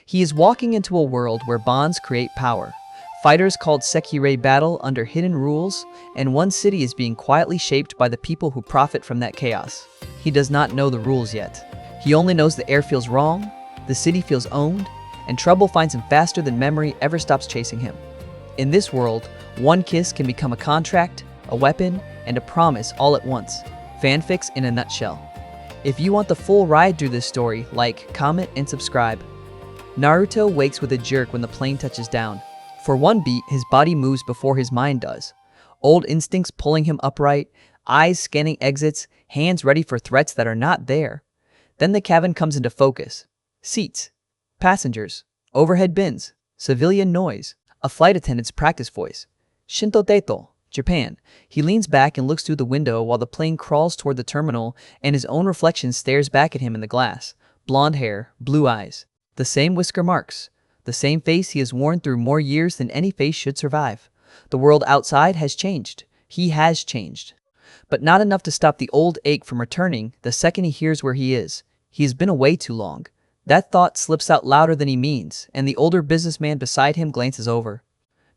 He is walking into a world where bonds create power. Fighters called Sekirei battle under hidden rules, and one city is being quietly shaped by the people who profit from that chaos. He does not know the rules yet. He only knows the air feels wrong, the city feels owned, and trouble finds him faster than memory ever stops chasing him. In this world, one kiss can become a contract, a weapon, and a promise all at once. Fanfics in a nutshell. If you want the full ride through this story, like, comment, and subscribe. Naruto wakes with a jerk when the plane touches down. For one beat, his body moves before his mind does. Old instincts pulling him upright, eyes scanning exits, hands ready for threats that are not there. Then the cabin comes into focus. Seats, passengers, overhead bins, civilian noise, a flight attendant's practice voice. Shinto Teito, Japan. He leans back and looks through the window while the plane crawls toward the terminal, and his own reflection stares back at him in the glass. Blonde hair, blue eyes, the same whisker marks, the same face he has worn through more years than any face should survive. The world outside has changed. He has changed. But not enough to stop the old ache from returning the second he hears where he is. He has been away too long. That thought slips out louder than he means, and the older businessman beside him glances over.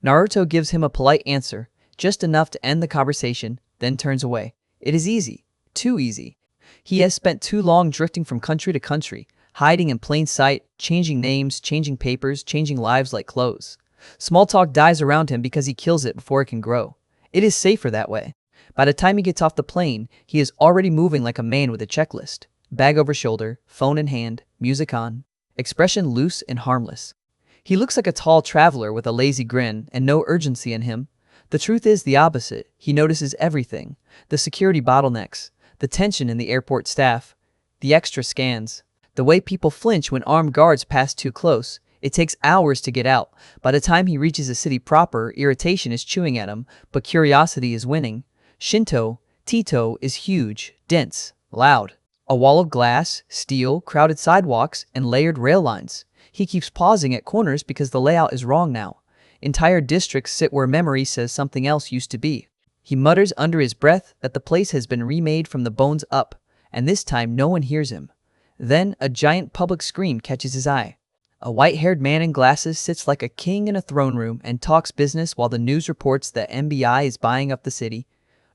Naruto gives him a polite answer, just enough to end the conversation, then turns away. It is easy. Too easy. He has spent too long drifting from country to country, hiding in plain sight, changing names, changing papers, changing lives like clothes. Small talk dies around him because he kills it before it can grow. It is safer that way. By the time he gets off the plane, he is already moving like a man with a checklist. Bag over shoulder, phone in hand, music on, expression loose and harmless. He looks like a tall traveler with a lazy grin and no urgency in him. The truth is the opposite. He notices everything. The security bottlenecks, the tension in the airport staff, the extra scans, the way people flinch when armed guards pass too close. It takes hours to get out. By the time he reaches the city proper, irritation is chewing at him, but curiosity is winning. Shinto, Tito, is huge, dense, loud. A wall of glass, steel, crowded sidewalks, and layered rail lines. He keeps pausing at corners because the layout is wrong now. Entire districts sit where memory says something else used to be. He mutters under his breath that the place has been remade from the bones up, and this time no one hears him. Then a giant public screen catches his eye. A white-haired man in glasses sits like a king in a throne room and talks business while the news reports that MBI is buying up the city.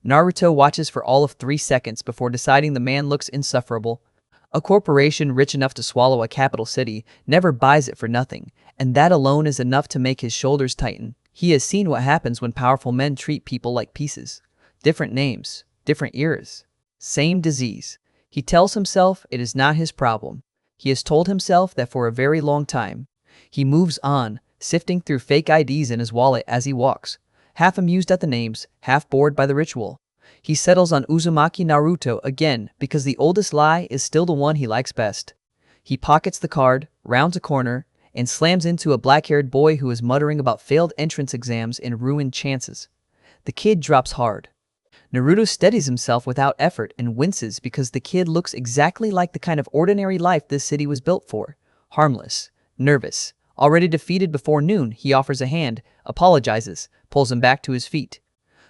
Naruto watches for all of 3 seconds before deciding the man looks insufferable. A corporation rich enough to swallow a capital city never buys it for nothing, and that alone is enough to make his shoulders tighten. He has seen what happens when powerful men treat people like pieces. Different names, different eras, same disease. He tells himself it is not his problem. He has told himself that for a very long time. He moves on, sifting through fake IDs in his wallet as he walks, half amused at the names, half bored by the ritual. He settles on Uzumaki Naruto again because the oldest lie is still the one he likes best. He pockets the card, rounds a corner, and slams into a black-haired boy who is muttering about failed entrance exams and ruined chances. The kid drops hard. Naruto steadies himself without effort and winces because the kid looks exactly like the kind of ordinary life this city was built for. Harmless, nervous. Already defeated before noon, he offers a hand, apologizes, pulls him back to his feet.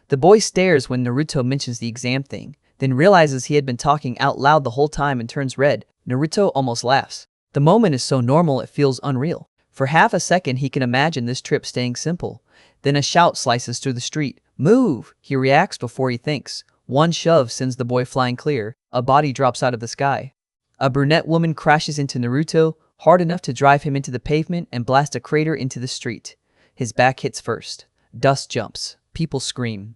The boy stares when Naruto mentions the exam thing, then realizes he had been talking out loud the whole time and turns red. Naruto almost laughs. The moment is so normal it feels unreal. For half a second he can imagine this trip staying simple. Then a shout slices through the street. Move! He reacts before he thinks. One shove sends the boy flying clear. A body drops out of the sky. A brunette woman crashes into Naruto, hard enough to drive him into the pavement and blast a crater into the street. His back hits first. Dust jumps. People scream.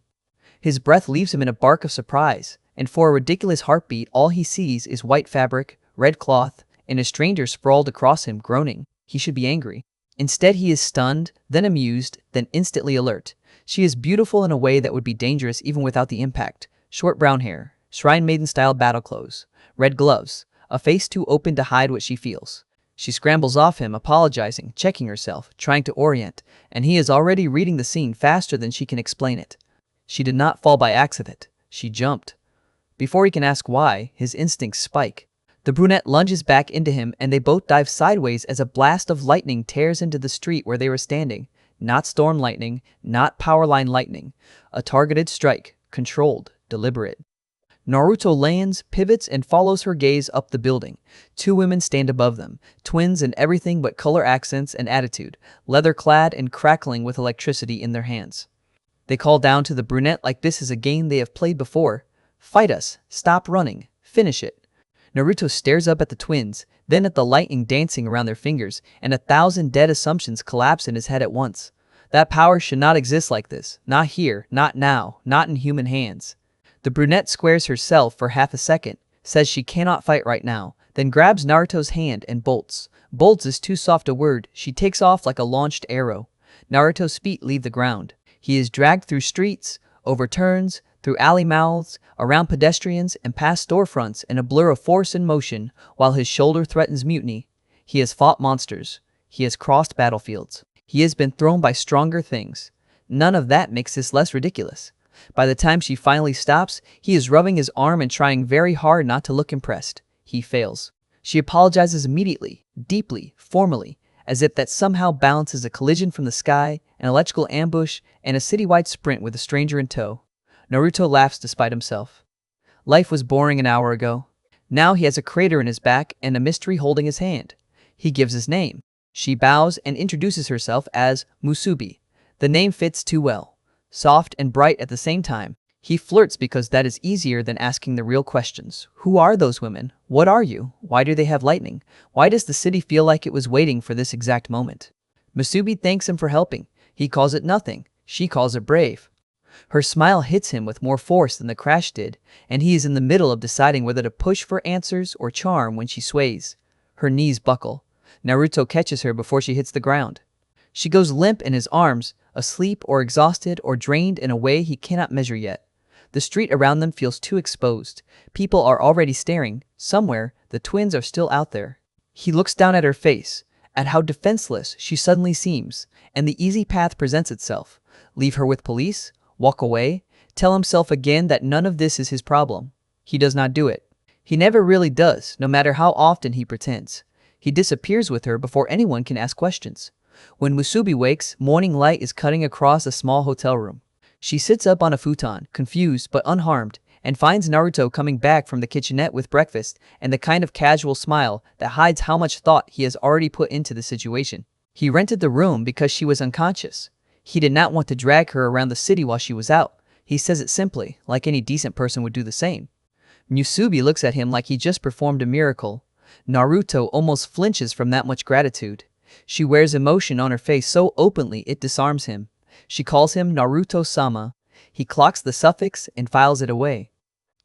His breath leaves him in a bark of surprise, and for a ridiculous heartbeat all he sees is white fabric, red cloth, and a stranger sprawled across him, groaning. He should be angry. Instead he is stunned, then amused, then instantly alert. She is beautiful in a way that would be dangerous even without the impact. Short brown hair, Shrine Maiden-style battle clothes, red gloves, a face too open to hide what she feels. She scrambles off him, apologizing, checking herself, trying to orient, and he is already reading the scene faster than she can explain it. She did not fall by accident. She jumped. Before he can ask why, his instincts spike. The brunette lunges back into him and they both dive sideways as a blast of lightning tears into the street where they were standing. Not storm lightning, not power line lightning. A targeted strike, controlled, deliberate. Naruto lands, pivots, and follows her gaze up the building. Two women stand above them, twins in everything but color accents and attitude, leather-clad and crackling with electricity in their hands. They call down to the brunette like this is a game they have played before. "Fight us, stop running, finish it." Naruto stares up at the twins, then at the lightning dancing around their fingers, and 1,000 dead assumptions collapse in his head at once. That power should not exist like this, not here, not now, not in human hands. The brunette squares herself for half a second, says she cannot fight right now, then grabs Naruto's hand and bolts. Bolts is too soft a word, she takes off like a launched arrow. Naruto's feet leave the ground. He is dragged through streets, over turns, through alley mouths, around pedestrians, and past storefronts in a blur of force and motion, while his shoulder threatens mutiny. He has fought monsters. He has crossed battlefields. He has been thrown by stronger things. None of that makes this less ridiculous. By the time she finally stops, he is rubbing his arm and trying very hard not to look impressed. He fails. She apologizes immediately, deeply, formally, as if that somehow balances a collision from the sky, an electrical ambush, and a citywide sprint with a stranger in tow. Naruto laughs despite himself. Life was boring an hour ago. Now he has a crater in his back and a mystery holding his hand. He gives his name. She bows and introduces herself as Musubi. The name fits too well. Soft and bright at the same time. He flirts because that is easier than asking the real questions. Who are those women? What are you? Why do they have lightning? Why does the city feel like it was waiting for this exact moment? Musubi thanks him for helping. He calls it nothing. She calls it brave. Her smile hits him with more force than the crash did, and he is in the middle of deciding whether to push for answers or charm when she sways. Her knees buckle. Naruto catches her before she hits the ground. She goes limp in his arms, asleep or exhausted or drained in a way he cannot measure yet. The street around them feels too exposed. People are already staring. Somewhere, the twins are still out there. He looks down at her face, at how defenseless she suddenly seems, and the easy path presents itself. Leave her with police? Walk away? Tell himself again that none of this is his problem. He does not do it. He never really does, no matter how often he pretends. He disappears with her before anyone can ask questions. When Musubi wakes, morning light is cutting across a small hotel room. She sits up on a futon, confused but unharmed, and finds Naruto coming back from the kitchenette with breakfast and the kind of casual smile that hides how much thought he has already put into the situation. He rented the room because she was unconscious. He did not want to drag her around the city while she was out. He says it simply, like any decent person would do the same. Musubi looks at him like he just performed a miracle. Naruto almost flinches from that much gratitude. She wears emotion on her face so openly it disarms him. She calls him Naruto-sama. He clocks the suffix and files it away.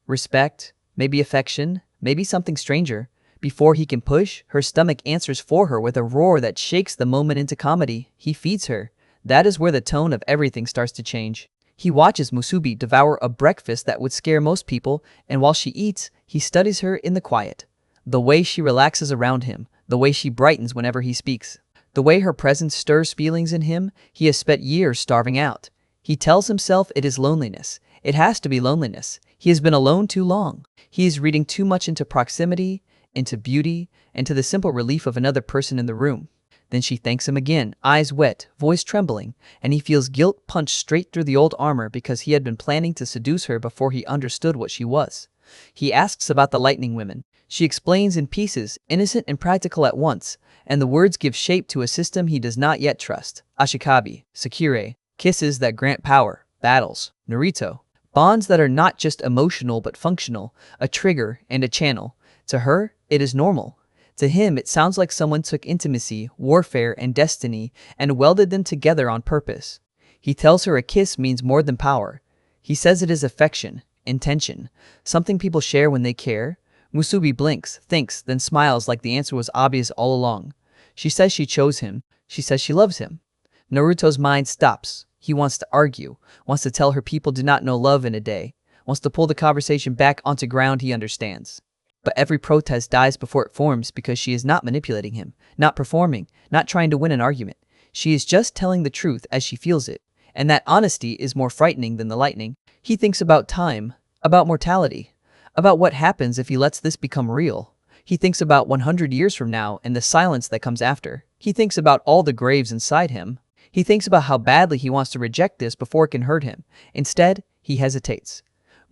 Respect, maybe affection, maybe something stranger. Before he can push, her stomach answers for her with a roar that shakes the moment into comedy. He feeds her. That is where the tone of everything starts to change. He watches Musubi devour a breakfast that would scare most people, and while she eats, he studies her in the quiet. The way she relaxes around him, the way she brightens whenever he speaks, the way her presence stirs feelings in him he has spent years starving out. He tells himself it is loneliness. It has to be loneliness. He has been alone too long. He is reading too much into proximity, into beauty, and to the simple relief of another person in the room. Then she thanks him again, eyes wet, voice trembling, and he feels guilt punched straight through the old armor because he had been planning to seduce her before he understood what she was. He asks about the lightning women. She explains in pieces, innocent and practical at once, and the words give shape to a system he does not yet trust. Ashikabi, Sekirei, kisses that grant power, battles, Naruto, bonds that are not just emotional but functional, a trigger and a channel. To her, it is normal. To him, it sounds like someone took intimacy, warfare, and destiny and welded them together on purpose. He tells her a kiss means more than power. He says it is affection, intention, something people share when they care. Musubi blinks, thinks, then smiles like the answer was obvious all along. She says she chose him. She says she loves him. Naruto's mind stops. He wants to argue, wants to tell her people do not know love in a day, wants to pull the conversation back onto ground he understands. But every protest dies before it forms because she is not manipulating him, not performing, not trying to win an argument. She is just telling the truth as she feels it, and that honesty is more frightening than the lightning. He thinks about time, about mortality, about what happens if he lets this become real. He thinks about 100 years from now and the silence that comes after. He thinks about all the graves inside him. He thinks about how badly he wants to reject this before it can hurt him. Instead, he hesitates.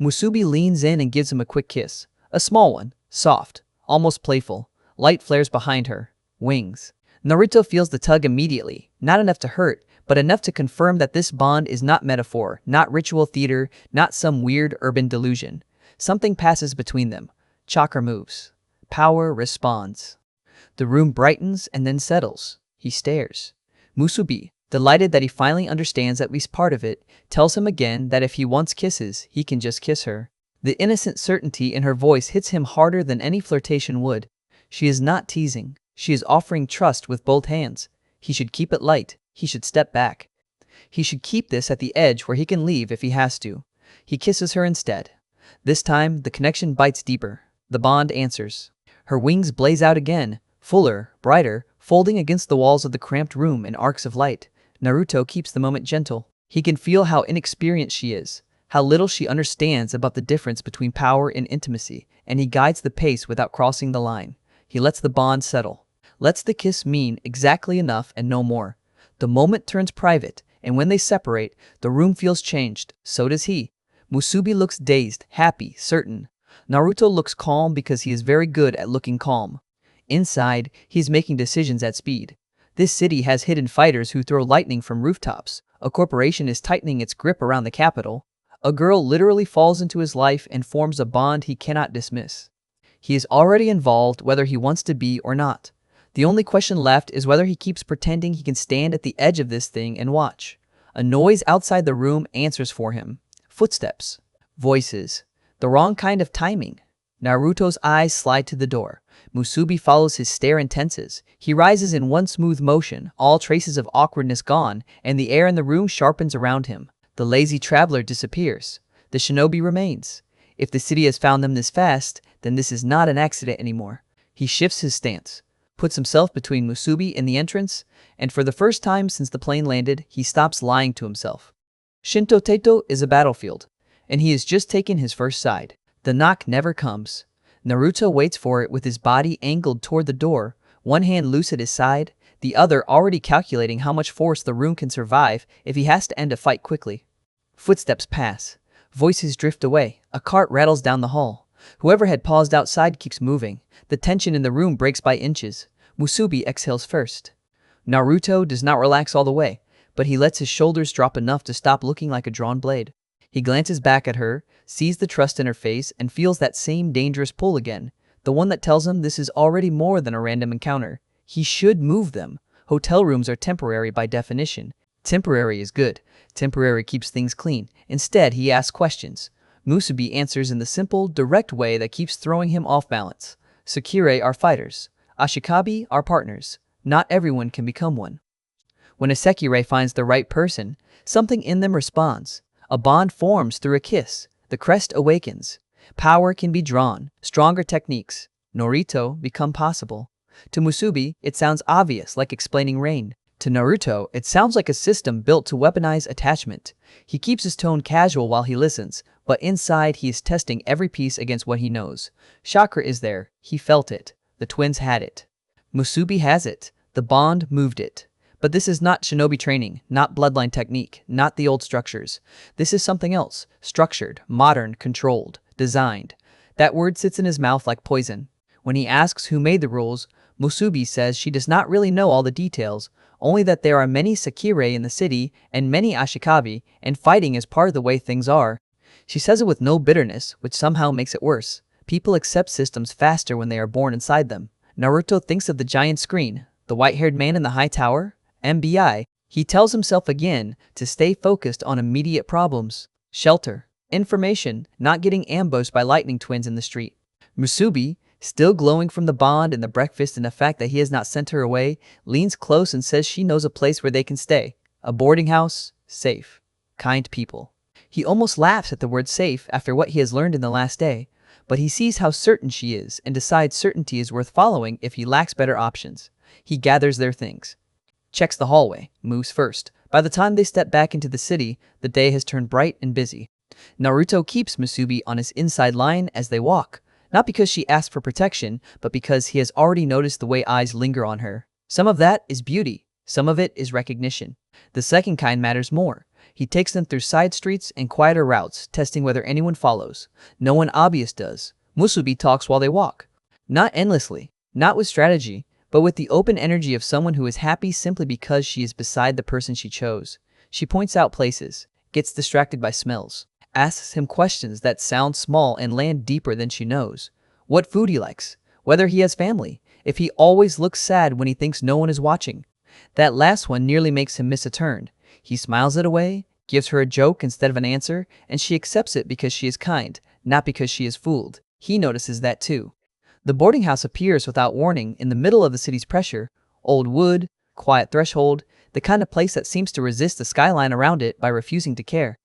Musubi leans in and gives him a quick kiss. A small one, soft, almost playful. Light flares behind her. Wings. Naruto feels the tug immediately, not enough to hurt, but enough to confirm that this bond is not metaphor, not ritual theater, not some weird urban delusion. Something passes between them. Chakra moves. Power responds. The room brightens and then settles. He stares. Musubi, delighted that he finally understands at least part of it, tells him again that if he wants kisses, he can just kiss her. The innocent certainty in her voice hits him harder than any flirtation would. She is not teasing. She is offering trust with both hands. He should keep it light. He should step back. He should keep this at the edge where he can leave if he has to. He kisses her instead. This time, the connection bites deeper. The bond answers. Her wings blaze out again, fuller, brighter, folding against the walls of the cramped room in arcs of light. Naruto keeps the moment gentle. He can feel how inexperienced she is, how little she understands about the difference between power and intimacy, and he guides the pace without crossing the line. He lets the bond settle. Lets the kiss mean exactly enough and no more. The moment turns private, and when they separate, the room feels changed. So does he. Musubi looks dazed, happy, certain. Naruto looks calm because he is very good at looking calm. Inside, he is making decisions at speed. This city has hidden fighters who throw lightning from rooftops. A corporation is tightening its grip around the capital. A girl literally falls into his life and forms a bond he cannot dismiss. He is already involved whether he wants to be or not. The only question left is whether he keeps pretending he can stand at the edge of this thing and watch. A noise outside the room answers for him. Footsteps. Voices. The wrong kind of timing. Naruto's eyes slide to the door. Musubi follows his stare and tenses. He rises in one smooth motion, all traces of awkwardness gone, and the air in the room sharpens around him. The lazy traveler disappears. The shinobi remains. If the city has found them this fast, then this is not an accident anymore. He shifts his stance, puts himself between Musubi and the entrance, and for the first time since the plane landed, he stops lying to himself. Shinto Teito is a battlefield, and he has just taken his first side. The knock never comes. Naruto waits for it with his body angled toward the door, one hand loose at his side, the other already calculating how much force the room can survive if he has to end a fight quickly. Footsteps pass. Voices drift away. A cart rattles down the hall. Whoever had paused outside keeps moving. The tension in the room breaks by inches. Musubi exhales first. Naruto does not relax all the way, but he lets his shoulders drop enough to stop looking like a drawn blade. He glances back at her, sees the trust in her face, and feels that same dangerous pull again, the one that tells him this is already more than a random encounter. He should move them. Hotel rooms are temporary by definition. Temporary is good. Temporary keeps things clean. Instead, he asks questions. Musubi answers in the simple, direct way that keeps throwing him off balance. Sekirei are fighters. Ashikabi are partners. Not everyone can become one. When a Sekirei finds the right person, something in them responds. A bond forms through a kiss. The crest awakens. Power can be drawn. Stronger techniques. Naruto become possible. To Musubi, it sounds obvious, like explaining rain. To Naruto, it sounds like a system built to weaponize attachment. He keeps his tone casual while he listens, but inside he is testing every piece against what he knows. Chakra is there. He felt it. The twins had it. Musubi has it. The bond moved it. But this is not shinobi training, not bloodline technique, not the old structures. This is something else. Structured, modern, controlled, designed. That word sits in his mouth like poison. When he asks who made the rules, Musubi says she does not really know all the details, only that there are many Sekirei in the city and many Ashikabi, and fighting is part of the way things are. She says it with no bitterness, which somehow makes it worse. People accept systems faster when they are born inside them. Naruto thinks of the giant screen, the white-haired man in the high tower, MBI. He tells himself again to stay focused on immediate problems. Shelter. Information, not getting ambushed by lightning twins in the street. Musubi, still glowing from the bond and the breakfast and the fact that he has not sent her away, leans close and says she knows a place where they can stay. A boarding house, safe, kind people. He almost laughs at the word safe after what he has learned in the last day, but he sees how certain she is and decides certainty is worth following if he lacks better options. He gathers their things. Checks the hallway, moves first. By the time they step back into the city, the day has turned bright and busy. Naruto keeps Musubi on his inside line as they walk, not because she asked for protection, but because he has already noticed the way eyes linger on her. Some of that is beauty, some of it is recognition. The second kind matters more. He takes them through side streets and quieter routes, testing whether anyone follows. No one obvious does. Musubi talks while they walk. Not endlessly, not with strategy, but with the open energy of someone who is happy simply because she is beside the person she chose. She points out places, gets distracted by smells, asks him questions that sound small and land deeper than she knows. What food he likes, whether he has family, if he always looks sad when he thinks no one is watching. That last one nearly makes him miss a turn. He smiles it away, gives her a joke instead of an answer, and she accepts it because she is kind, not because she is fooled. He notices that too. The boarding house appears without warning in the middle of the city's pressure. Old wood, quiet threshold, the kind of place that seems to resist the skyline around it by refusing to care.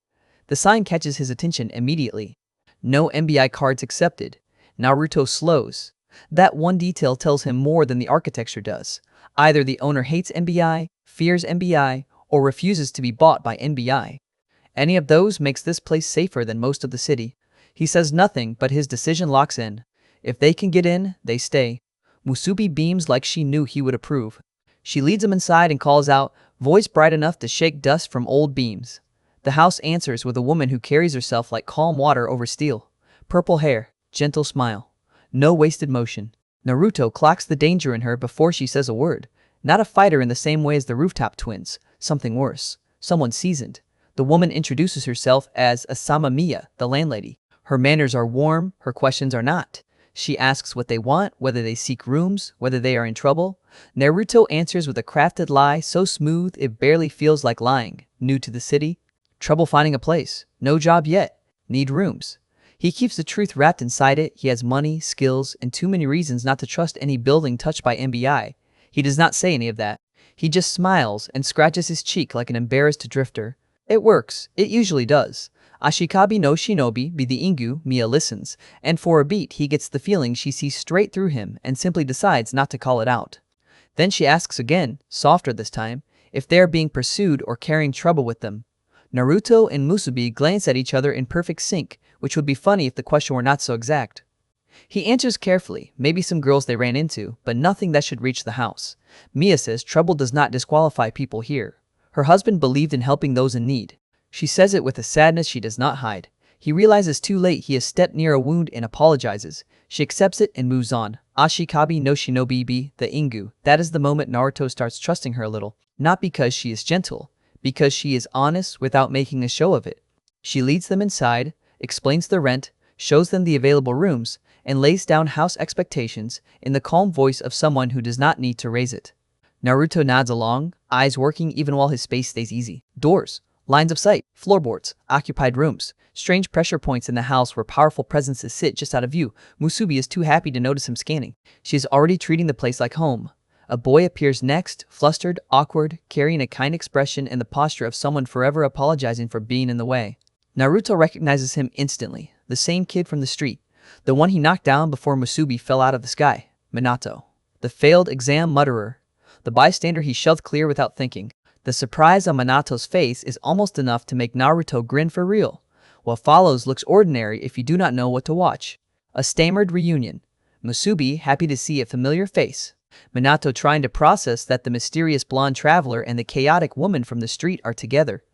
The sign catches his attention immediately. No MBI cards accepted. Naruto slows. That one detail tells him more than the architecture does. Either the owner hates MBI, fears MBI, or refuses to be bought by MBI. Any of those makes this place safer than most of the city. He says nothing, but his decision locks in. If they can get in, they stay. Musubi beams like she knew he would approve. She leads him inside and calls out, voice bright enough to shake dust from old beams. The house answers with a woman who carries herself like calm water over steel. Purple hair, gentle smile. No wasted motion. Naruto clocks the danger in her before she says a word. Not a fighter in the same way as the rooftop twins. Something worse. Someone seasoned. The woman introduces herself as Asama Miya, the landlady. Her manners are warm, her questions are not. She asks what they want, whether they seek rooms, whether they are in trouble. Naruto answers with a crafted lie so smooth it barely feels like lying. New to the city. Trouble finding a place. No job yet. Need rooms. He keeps the truth wrapped inside it. He has money, skills, and too many reasons not to trust any building touched by MBI. He does not say any of that. He just smiles and scratches his cheek like an embarrassed drifter. It works. It usually does. Ashikabi no shinobi be the Ingu, Mia listens, and for a beat he gets the feeling she sees straight through him and simply decides not to call it out. Then she asks again, softer this time, if they are being pursued or carrying trouble with them. Naruto and Musubi glance at each other in perfect sync, which would be funny if the question were not so exact. He answers carefully, maybe some girls they ran into, but nothing that should reach the house. Mia says trouble does not disqualify people here. Her husband believed in helping those in need. She says it with a sadness she does not hide. He realizes too late he has stepped near a wound and apologizes. She accepts it and moves on. Ashikabi no shinobi be the Ingu. That is the moment Naruto starts trusting her a little. Not because she is gentle, because she is honest without making a show of it. She leads them inside, explains the rent, shows them the available rooms, and lays down house expectations in the calm voice of someone who does not need to raise it. Naruto nods along, eyes working even while his space stays easy. Doors, lines of sight, floorboards, occupied rooms, strange pressure points in the house where powerful presences sit just out of view. Musubi is too happy to notice him scanning. She is already treating the place like home. A boy appears next, flustered, awkward, carrying a kind expression and the posture of someone forever apologizing for being in the way. Naruto recognizes him instantly, the same kid from the street, the one he knocked down before Musubi fell out of the sky. Minato, the failed exam mutterer, the bystander he shoved clear without thinking. The surprise on Minato's face is almost enough to make Naruto grin for real. What follows looks ordinary if you do not know what to watch. A stammered reunion. Musubi happy to see a familiar face. Minato trying to process that the mysterious blonde traveler and the chaotic woman from the street are together.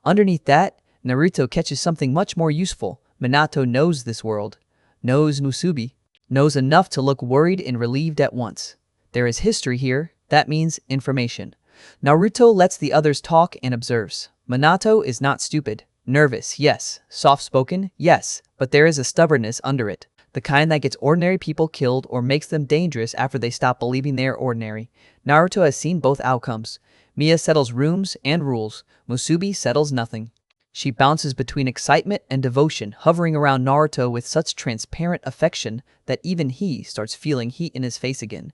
Underneath that, Naruto catches something much more useful. Minato knows this world. Knows Musubi. Knows enough to look worried and relieved at once. There is history here. That means information. Naruto lets the others talk and observes. Minato is not stupid. Nervous, yes. Soft-spoken, yes. But there is a stubbornness under it. The kind that gets ordinary people killed or makes them dangerous after they stop believing they are ordinary. Naruto has seen both outcomes. Mia settles rooms and rules. Musubi settles nothing. She bounces between excitement and devotion, hovering around Naruto with such transparent affection that even he starts feeling heat in his face again.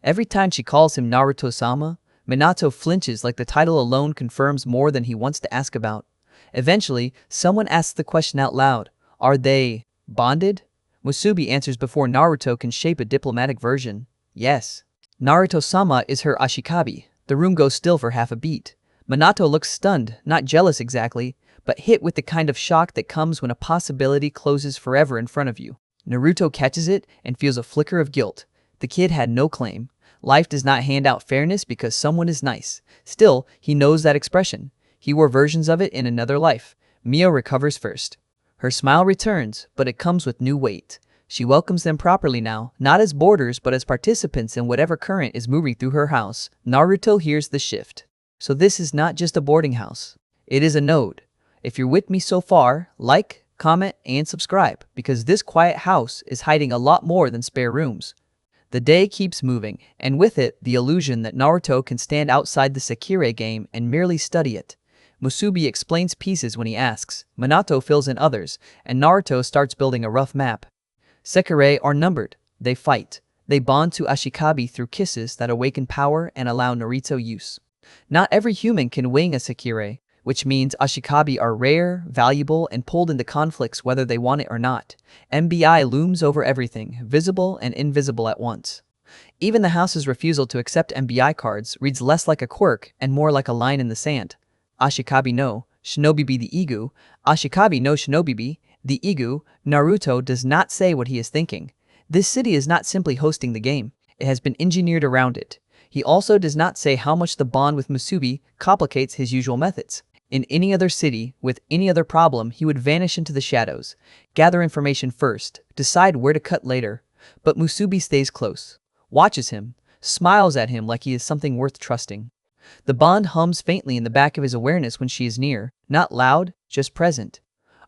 Every time she calls him Naruto-sama, Minato flinches like the title alone confirms more than he wants to ask about. Eventually, someone asks the question out loud. Are they bonded? Musubi answers before Naruto can shape a diplomatic version. Yes. Naruto-sama is her Ashikabi. The room goes still for half a beat. Minato looks stunned, not jealous exactly, but hit with the kind of shock that comes when a possibility closes forever in front of you. Naruto catches it and feels a flicker of guilt. The kid had no claim. Life does not hand out fairness because someone is nice. Still, he knows that expression. He wore versions of it in another life. Mia recovers first. Her smile returns, but it comes with new weight. She welcomes them properly now, not as boarders but as participants in whatever current is moving through her house. Naruto hears the shift. So this is not just a boarding house. It is a node. If you're with me so far, like, comment, and subscribe, because this quiet house is hiding a lot more than spare rooms. The day keeps moving, and with it, the illusion that Naruto can stand outside the Sekirei game and merely study it. Musubi explains pieces when he asks, Minato fills in others, and Naruto starts building a rough map. Sekirei are numbered. They fight. They bond to Ashikabi through kisses that awaken power and allow Naruto use. Not every human can wing a Sekirei, which means Ashikabi are rare, valuable, and pulled into conflicts whether they want it or not. MBI looms over everything, visible and invisible at once. Even the house's refusal to accept MBI cards reads less like a quirk and more like a line in the sand. Ashikabi no, Shinobibi the Igu. Ashikabi no Shinobibi, the Igu. Naruto does not say what he is thinking. This city is not simply hosting the game. It has been engineered around it. He also does not say how much the bond with Musubi complicates his usual methods. In any other city, with any other problem, he would vanish into the shadows, gather information first, decide where to cut later. But Musubi stays close, watches him, smiles at him like he is something worth trusting. The bond hums faintly in the back of his awareness when she is near, not loud, just present.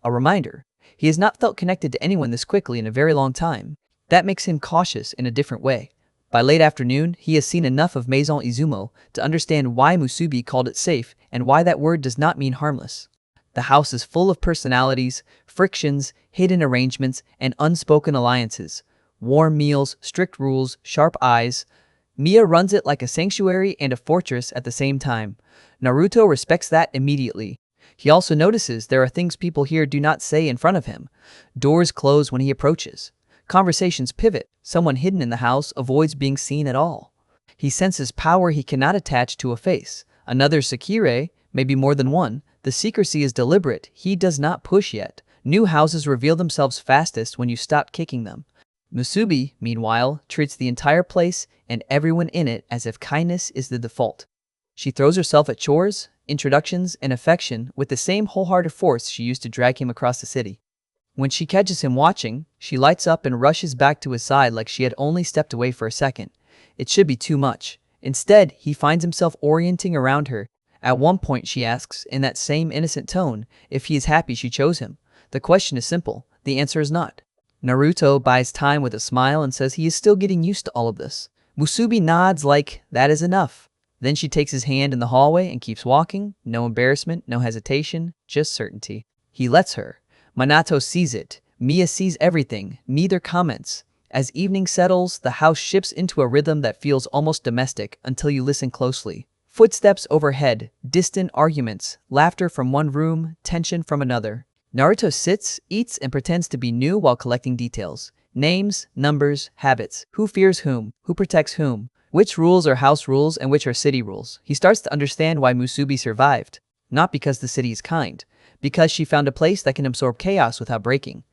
A reminder. He has not felt connected to anyone this quickly in a very long time. That makes him cautious in a different way. By late afternoon, he has seen enough of Maison Izumo to understand why Musubi called it safe and why that word does not mean harmless. The house is full of personalities, frictions, hidden arrangements, and unspoken alliances. Warm meals, strict rules, sharp eyes. Mia runs it like a sanctuary and a fortress at the same time. Naruto respects that immediately. He also notices there are things people here do not say in front of him. Doors close when he approaches. Conversations pivot. Someone hidden in the house avoids being seen at all. He senses power he cannot attach to a face. Another Sekirei, maybe more than one. The secrecy is deliberate. He does not push yet. New houses reveal themselves fastest when you stop kicking them. Musubi, meanwhile, treats the entire place and everyone in it as if kindness is the default. She throws herself at chores, introductions, and affection with the same wholehearted force she used to drag him across the city. When she catches him watching, she lights up and rushes back to his side like she had only stepped away for a second. It should be too much. Instead, he finds himself orienting around her. At one point, she asks, in that same innocent tone, if he is happy she chose him. The question is simple. The answer is not. Naruto buys time with a smile and says he is still getting used to all of this. Musubi nods like, that is enough. Then she takes his hand in the hallway and keeps walking. No embarrassment, no hesitation, just certainty. He lets her. Minato sees it. Mia sees everything. Neither comments. As evening settles, the house shifts into a rhythm that feels almost domestic until you listen closely. Footsteps overhead, distant arguments, laughter from one room, tension from another. Naruto sits, eats, and pretends to be new while collecting details. Names, numbers, habits. Who fears whom? Who protects whom? Which rules are house rules and which are city rules? He starts to understand why Musubi survived. Not because the city is kind. Because she found a place that can absorb chaos without breaking.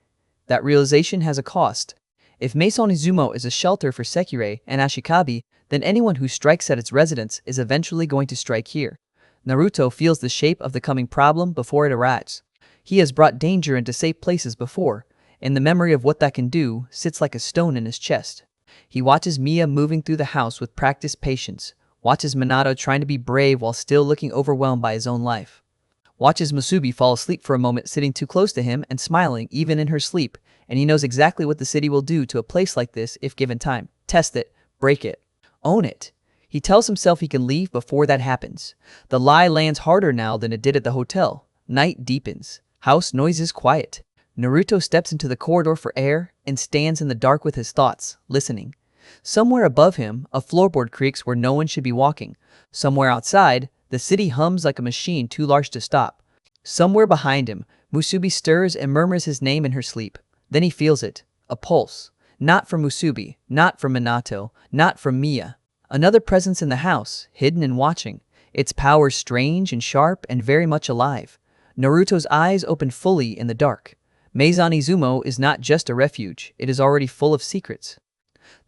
That realization has a cost. If Maison Izumo is a shelter for Sekirei and Ashikabi, then anyone who strikes at its residence is eventually going to strike here. Naruto feels the shape of the coming problem before it arrives. He has brought danger into safe places before, and the memory of what that can do sits like a stone in his chest. He watches Mia moving through the house with practiced patience, watches Minato trying to be brave while still looking overwhelmed by his own life. Watches Musubi fall asleep for a moment sitting too close to him and smiling even in her sleep, and he knows exactly what the city will do to a place like this if given time. Test it, break it, own it. He tells himself he can leave before that happens. The lie lands harder now than it did at the hotel. Night deepens. House noises quiet. Naruto steps into the corridor for air and stands in the dark with his thoughts, listening. Somewhere above him, a floorboard creaks where no one should be walking. Somewhere outside, the city hums like a machine too large to stop. Somewhere behind him, Musubi stirs and murmurs his name in her sleep. Then he feels it. A pulse. Not from Musubi, not from Minato, not from Mia. Another presence in the house, hidden and watching. Its power strange and sharp and very much alive. Naruto's eyes open fully in the dark. Maison Izumo is not just a refuge, it is already full of secrets.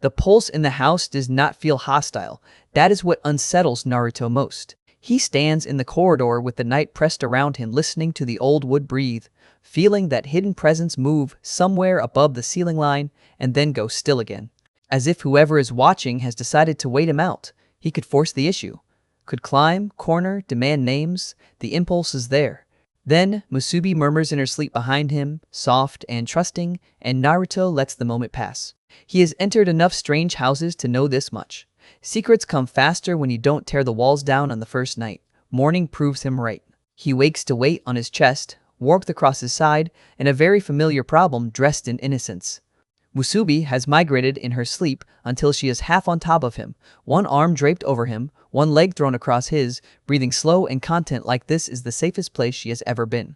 The pulse in the house does not feel hostile. That is what unsettles Naruto most. He stands in the corridor with the night pressed around him, listening to the old wood breathe, feeling that hidden presence move somewhere above the ceiling line and then go still again. As if whoever is watching has decided to wait him out. He could force the issue. Could climb, corner, demand names. The impulse is there. Then, Musubi murmurs in her sleep behind him, soft and trusting, and Naruto lets the moment pass. He has entered enough strange houses to know this much. Secrets come faster when you don't tear the walls down on the first night. Morning proves him right. He wakes to weight on his chest, warmth across his side, and a very familiar problem dressed in innocence. Musubi has migrated in her sleep until she is half on top of him, one arm draped over him, one leg thrown across his, breathing slow and content like this is the safest place she has ever been.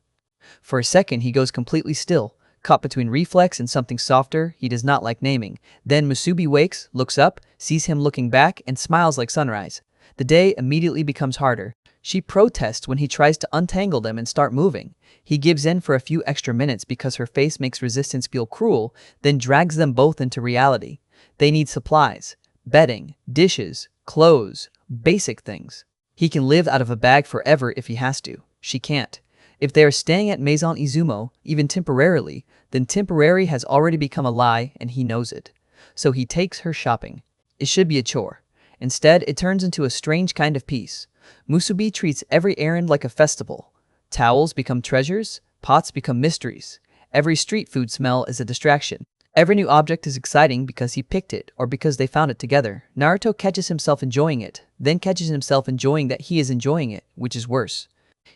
For a second he goes completely still, caught between reflex and something softer he does not like naming. Then Musubi wakes, looks up, sees him looking back, and smiles like sunrise. The day immediately becomes harder. She protests when he tries to untangle them and start moving. He gives in for a few extra minutes because her face makes resistance feel cruel, then drags them both into reality. They need supplies, bedding, dishes, clothes, basic things. He can live out of a bag forever if he has to. She can't. If they are staying at Maison Izumo, even temporarily, then temporary has already become a lie and he knows it. So he takes her shopping. It should be a chore. Instead, it turns into a strange kind of peace. Musubi treats every errand like a festival. Towels become treasures, pots become mysteries. Every street food smell is a distraction. Every new object is exciting because he picked it or because they found it together. Naruto catches himself enjoying it, then catches himself enjoying that he is enjoying it, which is worse.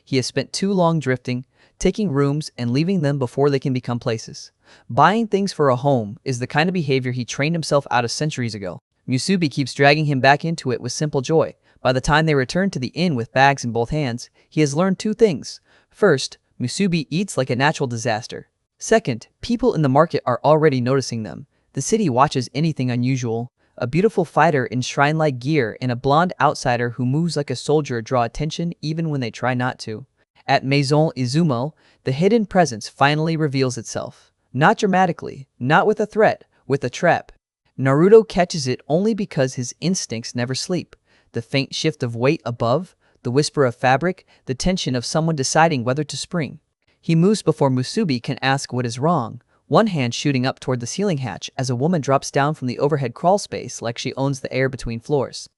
He has spent too long drifting, taking rooms and leaving them before they can become places. Buying things for a home is the kind of behavior he trained himself out of centuries ago. Musubi keeps dragging him back into it with simple joy. By the time they return to the inn with bags in both hands, he has learned two things. First, Musubi eats like a natural disaster. Second, people in the market are already noticing them. The city watches anything unusual. A beautiful fighter in shrine-like gear and a blonde outsider who moves like a soldier draw attention even when they try not to. At Maison Izumo, the hidden presence finally reveals itself. Not dramatically, not with a threat, with a trap. Naruto catches it only because his instincts never sleep. The faint shift of weight above, the whisper of fabric, the tension of someone deciding whether to spring. He moves before Musubi can ask what is wrong, one hand shooting up toward the ceiling hatch as a woman drops down from the overhead crawl space like she owns the air between floors.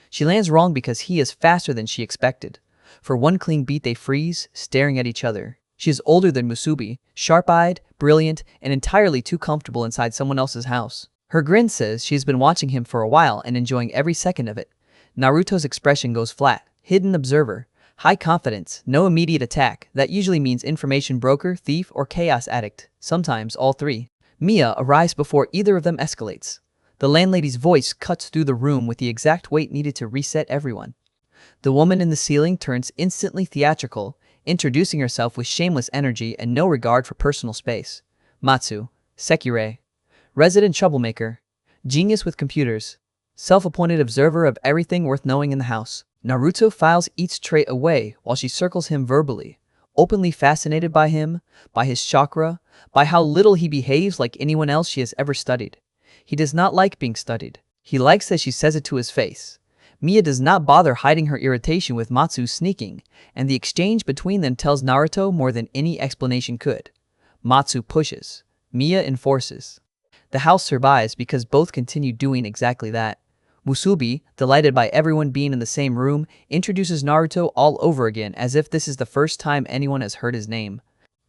She lands wrong because he is faster than she expected. For one clean beat they freeze, staring at each other. She is older than Musubi, sharp-eyed, brilliant, and entirely too comfortable inside someone else's house. Her grin says she has been watching him for a while and enjoying every second of it. Naruto's expression goes flat, hidden observer, high confidence, no immediate attack. That usually means information broker, thief, or chaos addict, sometimes all three. Mia arrives before either of them escalates. The landlady's voice cuts through the room with the exact weight needed to reset everyone. The woman in the ceiling turns instantly theatrical, introducing herself with shameless energy and no regard for personal space. Matsu, Sekirei, resident troublemaker, genius with computers, self-appointed observer of everything worth knowing in the house. Naruto files each trait away while she circles him verbally, openly fascinated by him, by his chakra, by how little he behaves like anyone else she has ever studied. He does not like being studied. He likes that she says it to his face. Mia does not bother hiding her irritation with Matsu sneaking, and the exchange between them tells Naruto more than any explanation could. Matsu pushes. Mia enforces. The house survives because both continue doing exactly that. Musubi, delighted by everyone being in the same room, introduces Naruto all over again as if this is the first time anyone has heard his name.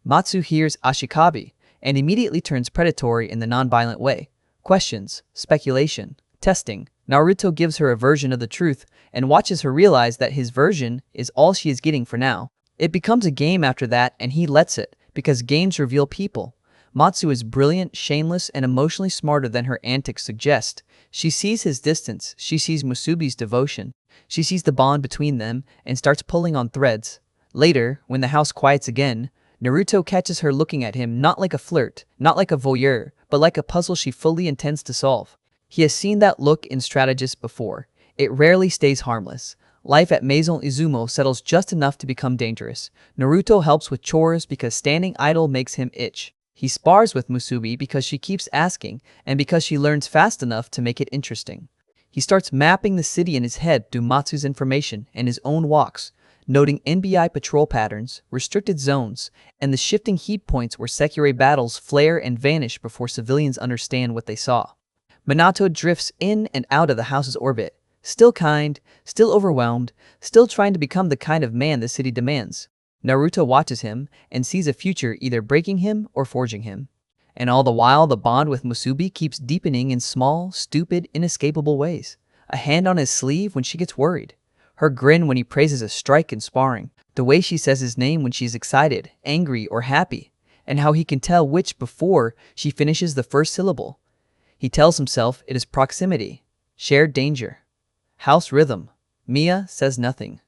Matsu hears Ashikabi and immediately turns predatory in the non-violent way. Questions, speculation, testing. Naruto gives her a version of the truth and watches her realize that his version is all she is getting for now. It becomes a game after that and he lets it, because games reveal people. Matsu is brilliant, shameless, and emotionally smarter than her antics suggest. She sees his distance, she sees Musubi's devotion, she sees the bond between them, and starts pulling on threads. Later, when the house quiets again, Naruto catches her looking at him not like a flirt, not like a voyeur, but like a puzzle she fully intends to solve. He has seen that look in strategists before. It rarely stays harmless. Life at Maison Izumo settles just enough to become dangerous. Naruto helps with chores because standing idle makes him itch. He spars with Musubi because she keeps asking and because she learns fast enough to make it interesting. He starts mapping the city in his head through Matsu's information and his own walks, noting NBI patrol patterns, restricted zones, and the shifting heat points where Sekirei battles flare and vanish before civilians understand what they saw. Minato drifts in and out of the house's orbit, still kind, still overwhelmed, still trying to become the kind of man the city demands. Naruto watches him and sees a future either breaking him or forging him. And all the while, the bond with Musubi keeps deepening in small, stupid, inescapable ways. A hand on his sleeve when she gets worried. Her grin when he praises a strike in sparring. The way she says his name when she's excited, angry, or happy. And how he can tell which before she finishes the first syllable. He tells himself it is proximity, shared danger, house rhythm. Mia says nothing.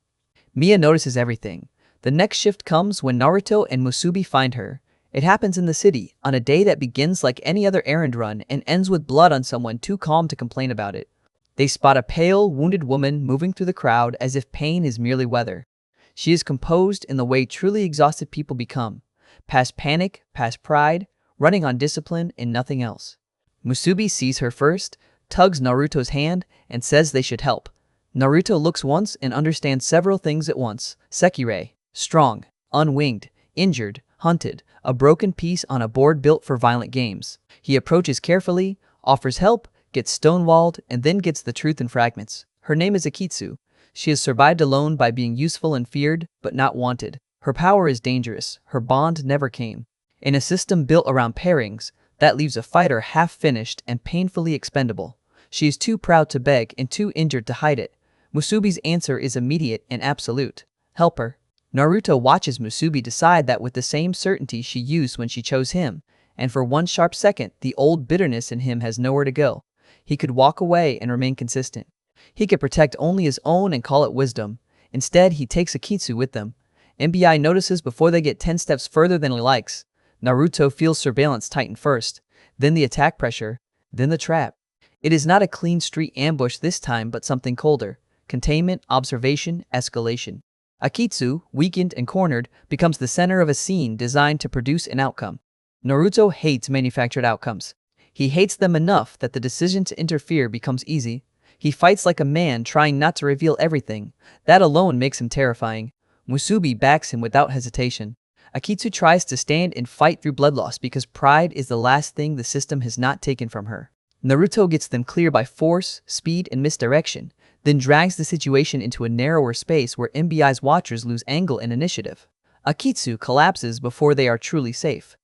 Mia notices everything. The next shift comes when Naruto and Musubi find her. It happens in the city, on a day that begins like any other errand run and ends with blood on someone too calm to complain about it. They spot a pale, wounded woman moving through the crowd as if pain is merely weather. She is composed in the way truly exhausted people become, past panic, past pride, running on discipline and nothing else. Musubi sees her first, tugs Naruto's hand, and says they should help. Naruto looks once and understands several things at once. Sekirei, strong, unwinged, injured, hunted, a broken piece on a board built for violent games. He approaches carefully, offers help, gets stonewalled, and then gets the truth in fragments. Her name is Akitsu. She has survived alone by being useful and feared, but not wanted. Her power is dangerous. Her bond never came. In a system built around pairings, that leaves a fighter half-finished and painfully expendable. She is too proud to beg and too injured to hide it. Musubi's answer is immediate and absolute. Help her. Naruto watches Musubi decide that with the same certainty she used when she chose him, and for one sharp second, the old bitterness in him has nowhere to go. He could walk away and remain consistent. He could protect only his own and call it wisdom. Instead, he takes Akitsu with them. MBI notices before they get 10 steps further than he likes. Naruto feels surveillance tighten first, then the attack pressure, then the trap. It is not a clean street ambush this time, but something colder. Containment, observation, escalation. Akitsu, weakened and cornered, becomes the center of a scene designed to produce an outcome. Naruto hates manufactured outcomes. He hates them enough that the decision to interfere becomes easy. He fights like a man trying not to reveal everything. That alone makes him terrifying. Musubi backs him without hesitation. Akitsu tries to stand and fight through blood loss because pride is the last thing the system has not taken from her. Naruto gets them clear by force, speed, and misdirection, then drags the situation into a narrower space where MBI's watchers lose angle and initiative. Akitsu collapses before they are truly safe.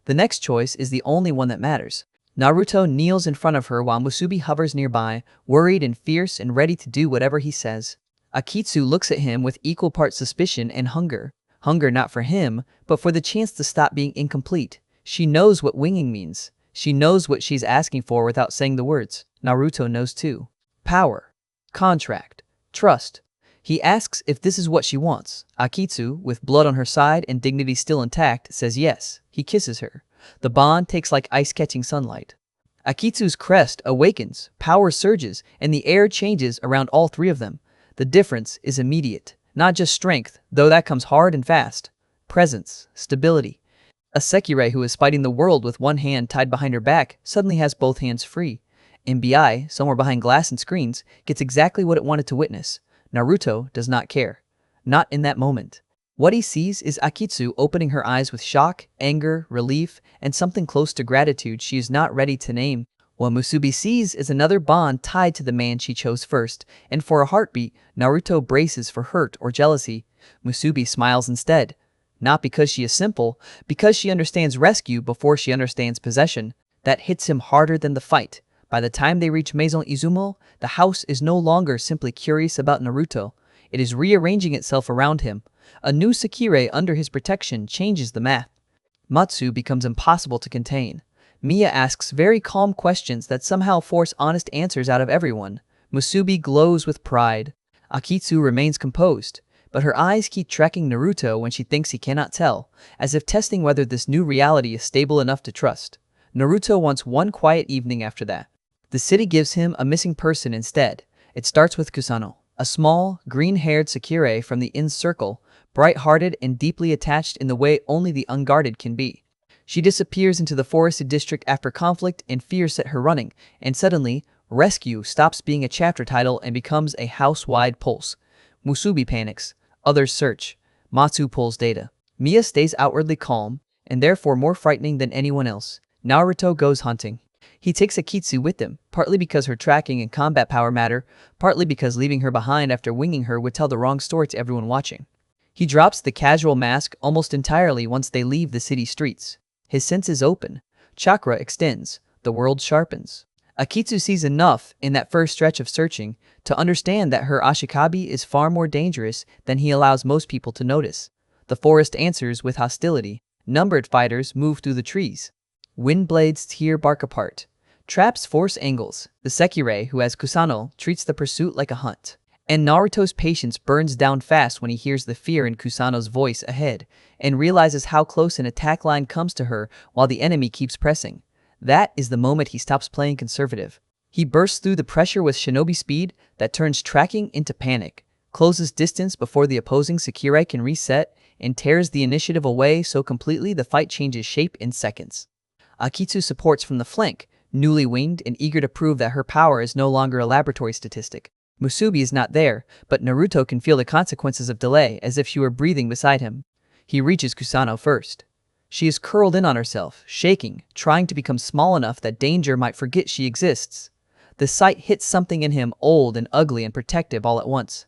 The next choice is the only one that matters. Naruto kneels in front of her while Musubi hovers nearby, worried and fierce and ready to do whatever he says. Akitsu looks at him with equal parts suspicion and hunger. Hunger not for him, but for the chance to stop being incomplete. She knows what winging means. She knows what she's asking for without saying the words. Naruto knows too. Power. Contract. Trust. He asks if this is what she wants. Akitsu, with blood on her side and dignity still intact, says yes. He kisses her. The bond takes like ice catching sunlight. Akitsu's crest awakens, power surges, and the air changes around all three of them. The difference is immediate. Not just strength, though that comes hard and fast. Presence, stability. A Sekirei who is fighting the world with one hand tied behind her back suddenly has both hands free. MBI, somewhere behind glass and screens, gets exactly what it wanted to witness. Naruto does not care. Not in that moment. What he sees is Akitsu opening her eyes with shock, anger, relief, and something close to gratitude she is not ready to name. What Musubi sees is another bond tied to the man she chose first, and for a heartbeat, Naruto braces for hurt or jealousy. Musubi smiles instead. Not because she is simple, because she understands rescue before she understands possession. That hits him harder than the fight. By the time they reach Maison Izumo, the house is no longer simply curious about Naruto. It is rearranging itself around him. A new Sekirei under his protection changes the math. Matsu becomes impossible to contain. Mia asks very calm questions that somehow force honest answers out of everyone. Musubi glows with pride. Akitsu remains composed, but her eyes keep tracking Naruto when she thinks he cannot tell, as if testing whether this new reality is stable enough to trust. Naruto wants one quiet evening after that. The city gives him a missing person instead. It starts with Kusano, a small, green-haired Sekirei from the Inn Circle, bright-hearted and deeply attached in the way only the unguarded can be. She disappears into the forested district after conflict and fear set her running, and suddenly, Rescue stops being a chapter title and becomes a house-wide pulse. Musubi panics. Others search. Matsu pulls data. Mia stays outwardly calm, and therefore more frightening than anyone else. Naruto goes hunting. He takes Akitsu with him, partly because her tracking and combat power matter, partly because leaving her behind after winging her would tell the wrong story to everyone watching. He drops the casual mask almost entirely once they leave the city streets. His senses open. Chakra extends. The world sharpens. Akitsu sees enough in that first stretch of searching to understand that her Ashikabi is far more dangerous than he allows most people to notice. The forest answers with hostility. Numbered fighters move through the trees. Wind blades tear bark apart. Traps force angles. The Sekirei, who has Kusano, treats the pursuit like a hunt. And Naruto's patience burns down fast when he hears the fear in Kusano's voice ahead and realizes how close an attack line comes to her while the enemy keeps pressing. That is the moment he stops playing conservative. He bursts through the pressure with shinobi speed that turns tracking into panic, closes distance before the opposing Sekirei can reset, and tears the initiative away so completely the fight changes shape in seconds. Akitsu supports from the flank, newly winged and eager to prove that her power is no longer a laboratory statistic. Musubi is not there, but Naruto can feel the consequences of delay as if she were breathing beside him. He reaches Kusano first. She is curled in on herself, shaking, trying to become small enough that danger might forget she exists. The sight hits something in him old and ugly and protective all at once.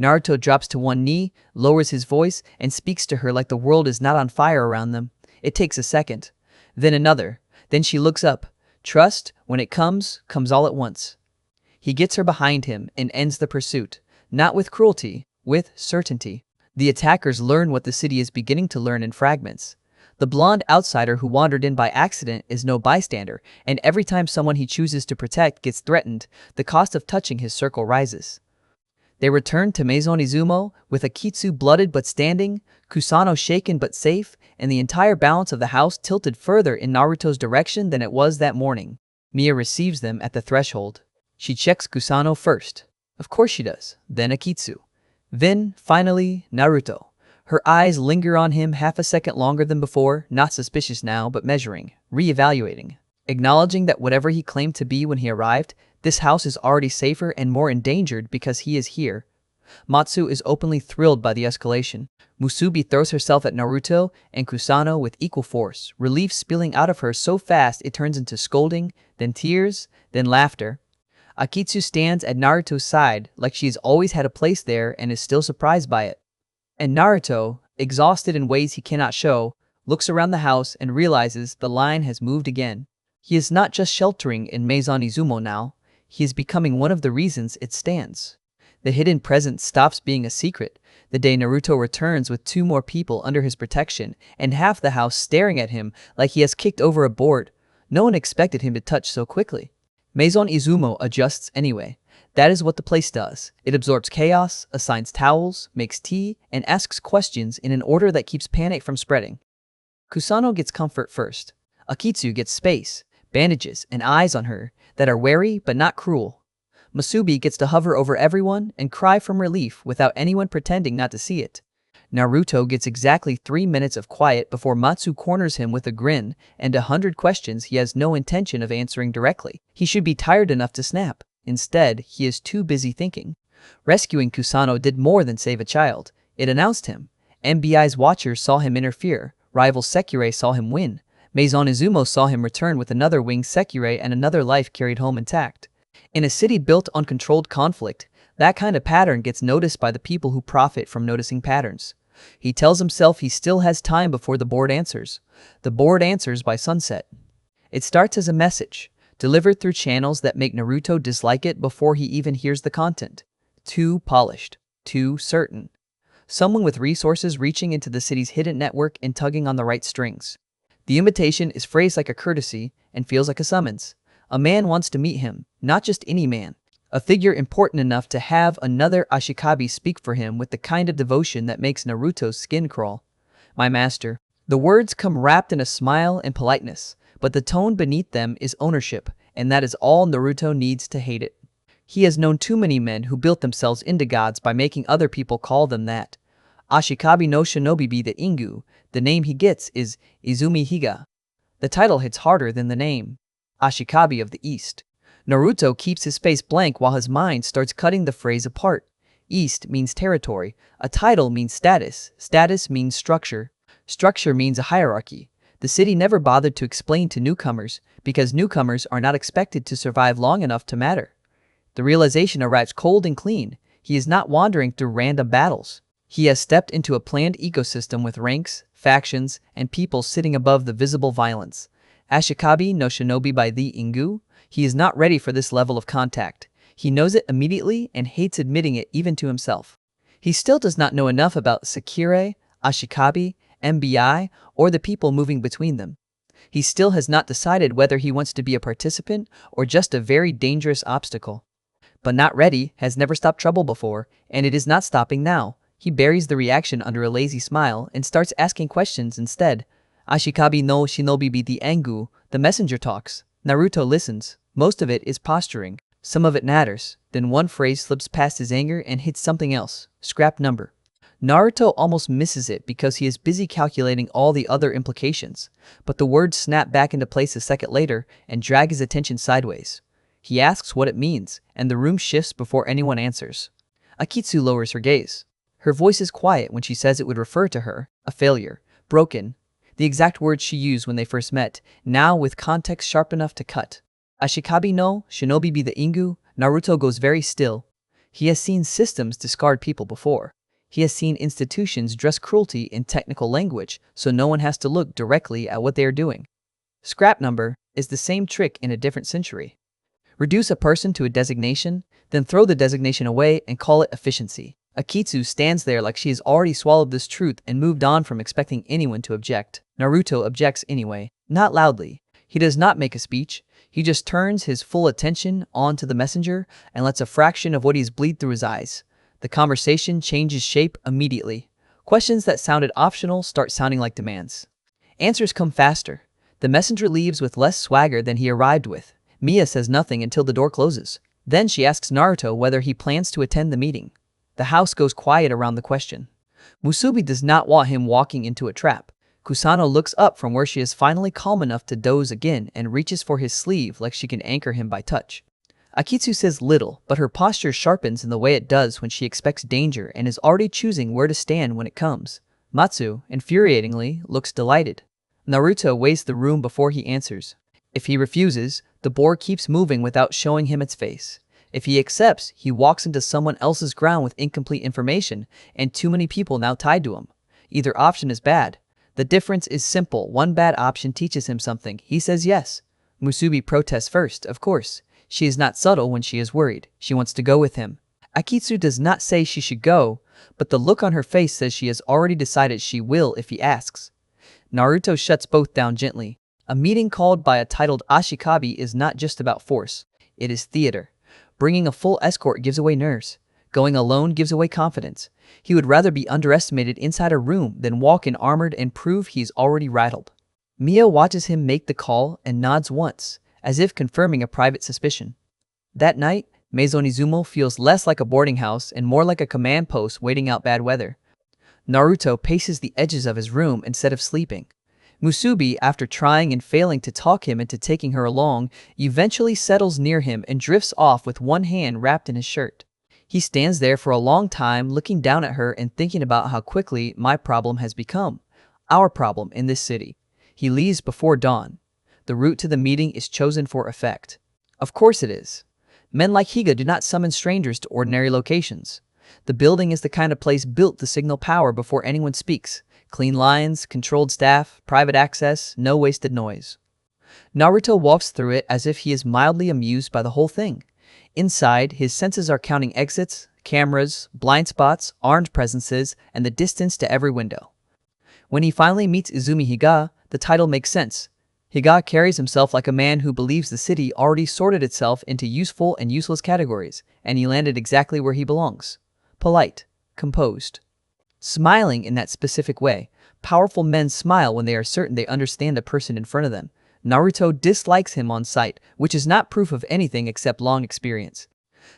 Naruto drops to one knee, lowers his voice, and speaks to her like the world is not on fire around them. It takes a second. Then another. Then she looks up. Trust, when it comes all at once. He gets her behind him and ends the pursuit, not with cruelty, with certainty. The attackers learn what the city is beginning to learn in fragments. The blonde outsider who wandered in by accident is no bystander, and every time someone he chooses to protect gets threatened, the cost of touching his circle rises. They return to Maison Izumo, with Akitsu blooded but standing, Kusano shaken but safe, and the entire balance of the house tilted further in Naruto's direction than it was that morning. Mia receives them at the threshold. She checks Kusano first. Of course she does. Then Akitsu. Then, finally, Naruto. Her eyes linger on him half a second longer than before, not suspicious now, but measuring, re-evaluating, acknowledging that whatever he claimed to be when he arrived, this house is already safer and more endangered because he is here. Matsu is openly thrilled by the escalation. Musubi throws herself at Naruto and Kusano with equal force, relief spilling out of her so fast it turns into scolding, then tears, then laughter. Akitsu stands at Naruto's side like she has always had a place there and is still surprised by it. And Naruto, exhausted in ways he cannot show, looks around the house and realizes the line has moved again. He is not just sheltering in Maison Izumo now, he is becoming one of the reasons it stands. The hidden presence stops being a secret the day Naruto returns with 2 more people under his protection and half the house staring at him like he has kicked over a board. No one expected him to touch so quickly. Maison Izumo adjusts anyway. That is what the place does. It absorbs chaos, assigns towels, makes tea, and asks questions in an order that keeps panic from spreading. Kusano gets comfort first. Akitsu gets space, bandages, and eyes on her that are wary but not cruel. Musubi gets to hover over everyone and cry from relief without anyone pretending not to see it. Naruto gets exactly 3 minutes of quiet before Matsu corners him with a grin and 100 questions he has no intention of answering directly. He should be tired enough to snap. Instead, he is too busy thinking. Rescuing Kusano did more than save a child. It announced him. MBI's watchers saw him interfere. Rival Sekirei saw him win. Maison Izumo saw him return with another winged Sekirei and another life carried home intact. In a city built on controlled conflict, that kind of pattern gets noticed by the people who profit from noticing patterns. He tells himself he still has time before the board answers. The board answers by sunset. It starts as a message, delivered through channels that make Naruto dislike it before he even hears the content. Too polished. Too certain. Someone with resources reaching into the city's hidden network and tugging on the right strings. The invitation is phrased like a courtesy and feels like a summons. A man wants to meet him, not just any man. A figure important enough to have another Ashikabi speak for him with the kind of devotion that makes Naruto's skin crawl. My master. The words come wrapped in a smile and politeness, but the tone beneath them is ownership, and that is all Naruto needs to hate it. He has known too many men who built themselves into gods by making other people call them that. Ashikabi no shinobi be the Ingu, the name he gets is Izumi Higa. The title hits harder than the name. Ashikabi of the East. Naruto keeps his face blank while his mind starts cutting the phrase apart. East means territory, a title means status, status means structure, structure means a hierarchy. The city never bothered to explain to newcomers because newcomers are not expected to survive long enough to matter. The realization arrives cold and clean. He is not wandering through random battles. He has stepped into a planned ecosystem with ranks, factions, and people sitting above the visible violence. Ashikabi no shinobi by the Ingu, he is not ready for this level of contact. He knows it immediately and hates admitting it even to himself. He still does not know enough about Sekirei, Ashikabi, MBI, or the people moving between them. He still has not decided whether he wants to be a participant or just a very dangerous obstacle. But not ready has never stopped trouble before, and it is not stopping now. He buries the reaction under a lazy smile and starts asking questions instead. Ashikabi no shinobi be the Engu, the messenger talks. Naruto listens. Most of it is posturing. Some of it natters. Then one phrase slips past his anger and hits something else. Scrap number. Naruto almost misses it because he is busy calculating all the other implications, but the words snap back into place a second later and drag his attention sideways. He asks what it means, and the room shifts before anyone answers. Akitsu lowers her gaze. Her voice is quiet when she says it would refer to her, a failure, broken, the exact words she used when they first met, now with context sharp enough to cut. Ashikabi no shinobi be the Ingu, Naruto goes very still. He has seen systems discard people before. He has seen institutions dress cruelty in technical language so no one has to look directly at what they are doing. Scrap number is the same trick in a different century. Reduce a person to a designation, then throw the designation away and call it efficiency. Akitsu stands there like she has already swallowed this truth and moved on from expecting anyone to object. Naruto objects anyway, not loudly. He does not make a speech. He just turns his full attention onto the messenger and lets a fraction of what he's bleed through his eyes. The conversation changes shape immediately. Questions that sounded optional start sounding like demands. Answers come faster. The messenger leaves with less swagger than he arrived with. Mia says nothing until the door closes. Then she asks Naruto whether he plans to attend the meeting. The house goes quiet around the question. Musubi does not want him walking into a trap. Kusano looks up from where she is finally calm enough to doze again and reaches for his sleeve like she can anchor him by touch. Akitsu says little, but her posture sharpens in the way it does when she expects danger and is already choosing where to stand when it comes. Matsu, infuriatingly, looks delighted. Naruto weighs the room before he answers. If he refuses, the board keeps moving without showing him its face. If he accepts, he walks into someone else's ground with incomplete information and too many people now tied to him. Either option is bad. The difference is simple. One bad option teaches him something. He says yes. Musubi protests first, of course. She is not subtle when she is worried. She wants to go with him. Akitsu does not say she should go, but the look on her face says she has already decided she will if he asks. Naruto shuts both down gently. A meeting called by a titled Ashikabi is not just about force. It is theater. Bringing a full escort gives away nerves. Going alone gives away confidence. He would rather be underestimated inside a room than walk in armored and prove he's already rattled. Mia watches him make the call and nods once, as if confirming a private suspicion. That night, Maison Izumo feels less like a boarding house and more like a command post waiting out bad weather. Naruto paces the edges of his room instead of sleeping. Musubi, after trying and failing to talk him into taking her along, eventually settles near him and drifts off with one hand wrapped in his shirt. He stands there for a long time looking down at her and thinking about how quickly my problem has become. Our problem in this city. He leaves before dawn. The route to the meeting is chosen for effect. Of course it is. Men like Higa do not summon strangers to ordinary locations. The building is the kind of place built to signal power before anyone speaks. Clean lines, controlled staff, private access, no wasted noise. Naruto walks through it as if he is mildly amused by the whole thing. Inside, his senses are counting exits, cameras, blind spots, armed presences, and the distance to every window. When he finally meets Izumi Higa, the title makes sense. Higa carries himself like a man who believes the city already sorted itself into useful and useless categories, and he landed exactly where he belongs. Polite, composed. Smiling in that specific way. Powerful men smile when they are certain they understand a person in front of them. Naruto dislikes him on sight, which is not proof of anything except long experience.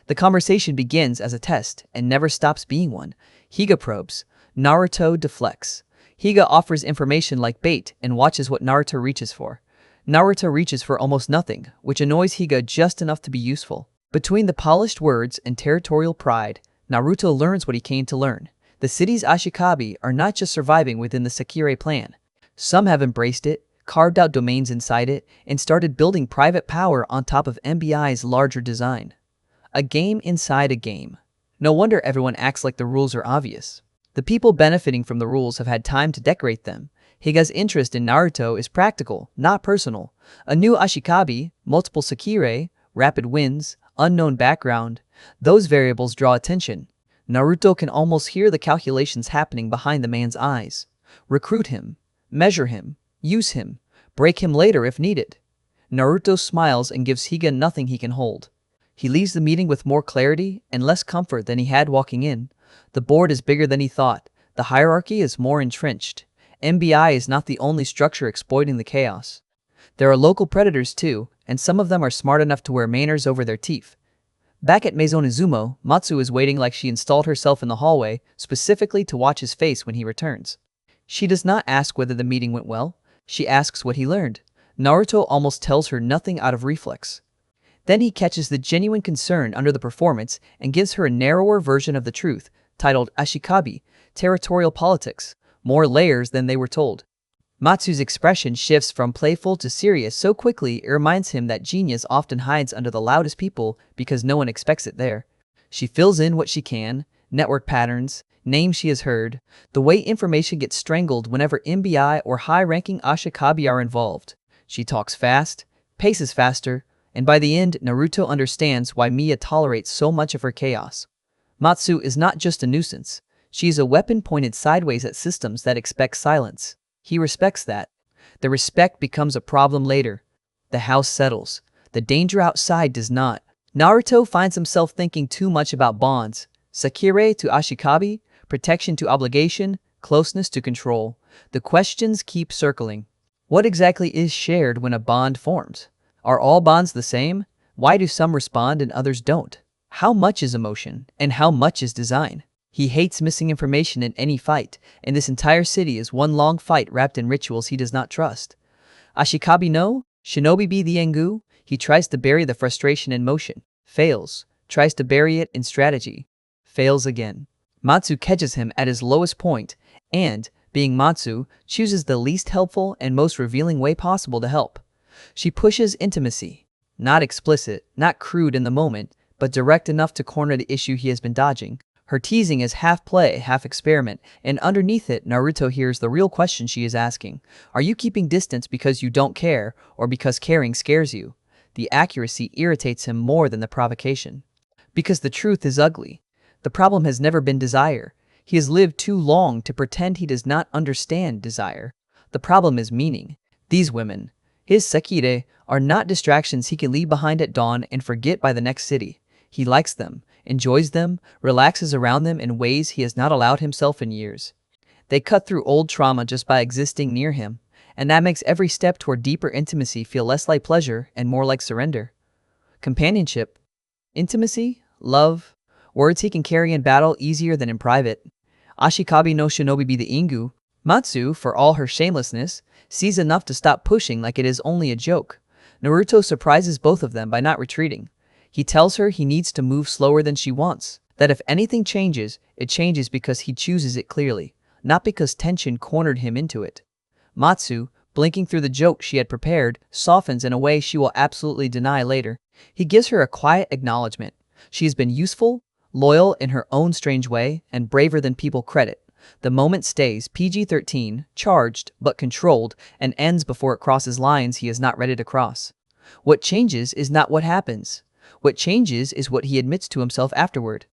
The conversation begins as a test and never stops being one. Higa probes. Naruto deflects. Higa offers information like bait and watches what Naruto reaches for. Naruto reaches for almost nothing, which annoys Higa just enough to be useful. Between the polished words and territorial pride, Naruto learns what he came to learn. The city's Ashikabi are not just surviving within the Sekirei plan. Some have embraced it, carved out domains inside it, and started building private power on top of MBI's larger design. A game inside a game. No wonder everyone acts like the rules are obvious. The people benefiting from the rules have had time to decorate them. Higa's interest in Naruto is practical, not personal. A new Ashikabi, multiple Sekirei, rapid wins, unknown background, those variables draw attention. Naruto can almost hear the calculations happening behind the man's eyes. Recruit him, measure him, use him, break him later if needed. Naruto smiles and gives Higa nothing he can hold. He leaves the meeting with more clarity and less comfort than he had walking in. The board is bigger than he thought. The hierarchy is more entrenched. MBI is not the only structure exploiting the chaos. There are local predators too, and some of them are smart enough to wear manners over their teeth. Back at Maison Izumo, Matsu is waiting like she installed herself in the hallway, specifically to watch his face when he returns. She does not ask whether the meeting went well. She asks what he learned. Naruto almost tells her nothing out of reflex. Then he catches the genuine concern under the performance and gives her a narrower version of the truth, titled Ashikabi, Territorial Politics, more layers than they were told. Matsu's expression shifts from playful to serious so quickly it reminds him that genius often hides under the loudest people because no one expects it there. She fills in what she can, network patterns, names she has heard, the way information gets strangled whenever MBI or high-ranking Ashikabi are involved. She talks fast, paces faster, and by the end, Naruto understands why Miya tolerates so much of her chaos. Matsu is not just a nuisance. She is a weapon pointed sideways at systems that expect silence. He respects that. The respect becomes a problem later. The house settles. The danger outside does not. Naruto finds himself thinking too much about bonds. Sekirei to Ashikabi, protection to obligation, closeness to control. The questions keep circling. What exactly is shared when a bond forms? Are all bonds the same? Why do some respond and others don't? How much is emotion, and how much is design? He hates missing information in any fight, and this entire city is one long fight wrapped in rituals he does not trust. Ashikabi no? Shinobi be the Engu? He tries to bury the frustration in motion. Fails. Tries to bury it in strategy. Fails again. Matsu catches him at his lowest point, and, being Matsu, chooses the least helpful and most revealing way possible to help. She pushes intimacy. Not explicit, not crude in the moment, but direct enough to corner the issue he has been dodging. Her teasing is half play, half experiment, and underneath it, Naruto hears the real question she is asking. Are you keeping distance because you don't care, or because caring scares you? The accuracy irritates him more than the provocation. Because the truth is ugly. The problem has never been desire. He has lived too long to pretend he does not understand desire. The problem is meaning. These women, his Sekirei, are not distractions he can leave behind at dawn and forget by the next city. He likes them, enjoys them, relaxes around them in ways he has not allowed himself in years. They cut through old trauma just by existing near him, and that makes every step toward deeper intimacy feel less like pleasure and more like surrender. Companionship, intimacy, love, words he can carry in battle easier than in private. Ashikabi no Shinobi be the Ingu. Matsu, for all her shamelessness, sees enough to stop pushing like it is only a joke. Naruto surprises both of them by not retreating. He tells her he needs to move slower than she wants, that if anything changes, it changes because he chooses it clearly, not because tension cornered him into it. Matsu, blinking through the joke she had prepared, softens in a way she will absolutely deny later. He gives her a quiet acknowledgement. She has been useful, loyal in her own strange way, and braver than people credit. The moment stays PG-13, charged but controlled, and ends before it crosses lines he is not ready to cross. What changes is not what happens. What changes is what he admits to himself afterward.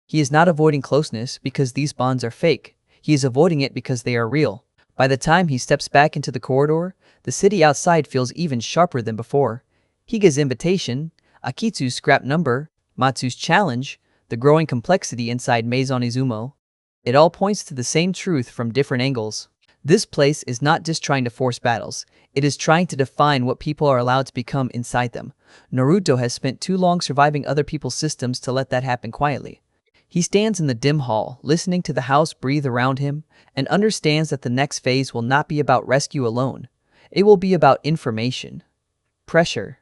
He is not avoiding closeness because these bonds are fake. He is avoiding it because they are real. By the time he steps back into the corridor, the city outside feels even sharper than before. Higa's invitation, Akitsu's scrap number, Matsu's challenge, the growing complexity inside Maison Izumo. It all points to the same truth from different angles. This place is not just trying to force battles, it is trying to define what people are allowed to become inside them. Naruto has spent too long surviving other people's systems to let that happen quietly. He stands in the dim hall, listening to the house breathe around him, and understands that the next phase will not be about rescue alone. It will be about information, pressure,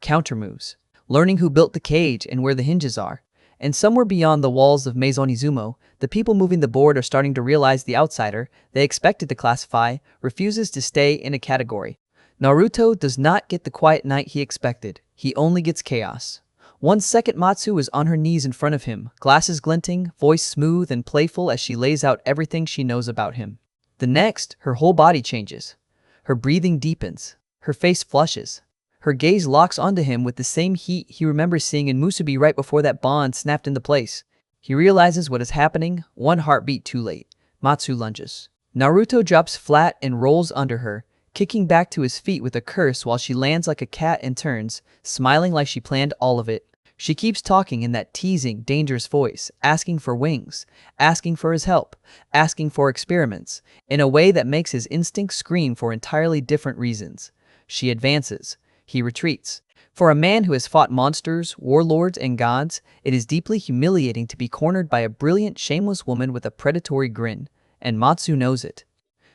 countermoves, learning who built the cage and where the hinges are. And somewhere beyond the walls of Maison Izumo, the people moving the board are starting to realize the outsider they expected to classify refuses to stay in a category. Naruto does not get the quiet night he expected. He only gets chaos. One second Matsu is on her knees in front of him, glasses glinting, voice smooth and playful as she lays out everything she knows about him. The next, her whole body changes. Her breathing deepens. Her face flushes. Her gaze locks onto him with the same heat he remembers seeing in Musubi right before that bond snapped into place. He realizes what is happening, one heartbeat too late. Matsu lunges. Naruto drops flat and rolls under her, kicking back to his feet with a curse while she lands like a cat and turns, smiling like she planned all of it. She keeps talking in that teasing, dangerous voice, asking for wings, asking for his help, asking for experiments, in a way that makes his instincts scream for entirely different reasons. She advances. He retreats. For a man who has fought monsters, warlords, and gods, it is deeply humiliating to be cornered by a brilliant, shameless woman with a predatory grin, and Matsu knows it.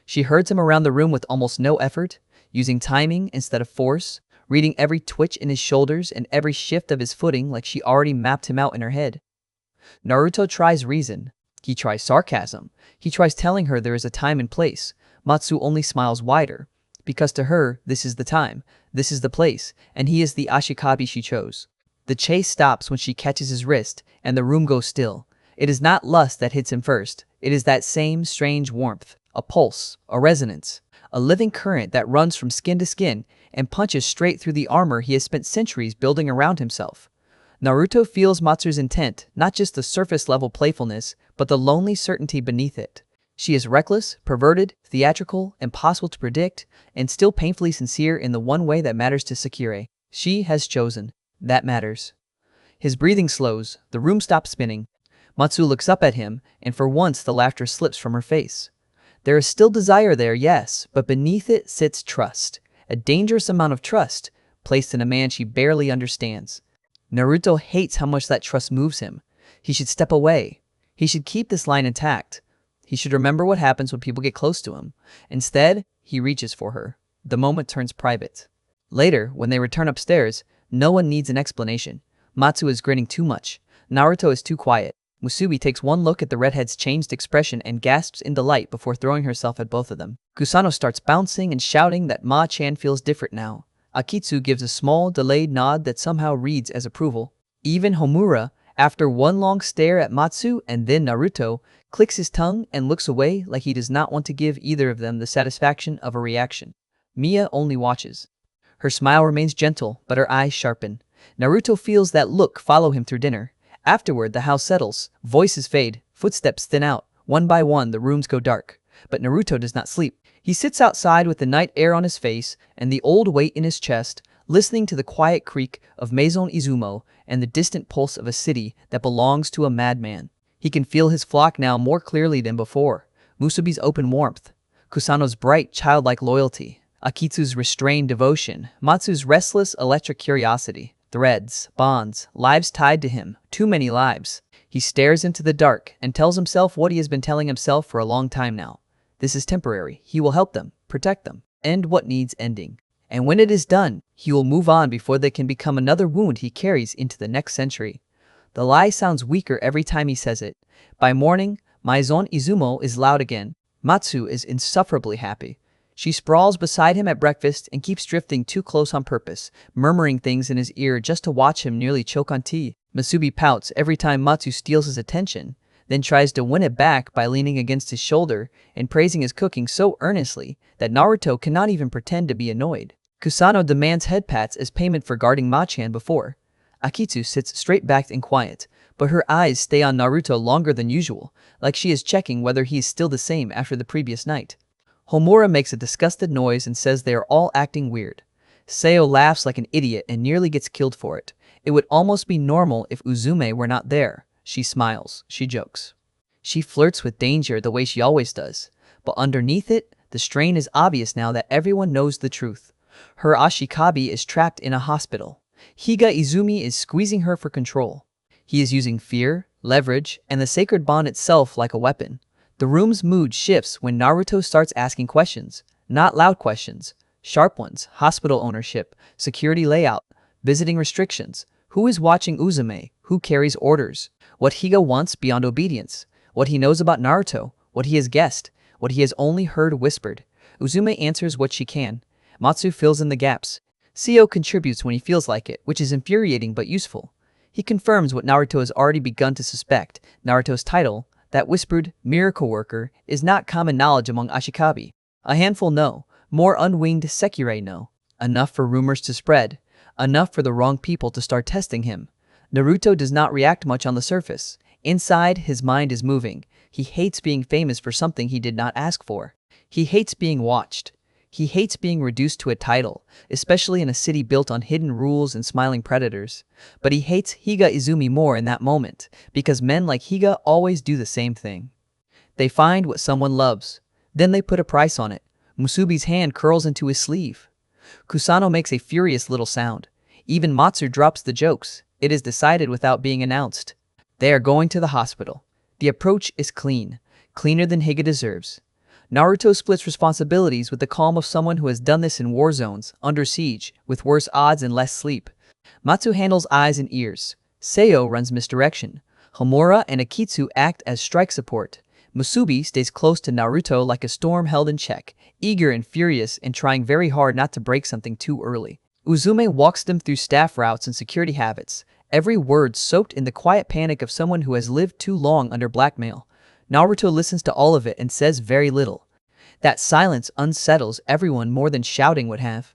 She herds him around the room with almost no effort, using timing instead of force, reading every twitch in his shoulders and every shift of his footing like she already mapped him out in her head. Naruto tries reason. He tries sarcasm. He tries telling her there is a time and place. Matsu only smiles wider, because to her, this is the time, this is the place, and he is the Ashikabi she chose. The chase stops when she catches his wrist, and the room goes still. It is not lust that hits him first. It is that same strange warmth, a pulse, a resonance, a living current that runs from skin to skin and punches straight through the armor he has spent centuries building around himself. Naruto feels Matsu's intent, not just the surface-level playfulness, but the lonely certainty beneath it. She is reckless, perverted, theatrical, impossible to predict, and still painfully sincere in the one way that matters to Sekirei. She has chosen. That matters. His breathing slows, the room stops spinning. Matsu looks up at him, and for once the laughter slips from her face. There is still desire there, yes, but beneath it sits trust. A dangerous amount of trust, placed in a man she barely understands. Naruto hates how much that trust moves him. He should step away. He should keep this line intact. He should remember what happens when people get close to him. Instead, he reaches for her. The moment turns private. Later, when they return upstairs, no one needs an explanation. Matsu is grinning too much. Naruto is too quiet. Musubi takes one look at the redhead's changed expression and gasps in delight before throwing herself at both of them. Kusano starts bouncing and shouting that Ma-chan feels different now. Akitsu gives a small, delayed nod that somehow reads as approval. Even Homura, after one long stare at Matsu and then Naruto, clicks his tongue and looks away like he does not want to give either of them the satisfaction of a reaction. Mia only watches. Her smile remains gentle, but her eyes sharpen. Naruto feels that look follow him through dinner. Afterward, the house settles, voices fade, footsteps thin out. One by one, the rooms go dark. But Naruto does not sleep. He sits outside with the night air on his face and the old weight in his chest, listening to the quiet creak of Maison Izumo and the distant pulse of a city that belongs to a madman. He can feel his flock now more clearly than before. Musubi's open warmth, Kusano's bright, childlike loyalty, Akitsu's restrained devotion, Matsu's restless, electric curiosity. Threads, bonds, lives tied to him, too many lives. He stares into the dark and tells himself what he has been telling himself for a long time now. This is temporary. He will help them, protect them, end what needs ending. And when it is done, he will move on before they can become another wound he carries into the next century. The lie sounds weaker every time he says it. By morning, Maison Izumo is loud again. Matsu is insufferably happy. She sprawls beside him at breakfast and keeps drifting too close on purpose, murmuring things in his ear just to watch him nearly choke on tea. Musubi pouts every time Matsu steals his attention, then tries to win it back by leaning against his shoulder and praising his cooking so earnestly that Naruto cannot even pretend to be annoyed. Kusano demands head pats as payment for guarding Ma-chan before. Akitsu sits straight-backed and quiet, but her eyes stay on Naruto longer than usual, like she is checking whether he is still the same after the previous night. Homura makes a disgusted noise and says they are all acting weird. Seo laughs like an idiot and nearly gets killed for it. It would almost be normal if Uzume were not there. She smiles. She jokes. She flirts with danger the way she always does. But underneath it, the strain is obvious now that everyone knows the truth. Her Ashikabi is trapped in a hospital. Higa Izumi is squeezing her for control. He is using fear, leverage, and the sacred bond itself like a weapon. The room's mood shifts when Naruto starts asking questions. Not loud questions, Sharp ones, hospital ownership, security layout, visiting restrictions. Who is watching Uzume? Who carries orders? What Higa wants beyond obedience? What he knows about Naruto? What he has guessed? What he has only heard whispered? Uzume answers what she can. Matsu fills in the gaps. Seo contributes when he feels like it, which is infuriating but useful. He confirms what Naruto has already begun to suspect. Naruto's title, that whispered miracle worker, is not common knowledge among Ashikabi. A handful know, more unwinged Sekirei know. Enough for rumors to spread. Enough for the wrong people to start testing him. Naruto does not react much on the surface. Inside, his mind is moving. He hates being famous for something he did not ask for. He hates being watched. He hates being reduced to a title, especially in a city built on hidden rules and smiling predators. But he hates Higa Izumi more in that moment, because men like Higa always do the same thing. They find what someone loves. Then they put a price on it. Musubi's hand curls into his sleeve. Kusano makes a furious little sound. Even Matsu drops the jokes. It is decided without being announced. They are going to the hospital. The approach is clean. Cleaner than Higa deserves. Naruto splits responsibilities with the calm of someone who has done this in war zones, under siege, with worse odds and less sleep. Matsu handles eyes and ears. Seo runs misdirection. Homura and Akitsu act as strike support. Musubi stays close to Naruto like a storm held in check, eager and furious and trying very hard not to break something too early. Uzume walks them through staff routes and security habits, every word soaked in the quiet panic of someone who has lived too long under blackmail. Naruto listens to all of it and says very little. That silence unsettles everyone more than shouting would have.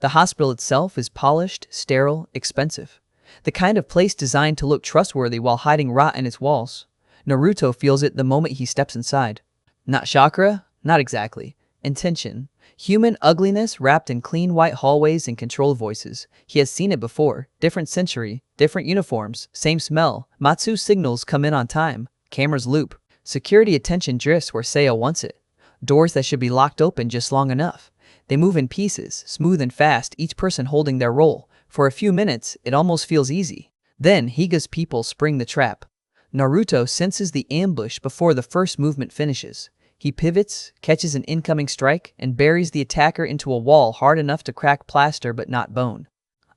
The hospital itself is polished, sterile, expensive. The kind of place designed to look trustworthy while hiding rot in its walls. Naruto feels it the moment he steps inside. Not chakra? Not exactly. Intention. Human ugliness wrapped in clean white hallways and controlled voices. He has seen it before. Different century, different uniforms, same smell. Matsu signals come in on time. Cameras loop. Security attention drifts where Seo wants it. Doors that should be locked open just long enough. They move in pieces, smooth and fast, each person holding their role. For a few minutes, it almost feels easy. Then Higa's people spring the trap. Naruto senses the ambush before the first movement finishes. He pivots, catches an incoming strike, and buries the attacker into a wall hard enough to crack plaster but not bone.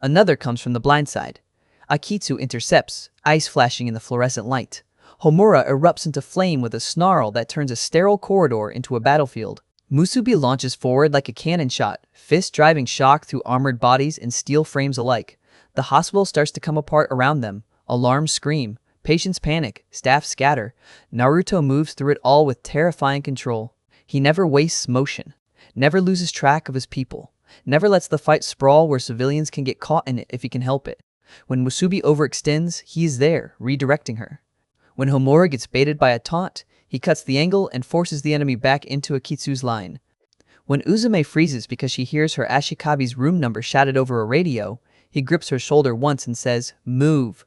Another comes from the blind side. Akitsu intercepts, eyes flashing in the fluorescent light. Homura erupts into flame with a snarl that turns a sterile corridor into a battlefield. Musubi launches forward like a cannon shot, fist driving shock through armored bodies and steel frames alike. The hospital starts to come apart around them. Alarms scream. Patients panic. Staff scatter. Naruto moves through it all with terrifying control. He never wastes motion. Never loses track of his people. Never lets the fight sprawl where civilians can get caught in it if he can help it. When Musubi overextends, he is there, redirecting her. When Homura gets baited by a taunt, he cuts the angle and forces the enemy back into Akitsu's line. When Uzume freezes because she hears her Ashikabi's room number shouted over a radio, he grips her shoulder once and says, "Move."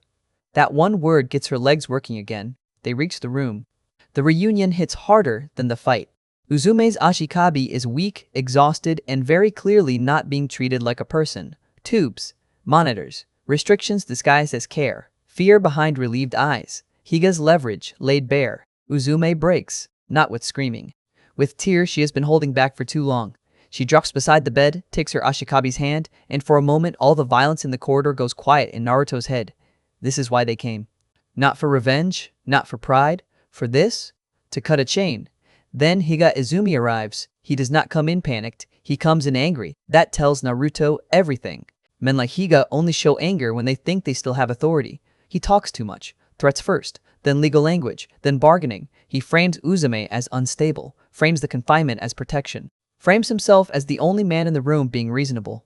That one word gets her legs working again. They reach the room. The reunion hits harder than the fight. Uzume's Ashikabi is weak, exhausted, and very clearly not being treated like a person. Tubes, monitors, restrictions disguised as care, fear behind relieved eyes. Higa's leverage laid bare. Uzume breaks, not with screaming. With tears she has been holding back for too long. She drops beside the bed, takes her Ashikabi's hand, and for a moment all the violence in the corridor goes quiet in Naruto's head. This is why they came. Not for revenge, not for pride. For this? To cut a chain. Then Higa Izumi arrives. He does not come in panicked. He comes in angry. That tells Naruto everything. Men like Higa only show anger when they think they still have authority. He talks too much. Threats first, then legal language, then bargaining. He frames Uzume as unstable, frames the confinement as protection, frames himself as the only man in the room being reasonable.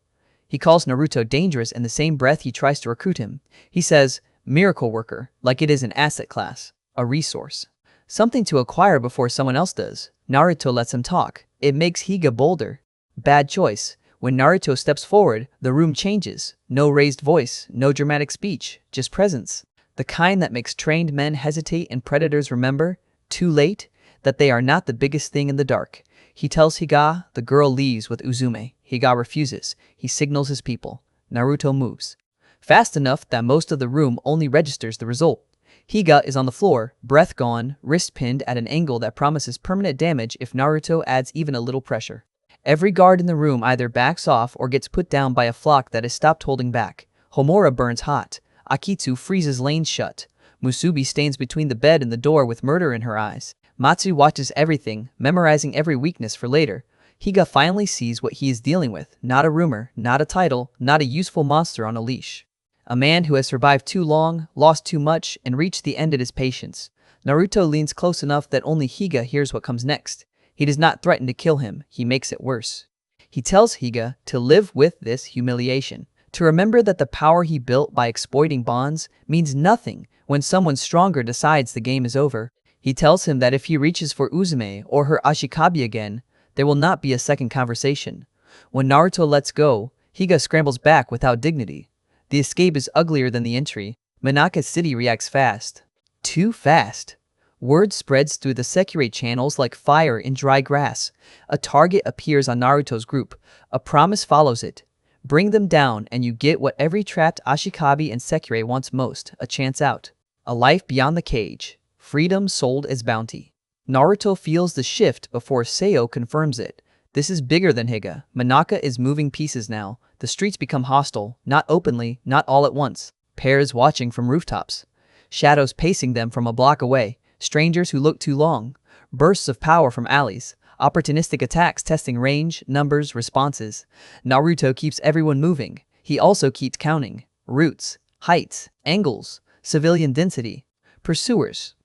He calls Naruto dangerous in the same breath he tries to recruit him. He says, miracle worker, like it is an asset class, a resource. Something to acquire before someone else does. Naruto lets him talk. It makes Higa bolder. Bad choice. When Naruto steps forward, the room changes. No raised voice, no dramatic speech, just presence. The kind that makes trained men hesitate and predators remember, too late, that they are not the biggest thing in the dark. He tells Higa the girl leaves with Uzume. Higa refuses. He signals his people. Naruto moves. Fast enough that most of the room only registers the result. Higa is on the floor, breath gone, wrist pinned at an angle that promises permanent damage if Naruto adds even a little pressure. Every guard in the room either backs off or gets put down by a flock that has stopped holding back. Homura burns hot. Akitsu freezes lanes shut. Musubi stands between the bed and the door with murder in her eyes. Matsu watches everything, memorizing every weakness for later. Higa finally sees what he is dealing with, not a rumor, not a title, not a useful monster on a leash. A man who has survived too long, lost too much, and reached the end of his patience. Naruto leans close enough that only Higa hears what comes next. He does not threaten to kill him, he makes it worse. He tells Higa to live with this humiliation, to remember that the power he built by exploiting bonds means nothing when someone stronger decides the game is over. He tells him that if he reaches for Uzume or her Ashikabi again, there will not be a second conversation. When Naruto lets go, Higa scrambles back without dignity. The escape is uglier than the entry. Minaka City reacts fast. Too fast. Word spreads through the Sekirei channels like fire in dry grass. A target appears on Naruto's group. A promise follows it. Bring them down and you get what every trapped Ashikabi and Sekirei wants most, a chance out. A life beyond the cage. Freedom sold as bounty. Naruto feels the shift before Seo confirms it. This is bigger than Higa. Minaka is moving pieces now. The streets become hostile, not openly, not all at once. Pairs watching from rooftops. Shadows pacing them from a block away. Strangers who look too long. Bursts of power from alleys. Opportunistic attacks testing range, numbers, responses. Naruto keeps everyone moving. He also keeps counting. Routes, heights, angles, civilian density, pursuers,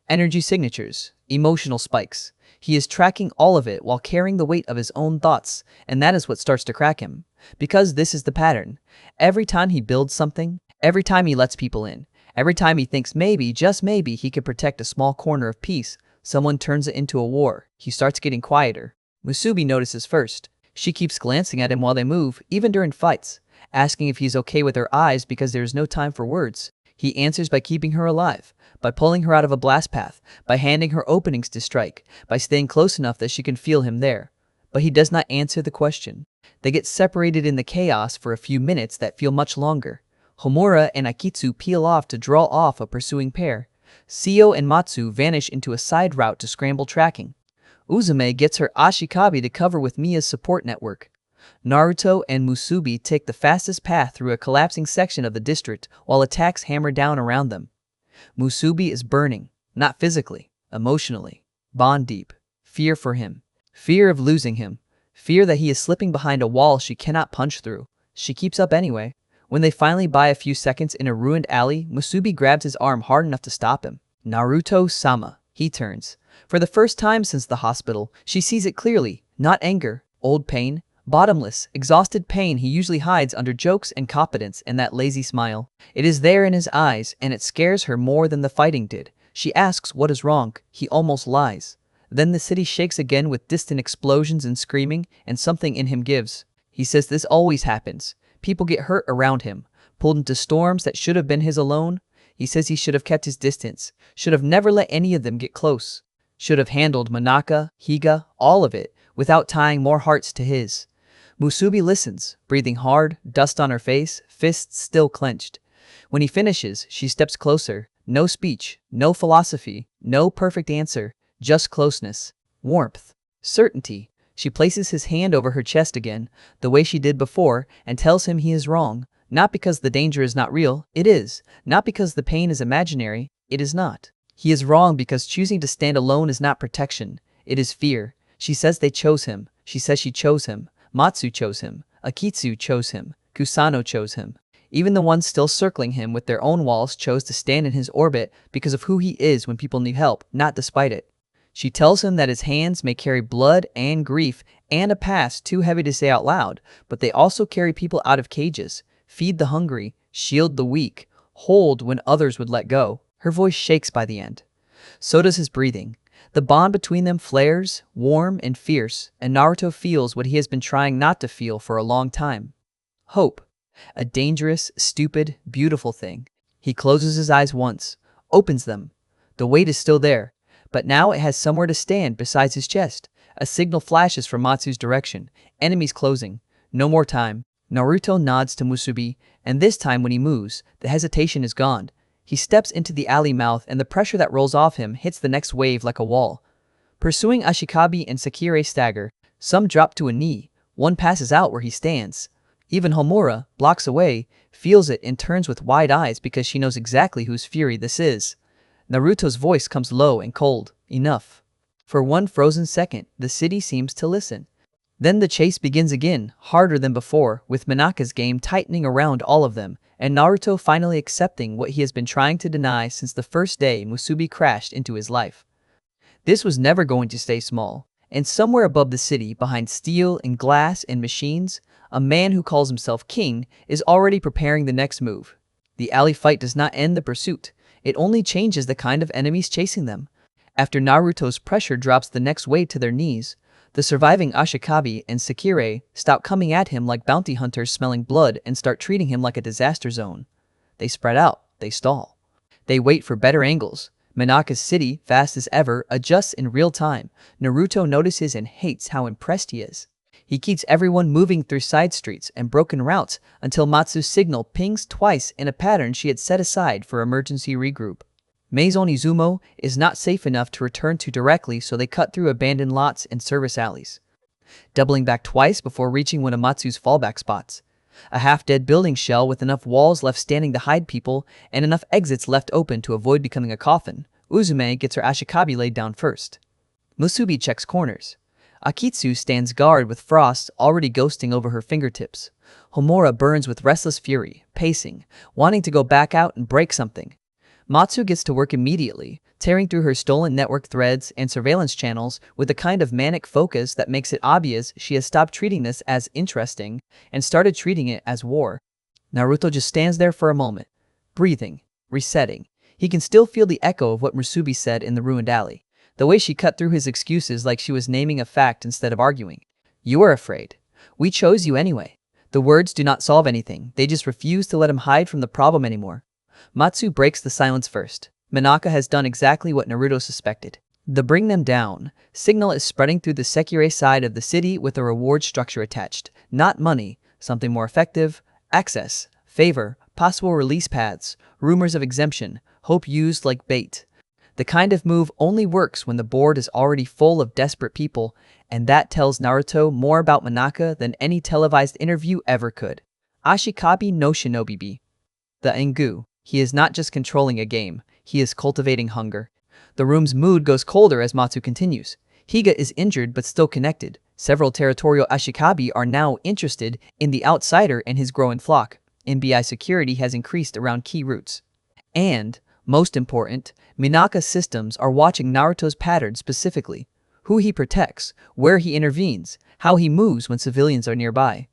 energy signatures, emotional spikes. He is tracking all of it while carrying the weight of his own thoughts, and that is what starts to crack him. Because this is the pattern. Every time he builds something, every time he lets people in, every time he thinks maybe, just maybe, he could protect a small corner of peace, someone turns it into a war. He starts getting quieter. Musubi notices first. She keeps glancing at him while they move, even during fights, asking if he's okay with her eyes because there is no time for words. He answers by keeping her alive, by pulling her out of a blast path, by handing her openings to strike, by staying close enough that she can feel him there. But he does not answer the question. They get separated in the chaos for a few minutes that feel much longer. Homura and Akitsu peel off to draw off a pursuing pair. Seo and Matsu vanish into a side route to scramble tracking. Uzume gets her Ashikabi to cover with Mia's support network. Naruto and Musubi take the fastest path through a collapsing section of the district while attacks hammer down around them. Musubi is burning, not physically, emotionally. Bond deep. Fear for him. Fear of losing him. Fear that he is slipping behind a wall she cannot punch through. She keeps up anyway. When they finally buy a few seconds in a ruined alley, Musubi grabs his arm hard enough to stop him. Naruto-sama. He turns. For the first time since the hospital, she sees it clearly. Not anger, old pain, bottomless, exhausted pain he usually hides under jokes and competence and that lazy smile. It is there in his eyes, and it scares her more than the fighting did. She asks what is wrong. He almost lies. Then the city shakes again with distant explosions and screaming, and something in him gives. He says this always happens. People get hurt around him, pulled into storms that should have been his alone. He says he should have kept his distance, should have never let any of them get close, should have handled Minaka, Higa, all of it, without tying more hearts to his. Musubi listens, breathing hard, dust on her face, fists still clenched. When he finishes, she steps closer. No speech, no philosophy, no perfect answer, just closeness, warmth, certainty. She places his hand over her chest again, the way she did before, and tells him he is wrong. Not because the danger is not real, it is. Not because the pain is imaginary, it is not. He is wrong because choosing to stand alone is not protection, it is fear. She says they chose him. She says she chose him. Matsu chose him. Akitsu chose him. Kusano chose him. Even the ones still circling him with their own walls chose to stand in his orbit because of who he is when people need help, not despite it. She tells him that his hands may carry blood and grief and a past too heavy to say out loud, but they also carry people out of cages, feed the hungry, shield the weak, hold when others would let go. Her voice shakes by the end. So does his breathing. The bond between them flares, warm and fierce, and Naruto feels what he has been trying not to feel for a long time. Hope. A dangerous, stupid, beautiful thing. He closes his eyes once, opens them. The weight is still there, but now it has somewhere to stand besides his chest. A signal flashes from Matsu's direction. Enemies closing. No more time. Naruto nods to Musubi, and this time when he moves, the hesitation is gone. He steps into the alley mouth and the pressure that rolls off him hits the next wave like a wall. Pursuing Ashikabi and Sekirei stagger. Some drop to a knee, one passes out where he stands. Even Homura, blocks away, feels it and turns with wide eyes because she knows exactly whose fury this is. Naruto's voice comes low and cold. Enough. For one frozen second, the city seems to listen. Then the chase begins again, harder than before, with Minaka's game tightening around all of them, and Naruto finally accepting what he has been trying to deny since the first day Musubi crashed into his life. This was never going to stay small, and somewhere above the city, behind steel and glass and machines, a man who calls himself king is already preparing the next move. The alley fight does not end the pursuit, it only changes the kind of enemies chasing them. After Naruto's pressure drops the next wave to their knees, the surviving Ashikabi and Sekirei stop coming at him like bounty hunters smelling blood and start treating him like a disaster zone. They spread out, they stall. They wait for better angles. Minaka's city, fast as ever, adjusts in real time. Naruto notices and hates how impressed he is. He keeps everyone moving through side streets and broken routes until Matsu's signal pings twice in a pattern she had set aside for emergency regroup. Maison Izumo is not safe enough to return to directly, so they cut through abandoned lots and service alleys, doubling back twice before reaching one of Matsu's fallback spots. A half-dead building shell with enough walls left standing to hide people and enough exits left open to avoid becoming a coffin. Uzume gets her Ashikabi laid down first. Musubi checks corners. Akitsu stands guard with frost already ghosting over her fingertips. Homura burns with restless fury, pacing, wanting to go back out and break something. Matsu gets to work immediately, tearing through her stolen network threads and surveillance channels with a kind of manic focus that makes it obvious she has stopped treating this as interesting and started treating it as war. Naruto just stands there for a moment, breathing, resetting. He can still feel the echo of what Musubi said in the ruined alley, the way she cut through his excuses like she was naming a fact instead of arguing. You are afraid. We chose you anyway. The words do not solve anything, they just refuse to let him hide from the problem anymore. Matsu breaks the silence first. Minaka has done exactly what Naruto suspected. The bring them down signal is spreading through the Sekirei side of the city with a reward structure attached. Not money, something more effective, access, favor, possible release paths, rumors of exemption, hope used like bait. The kind of move only works when the board is already full of desperate people, and that tells Naruto more about Minaka than any televised interview ever could. Ashikabi no shinobi. The Engu. He is not just controlling a game, he is cultivating hunger. The room's mood goes colder as Matsu continues. Higa is injured but still connected. Several territorial Ashikabi are now interested in the outsider and his growing flock. MBI security has increased around key routes. And, most important, Minaka's systems are watching Naruto's patterns specifically. Who he protects, where he intervenes, how he moves when civilians are nearby.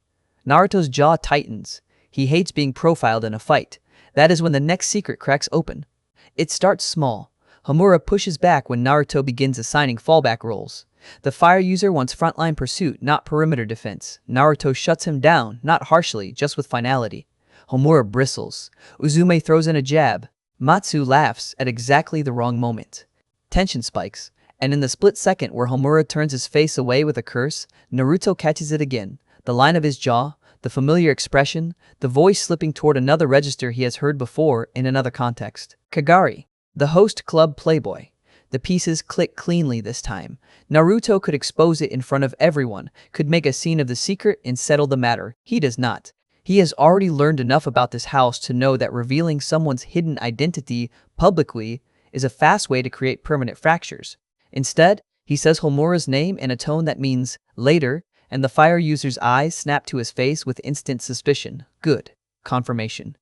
Naruto's jaw tightens. He hates being profiled in a fight. That is when the next secret cracks open. It starts small. Homura pushes back when Naruto begins assigning fallback roles. The fire user wants frontline pursuit, not perimeter defense. Naruto shuts him down, not harshly, just with finality. Homura bristles. Uzume throws in a jab. Matsu laughs at exactly the wrong moment. Tension spikes, and in the split second where Homura turns his face away with a curse, Naruto catches it again. The line of his jaw, the familiar expression, the voice slipping toward another register he has heard before in another context. Kagari, the host club playboy. The pieces click cleanly this time. Naruto could expose it in front of everyone, could make a scene of the secret and settle the matter. He does not. He has already learned enough about this house to know that revealing someone's hidden identity publicly is a fast way to create permanent fractures. Instead, he says Homura's name in a tone that means later, and the fire user's eyes snap to his face with instant suspicion. Good. Confirmation.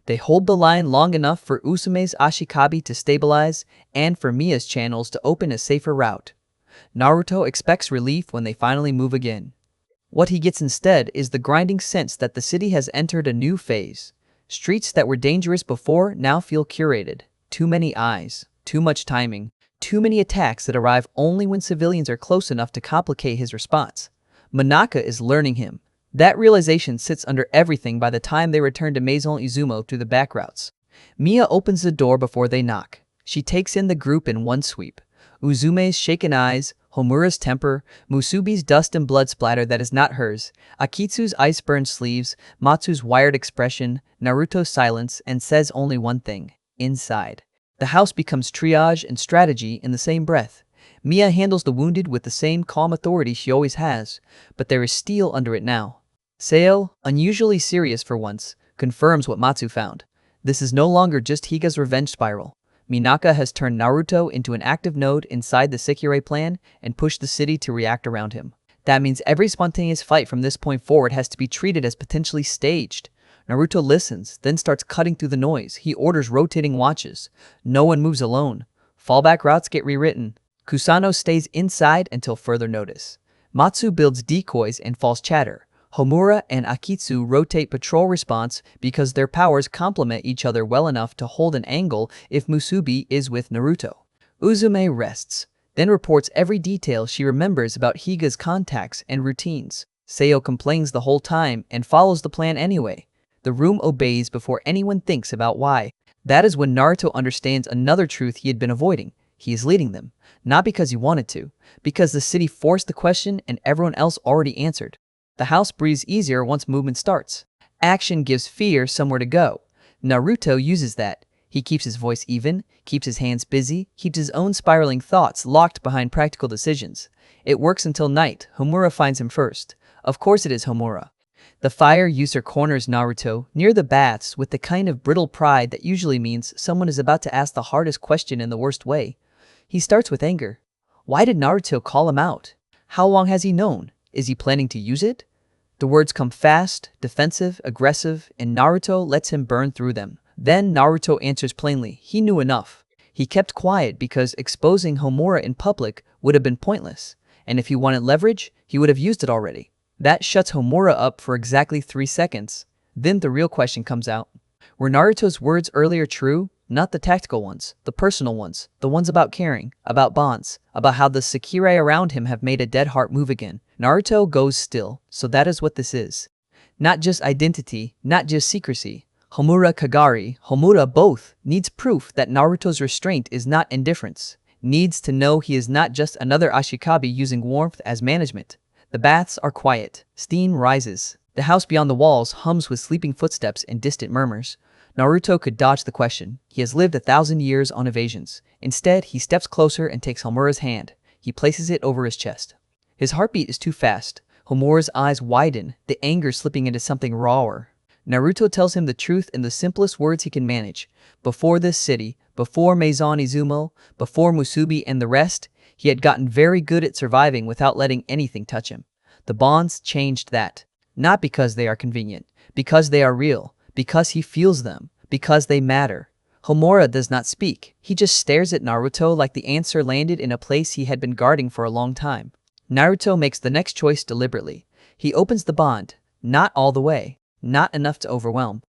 They hold the line long enough for Usume's Ashikabi to stabilize and for Mia's channels to open a safer route. Naruto expects relief when they finally move again. What he gets instead is the grinding sense that the city has entered a new phase. Streets that were dangerous before now feel curated. Too many eyes, too much timing, too many attacks that arrive only when civilians are close enough to complicate his response. Minaka is learning him. That realization sits under everything by the time they return to Maison Izumo through the back routes. Mia opens the door before they knock. She takes in the group in one sweep. Uzume's shaken eyes, Homura's temper, Musubi's dust and blood splatter that is not hers, Akitsu's ice-burned sleeves, Matsu's wired expression, Naruto's silence, and says only one thing. Inside. The house becomes triage and strategy in the same breath. Mia handles the wounded with the same calm authority she always has, but there is steel under it now. Seo, unusually serious for once, confirms what Matsu found. This is no longer just Higa's revenge spiral. Minaka has turned Naruto into an active node inside the Sekirei plan and pushed the city to react around him. That means every spontaneous fight from this point forward has to be treated as potentially staged. Naruto listens, then starts cutting through the noise. He orders rotating watches. No one moves alone. Fallback routes get rewritten. Kusano stays inside until further notice. Matsu builds decoys and false chatter. Homura and Akitsu rotate patrol response because their powers complement each other well enough to hold an angle if Musubi is with Naruto. Uzume rests, then reports every detail she remembers about Higa's contacts and routines. Seo complains the whole time and follows the plan anyway. The room obeys before anyone thinks about why. That is when Naruto understands another truth he had been avoiding. He is leading them, not because he wanted to, because the city forced the question and everyone else already answered. The house breathes easier once movement starts. Action gives fear somewhere to go. Naruto uses that. He keeps his voice even, keeps his hands busy, keeps his own spiraling thoughts locked behind practical decisions. It works until night. Homura finds him first. Of course it is Homura. The fire user corners Naruto near the baths with the kind of brittle pride that usually means someone is about to ask the hardest question in the worst way. He starts with anger. Why did Naruto call him out? How long has he known? Is he planning to use it? The words come fast, defensive, aggressive, and Naruto lets him burn through them. Then Naruto answers plainly. He knew enough. He kept quiet because exposing Homura in public would have been pointless, and if he wanted leverage, he would have used it already. That shuts Homura up for exactly 3 seconds. Then the real question comes out. Were Naruto's words earlier true? Not the tactical ones, the personal ones, the ones about caring, about bonds, about how the Sekirei around him have made a dead heart move again. Naruto goes still, so that is what this is. Not just identity, not just secrecy. Homura Kagari, Homura both, needs proof that Naruto's restraint is not indifference. Needs to know he is not just another Ashikabi using warmth as management. The baths are quiet. Steam rises. The house beyond the walls hums with sleeping footsteps and distant murmurs. Naruto could dodge the question. He has lived 1,000 years on evasions. Instead, he steps closer and takes Homura's hand. He places it over his chest. His heartbeat is too fast. Homura's eyes widen, the anger slipping into something rawer. Naruto tells him the truth in the simplest words he can manage. Before this city, before Maison Izumo, before Musubi and the rest, he had gotten very good at surviving without letting anything touch him. The bonds changed that. Not because they are convenient, because they are real, because he feels them, because they matter. Homura does not speak. He just stares at Naruto like the answer landed in a place he had been guarding for a long time. Naruto makes the next choice deliberately. He opens the bond. Not all the way. Not enough to overwhelm.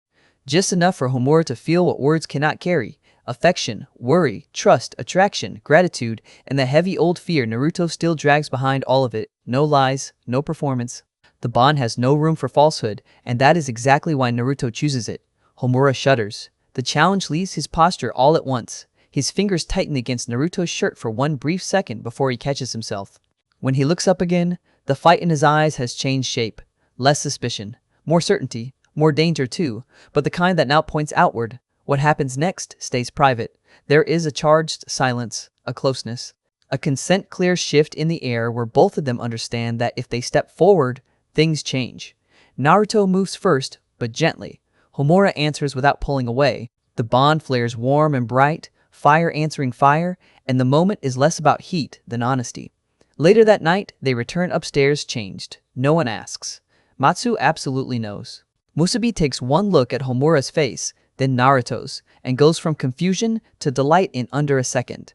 Just enough for Homura to feel what words cannot carry. Affection, worry, trust, attraction, gratitude, and the heavy old fear Naruto still drags behind all of it. No lies, no performance. The bond has no room for falsehood, and that is exactly why Naruto chooses it. Homura shudders. The challenge leaves his posture all at once. His fingers tighten against Naruto's shirt for one brief second before he catches himself. When he looks up again, the fight in his eyes has changed shape. Less suspicion, more certainty, more danger too, but the kind that now points outward. What happens next stays private. There is a charged silence, a closeness, a consent-clear shift in the air where both of them understand that if they step forward, things change. Naruto moves first, but gently. Homura answers without pulling away. The bond flares warm and bright, fire answering fire, and the moment is less about heat than honesty. Later that night, they return upstairs changed. No one asks. Matsu absolutely knows. Musubi takes one look at Homura's face, then Naruto's, and goes from confusion to delight in under a second.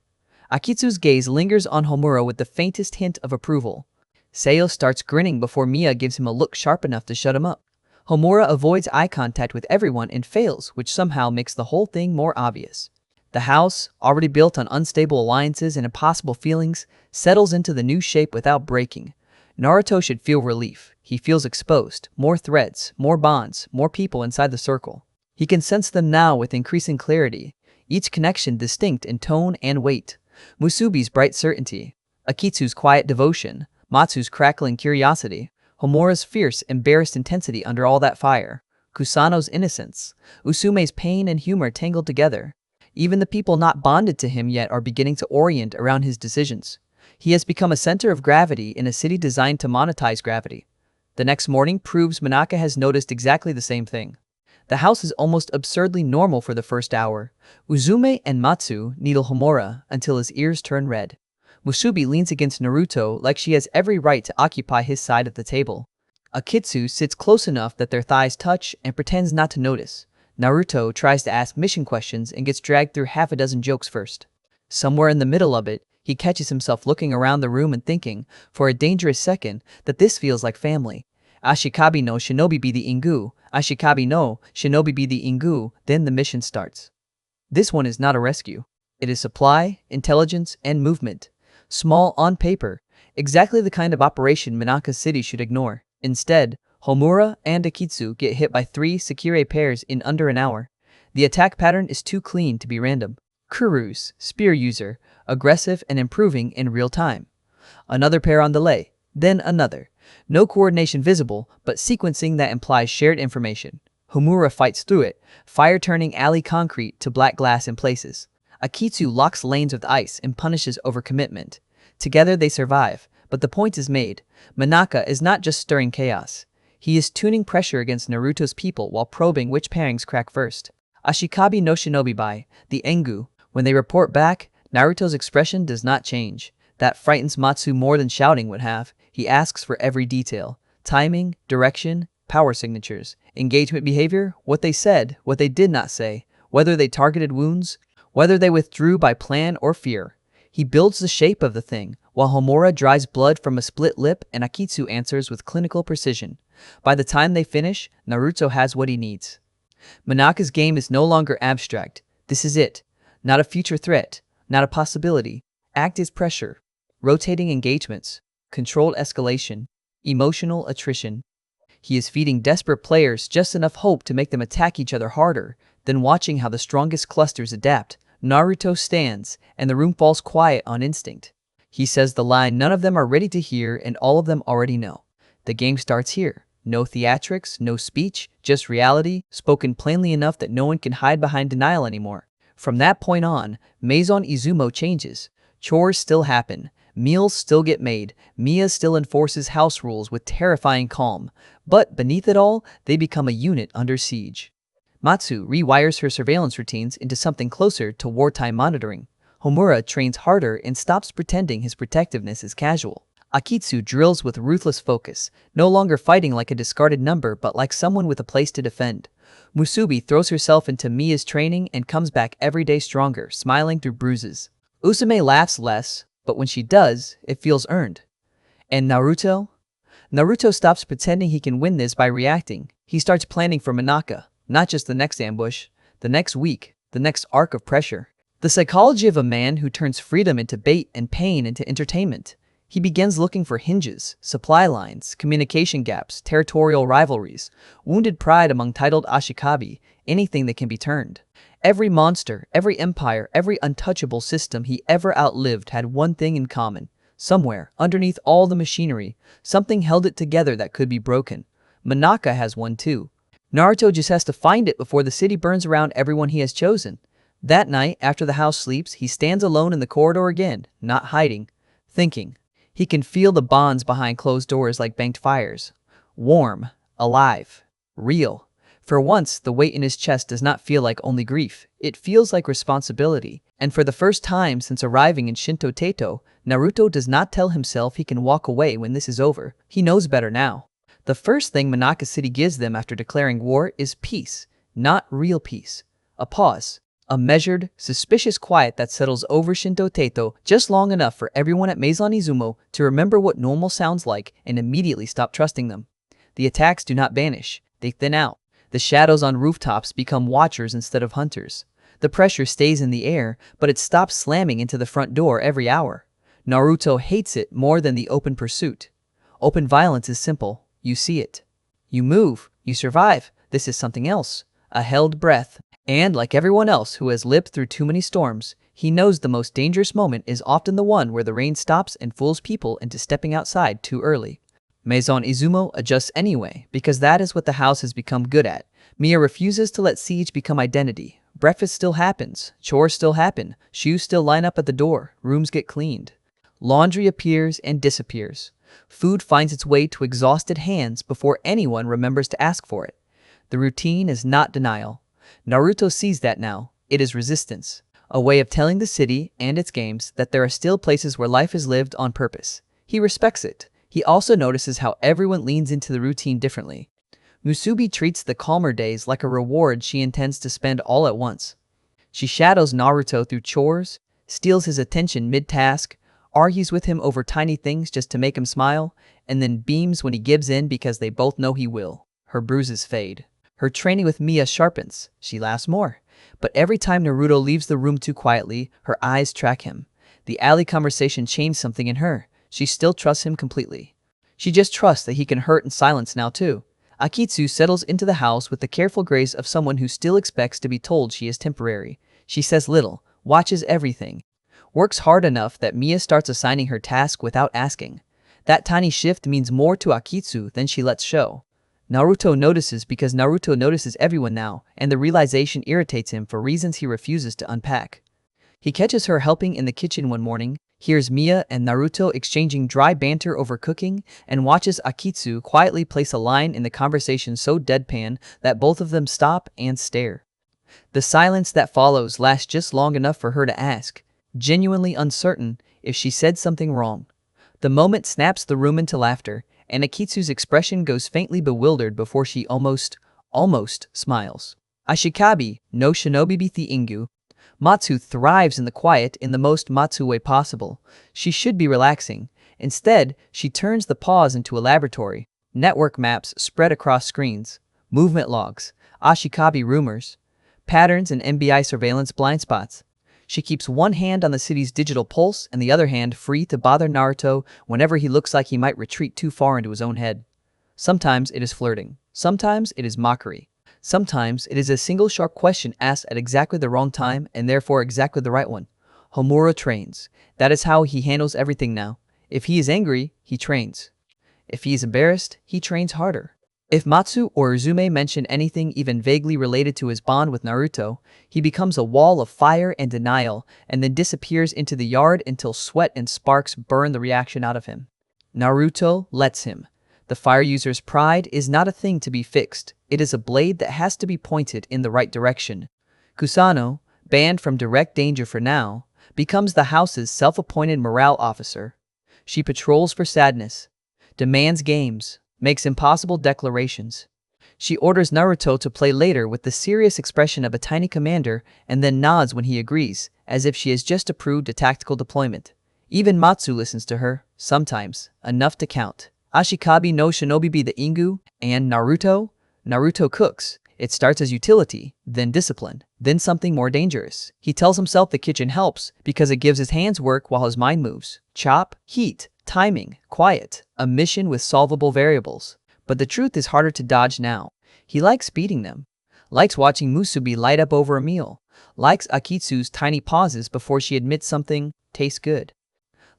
Akitsu's gaze lingers on Homura with the faintest hint of approval. Seo starts grinning before Mia gives him a look sharp enough to shut him up. Homura avoids eye contact with everyone and fails, which somehow makes the whole thing more obvious. The house, already built on unstable alliances and impossible feelings, settles into the new shape without breaking. Naruto should feel relief. He feels exposed. More threads, more bonds, more people inside the circle. He can sense them now with increasing clarity, each connection distinct in tone and weight. Musubi's bright certainty, Akitsu's quiet devotion, Matsu's crackling curiosity, Homura's fierce, embarrassed intensity under all that fire, Kusano's innocence, Usume's pain and humor tangled together. Even the people not bonded to him yet are beginning to orient around his decisions. He has become a center of gravity in a city designed to monetize gravity. The next morning proves Minaka has noticed exactly the same thing. The house is almost absurdly normal for the first hour. Uzume and Matsu needle Homura until his ears turn red. Musubi leans against Naruto like she has every right to occupy his side of the table. Akitsu sits close enough that their thighs touch and pretends not to notice. Naruto tries to ask mission questions and gets dragged through half a dozen jokes first. Somewhere in the middle of it, he catches himself looking around the room and thinking, for a dangerous second, that this feels like family. Ashikabi no shinobi be the Ingu, Ashikabi no shinobi be the Ingu, then the mission starts. This one is not a rescue. It is supply, intelligence, and movement. Small on paper, exactly the kind of operation Minaka City should ignore. Instead, Homura and Akitsu get hit by 3 Sekirei pairs in under an hour. The attack pattern is too clean to be random. Kuru's spear user, aggressive and improving in real time. Another pair on delay, then another. No coordination visible, but sequencing that implies shared information. Homura fights through it, fire turning alley concrete to black glass in places. Akitsu locks lanes with ice and punishes overcommitment. Together they survive, but the point is made. Minaka is not just stirring chaos. He is tuning pressure against Naruto's people while probing which pairings crack first. Ashikabi no shinobi bai, the Engu. When they report back, Naruto's expression does not change. That frightens Matsu more than shouting would have. He asks for every detail. Timing, direction, power signatures, engagement behavior, what they said, what they did not say, whether they targeted wounds, whether they withdrew by plan or fear. He builds the shape of the thing, while Homura dries blood from a split lip and Akitsu answers with clinical precision. By the time they finish, Naruto has what he needs. Minaka's game is no longer abstract. This is it. Not a future threat, not a possibility. Act is pressure, rotating engagements, controlled escalation, emotional attrition. He is feeding desperate players just enough hope to make them attack each other harder, then watching how the strongest clusters adapt. Naruto stands, and the room falls quiet on instinct. He says the line none of them are ready to hear and all of them already know. The game starts here. No theatrics, no speech, just reality, spoken plainly enough that no one can hide behind denial anymore. From that point on, Maison Izumo changes. Chores still happen. Meals still get made. Mia still enforces house rules with terrifying calm. But beneath it all, they become a unit under siege. Matsu rewires her surveillance routines into something closer to wartime monitoring. Homura trains harder and stops pretending his protectiveness is casual. Akitsu drills with ruthless focus, no longer fighting like a discarded number but like someone with a place to defend. Musubi throws herself into Mia's training and comes back every day stronger, smiling through bruises. Usume laughs less, but when she does, it feels earned. And Naruto? Naruto stops pretending he can win this by reacting. He starts planning for Minaka, not just the next ambush, the next week, the next arc of pressure. The psychology of a man who turns freedom into bait and pain into entertainment. He begins looking for hinges, supply lines, communication gaps, territorial rivalries, wounded pride among titled Ashikabi, anything that can be turned. Every monster, every empire, every untouchable system he ever outlived had one thing in common. Somewhere, underneath all the machinery, something held it together that could be broken. Minaka has one too. Naruto just has to find it before the city burns around everyone he has chosen. That night, after the house sleeps, he stands alone in the corridor again, not hiding, thinking. He can feel the bonds behind closed doors like banked fires. Warm, alive, real. For once, the weight in his chest does not feel like only grief. It feels like responsibility. And for the first time since arriving in Shinto Teito, Naruto does not tell himself he can walk away when this is over. He knows better now. The first thing Minaka City gives them after declaring war is peace, not real peace. A pause. A measured, suspicious quiet that settles over Shinto Teito just long enough for everyone at Maison Izumo to remember what normal sounds like and immediately stop trusting them. The attacks do not vanish, they thin out. The shadows on rooftops become watchers instead of hunters. The pressure stays in the air, but it stops slamming into the front door every hour. Naruto hates it more than the open pursuit. Open violence is simple. You see it. You move. You survive. This is something else. A held breath. And like everyone else who has lived through too many storms, he knows the most dangerous moment is often the one where the rain stops and fools people into stepping outside too early. Maison Izumo adjusts anyway, because that is what the house has become good at. Mia refuses to let siege become identity. Breakfast still happens, chores still happen, shoes still line up at the door, rooms get cleaned. Laundry appears and disappears. Food finds its way to exhausted hands before anyone remembers to ask for it. The routine is not denial. Naruto sees that now. It is resistance. A way of telling the city and its games that there are still places where life is lived on purpose. He respects it. He also notices how everyone leans into the routine differently. Musubi treats the calmer days like a reward she intends to spend all at once. She shadows Naruto through chores, steals his attention mid-task, argues with him over tiny things just to make him smile, and then beams when he gives in because they both know he will. Her bruises fade. Her training with Mia sharpens. She laughs more. But every time Naruto leaves the room too quietly, her eyes track him. The alley conversation changed something in her. She still trusts him completely. She just trusts that he can hurt in silence now too. Akitsu settles into the house with the careful grace of someone who still expects to be told she is temporary. She says little, watches everything, works hard enough that Mia starts assigning her tasks without asking. That tiny shift means more to Akitsu than she lets show. Naruto notices because Naruto notices everyone now, and the realization irritates him for reasons he refuses to unpack. He catches her helping in the kitchen one morning, hears Mia and Naruto exchanging dry banter over cooking, and watches Akitsu quietly place a line in the conversation so deadpan that both of them stop and stare. The silence that follows lasts just long enough for her to ask, genuinely uncertain, if she said something wrong. The moment snaps the room into laughter, and Akitsu's expression goes faintly bewildered before she almost smiles. Ashikabi no shinobi the Ingu. Matsu thrives in the quiet in the most Matsu way possible. She should be relaxing. Instead, she turns the pause into a laboratory. Network maps spread across screens. Movement logs. Ashikabi rumors. Patterns and MBI surveillance blind spots. She keeps one hand on the city's digital pulse and the other hand free to bother Naruto whenever he looks like he might retreat too far into his own head. Sometimes it is flirting. Sometimes it is mockery. Sometimes it is a single sharp question asked at exactly the wrong time and therefore exactly the right one. Homura trains. That is how he handles everything now. If he is angry, he trains. If he is embarrassed, he trains harder. If Matsu or Uzume mention anything even vaguely related to his bond with Naruto, he becomes a wall of fire and denial and then disappears into the yard until sweat and sparks burn the reaction out of him. Naruto lets him. The fire user's pride is not a thing to be fixed. It is a blade that has to be pointed in the right direction. Kusano, banned from direct danger for now, becomes the house's self-appointed morale officer. She patrols for sadness, demands games, makes impossible declarations. She orders Naruto to play later with the serious expression of a tiny commander and then nods when he agrees, as if she has just approved a tactical deployment. Even Matsu listens to her, sometimes, enough to count. Ashikabi no shinobi the Ingu, and Naruto? Naruto cooks. It starts as utility, then discipline, then something more dangerous. He tells himself the kitchen helps because it gives his hands work while his mind moves. Chop, heat, timing, quiet, a mission with solvable variables. But the truth is harder to dodge now. He likes beating them. Likes watching Musubi light up over a meal. Likes Akitsu's tiny pauses before she admits something tastes good.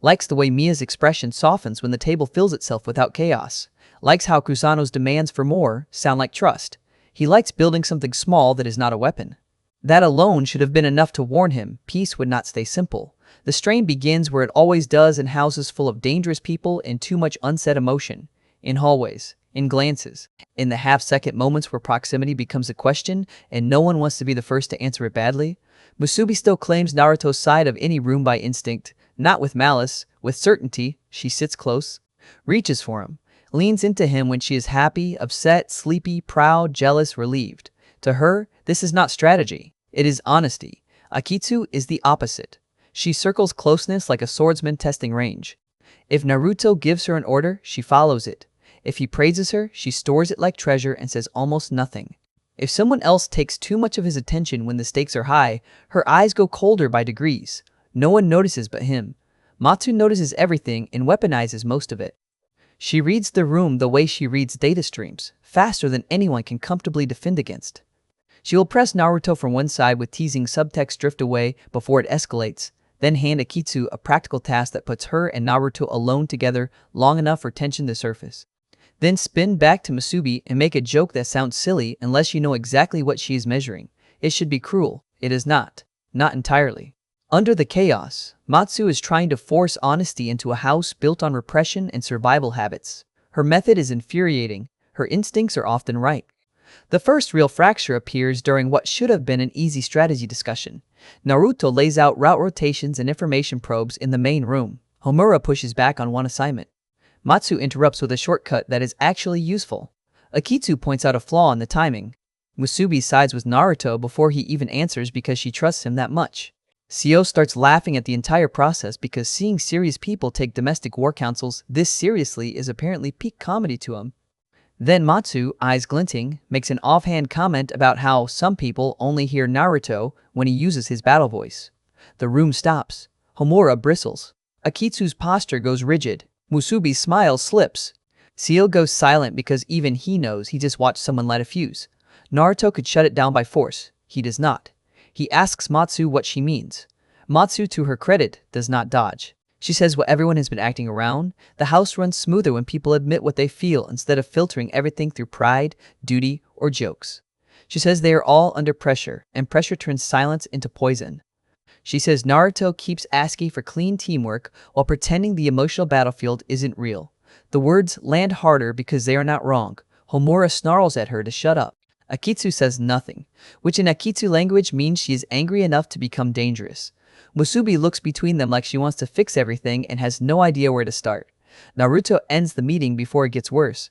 Likes the way Mia's expression softens when the table fills itself without chaos. Likes how Kusano's demands for more sound like trust. He likes building something small that is not a weapon. That alone should have been enough to warn him peace would not stay simple. The strain begins where it always does in houses full of dangerous people and too much unsaid emotion. In hallways, in glances, in the half-second moments where proximity becomes a question and no one wants to be the first to answer it badly. Musubi still claims Naruto's side of any room by instinct, not with malice, with certainty. She sits close, reaches for him, leans into him when she is happy, upset, sleepy, proud, jealous, relieved. To her, this is not strategy. It is honesty. Akitsu is the opposite. She circles closeness like a swordsman testing range. If Naruto gives her an order, she follows it. If he praises her, she stores it like treasure and says almost nothing. If someone else takes too much of his attention when the stakes are high, her eyes go colder by degrees. No one notices but him. Matsu notices everything and weaponizes most of it. She reads the room the way she reads data streams, faster than anyone can comfortably defend against. She will press Naruto from one side with teasing subtext drift away before it escalates, then hand Akitsu a practical task that puts her and Naruto alone together long enough for tension to surface. Then spin back to Musubi and make a joke that sounds silly unless you know exactly what she is measuring. It should be cruel. It is not. Not entirely. Under the chaos, Matsu is trying to force honesty into a house built on repression and survival habits. Her method is infuriating. Her instincts are often right. The first real fracture appears during what should have been an easy strategy discussion. Naruto lays out route rotations and information probes in the main room. Homura pushes back on one assignment. Matsu interrupts with a shortcut that is actually useful. Akitsu points out a flaw in the timing. Musubi sides with Naruto before he even answers because she trusts him that much. Seo starts laughing at the entire process because seeing serious people take domestic war councils this seriously is apparently peak comedy to him. Then Matsu, eyes glinting, makes an offhand comment about how some people only hear Naruto when he uses his battle voice. The room stops. Homura bristles. Akitsu's posture goes rigid. Musubi's smile slips. Seo goes silent because even he knows he just watched someone light a fuse. Naruto could shut it down by force. He does not. He asks Matsu what she means. Matsu, to her credit, does not dodge. She says what everyone has been acting around. The house runs smoother when people admit what they feel instead of filtering everything through pride, duty, or jokes. She says they are all under pressure, and pressure turns silence into poison. She says Naruto keeps asking for clean teamwork while pretending the emotional battlefield isn't real. The words land harder because they are not wrong. Homura snarls at her to shut up. Akitsu says nothing, which in Akitsu language means she is angry enough to become dangerous. Musubi looks between them like she wants to fix everything and has no idea where to start. Naruto ends the meeting before it gets worse.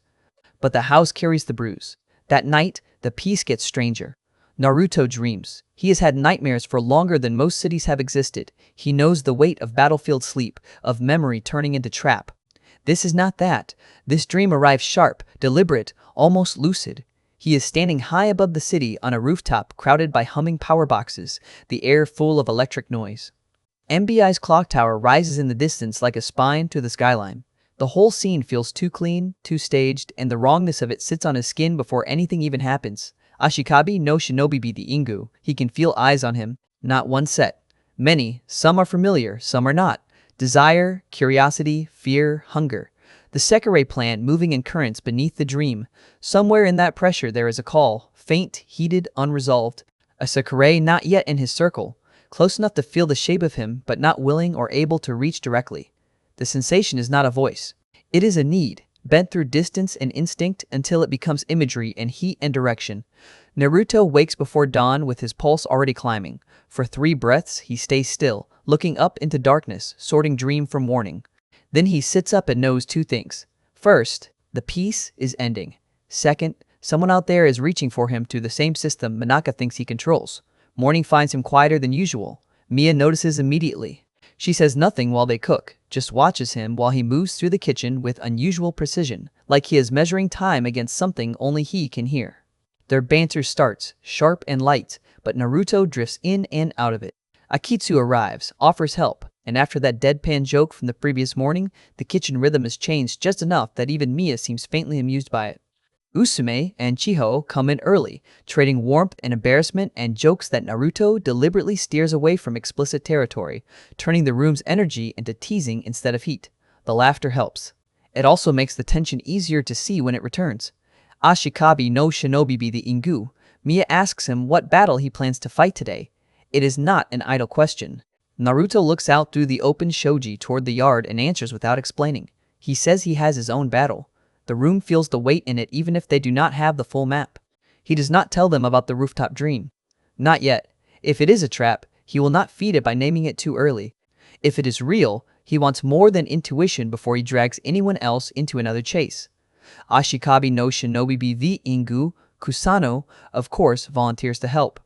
But the house carries the bruise. That night, the peace gets stranger. Naruto dreams. He has had nightmares for longer than most cities have existed. He knows the weight of battlefield sleep, of memory turning into trap. This is not that. This dream arrives sharp, deliberate, almost lucid. He is standing high above the city on a rooftop crowded by humming power boxes, the air full of electric noise. MBI's clock tower rises in the distance like a spine to the skyline. The whole scene feels too clean, too staged, and the wrongness of it sits on his skin before anything even happens. Ashikabi no shinobi be the Ingu. He can feel eyes on him. Not one set. Many. Some are familiar, some are not. Desire, curiosity, fear, hunger. The Sekirei plant moving in currents beneath the dream. Somewhere in that pressure there is a call, faint, heated, unresolved. A Sekirei not yet in his circle, close enough to feel the shape of him, but not willing or able to reach directly. The sensation is not a voice. It is a need, bent through distance and instinct until it becomes imagery and heat and direction. Naruto wakes before dawn with his pulse already climbing. For 3 breaths, he stays still, looking up into darkness, sorting dream from warning. Then he sits up and knows 2 things. First, the peace is ending. Second, someone out there is reaching for him through the same system Minaka thinks he controls. Morning finds him quieter than usual. Mia notices immediately. She says nothing while they cook, just watches him while he moves through the kitchen with unusual precision, like he is measuring time against something only he can hear. Their banter starts, sharp and light, but Naruto drifts in and out of it. Akitsu arrives, offers help, and after that deadpan joke from the previous morning, the kitchen rhythm is changed just enough that even Mia seems faintly amused by it. Usume and Chiho come in early, trading warmth and embarrassment and jokes that Naruto deliberately steers away from explicit territory, turning the room's energy into teasing instead of heat. The laughter helps. It also makes the tension easier to see when it returns. Ashikabi no shinobi be the Ingu. Mia asks him what battle he plans to fight today. It is not an idle question. Naruto looks out through the open shoji toward the yard and answers without explaining. He says he has his own battle. The room feels the weight in it even if they do not have the full map. He does not tell them about the rooftop dream. Not yet. If it is a trap, he will not feed it by naming it too early. If it is real, he wants more than intuition before he drags anyone else into another chase. Ashikabi no shinobi be the Ingu, Kusano, of course, volunteers to help.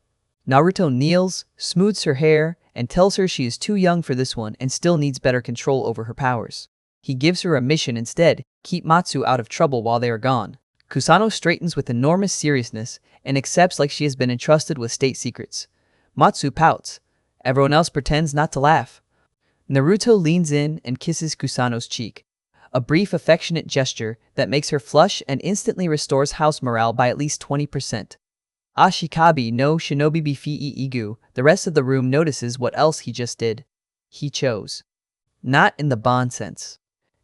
Naruto kneels, smooths her hair, and tells her she is too young for this one and still needs better control over her powers. He gives her a mission instead, keep Matsu out of trouble while they are gone. Kusano straightens with enormous seriousness and accepts like she has been entrusted with state secrets. Matsu pouts. Everyone else pretends not to laugh. Naruto leans in and kisses Kusano's cheek. A brief affectionate gesture that makes her flush and instantly restores house morale by at least 20%. Ashikabi no shinobi bifi igu. The rest of the room notices what else he just did. He chose. Not in the bond sense.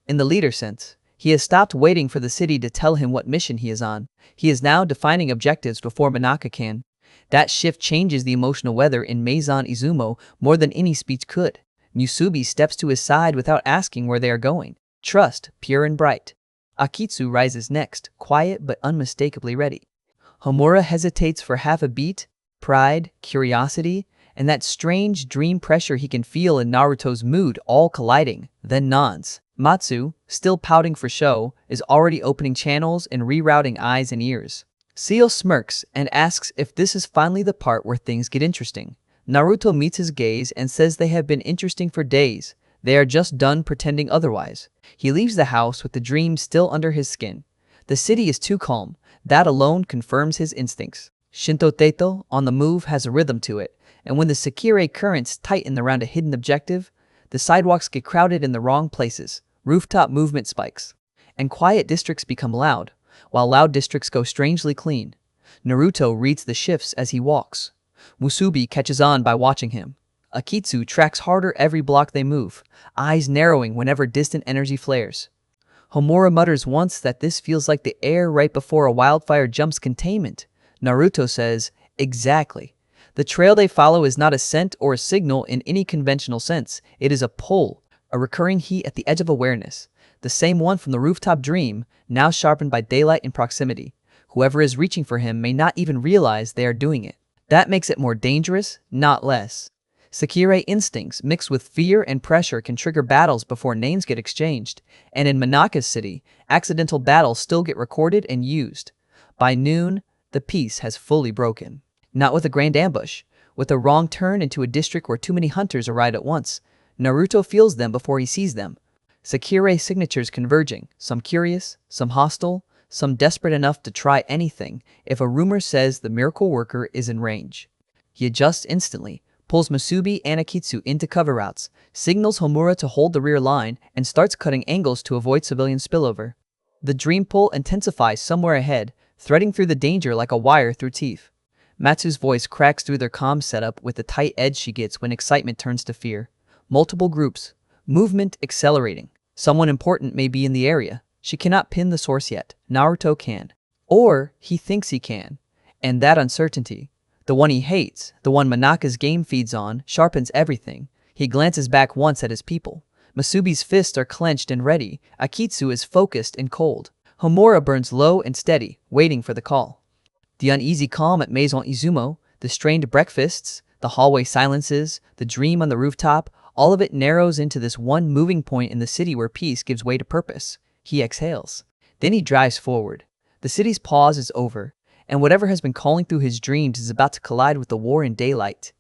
In the leader sense. He has stopped waiting for the city to tell him what mission he is on. He is now defining objectives before Minaka can. That shift changes the emotional weather in Maison Izumo more than any speech could. Musubi steps to his side without asking where they are going. Trust, pure and bright. Akitsu rises next, quiet but unmistakably ready. Homura hesitates for half a beat, pride, curiosity, and that strange dream pressure he can feel in Naruto's mood all colliding, then nods. Matsu, still pouting for show, is already opening channels and rerouting eyes and ears. Seo smirks and asks if this is finally the part where things get interesting. Naruto meets his gaze and says they have been interesting for days. They are just done pretending otherwise. He leaves the house with the dream still under his skin. The city is too calm. That alone confirms his instincts. Shinto Teito, on the move, has a rhythm to it, and when the Sekirei currents tighten around a hidden objective, the sidewalks get crowded in the wrong places, rooftop movement spikes, and quiet districts become loud, while loud districts go strangely clean. Naruto reads the shifts as he walks. Musubi catches on by watching him. Akitsu tracks harder every block they move, eyes narrowing whenever distant energy flares. Homura mutters once that this feels like the air right before a wildfire jumps containment. Naruto says, exactly. The trail they follow is not a scent or a signal in any conventional sense. It is a pull, a recurring heat at the edge of awareness. The same one from the rooftop dream, now sharpened by daylight and proximity. Whoever is reaching for him may not even realize they are doing it. That makes it more dangerous, not less. Sekirei instincts mixed with fear and pressure can trigger battles before names get exchanged, and in Minaka's city, accidental battles still get recorded and used. By noon, the peace has fully broken. Not with a grand ambush, with a wrong turn into a district where too many hunters arrive at once. Naruto feels them before he sees them. Sekirei signatures converging, some curious, some hostile, some desperate enough to try anything if a rumor says the miracle worker is in range. He adjusts instantly, pulls Musubi and Akitsu into cover routes, signals Homura to hold the rear line, and starts cutting angles to avoid civilian spillover. The dream pull intensifies somewhere ahead, threading through the danger like a wire through teeth. Matsu's voice cracks through their comm setup with the tight edge she gets when excitement turns to fear. Multiple groups. Movement accelerating. Someone important may be in the area. She cannot pin the source yet. Naruto can. Or he thinks he can. And that uncertainty, the one he hates, the one Minaka's game feeds on, sharpens everything. He glances back once at his people. Musubi's fists are clenched and ready. Akitsu is focused and cold. Homura burns low and steady, waiting for the call. The uneasy calm at Maison Izumo, the strained breakfasts, the hallway silences, the dream on the rooftop, all of it narrows into this one moving point in the city where peace gives way to purpose. He exhales. Then he drives forward. The city's pause is over, and whatever has been calling through his dreams is about to collide with the war in daylight.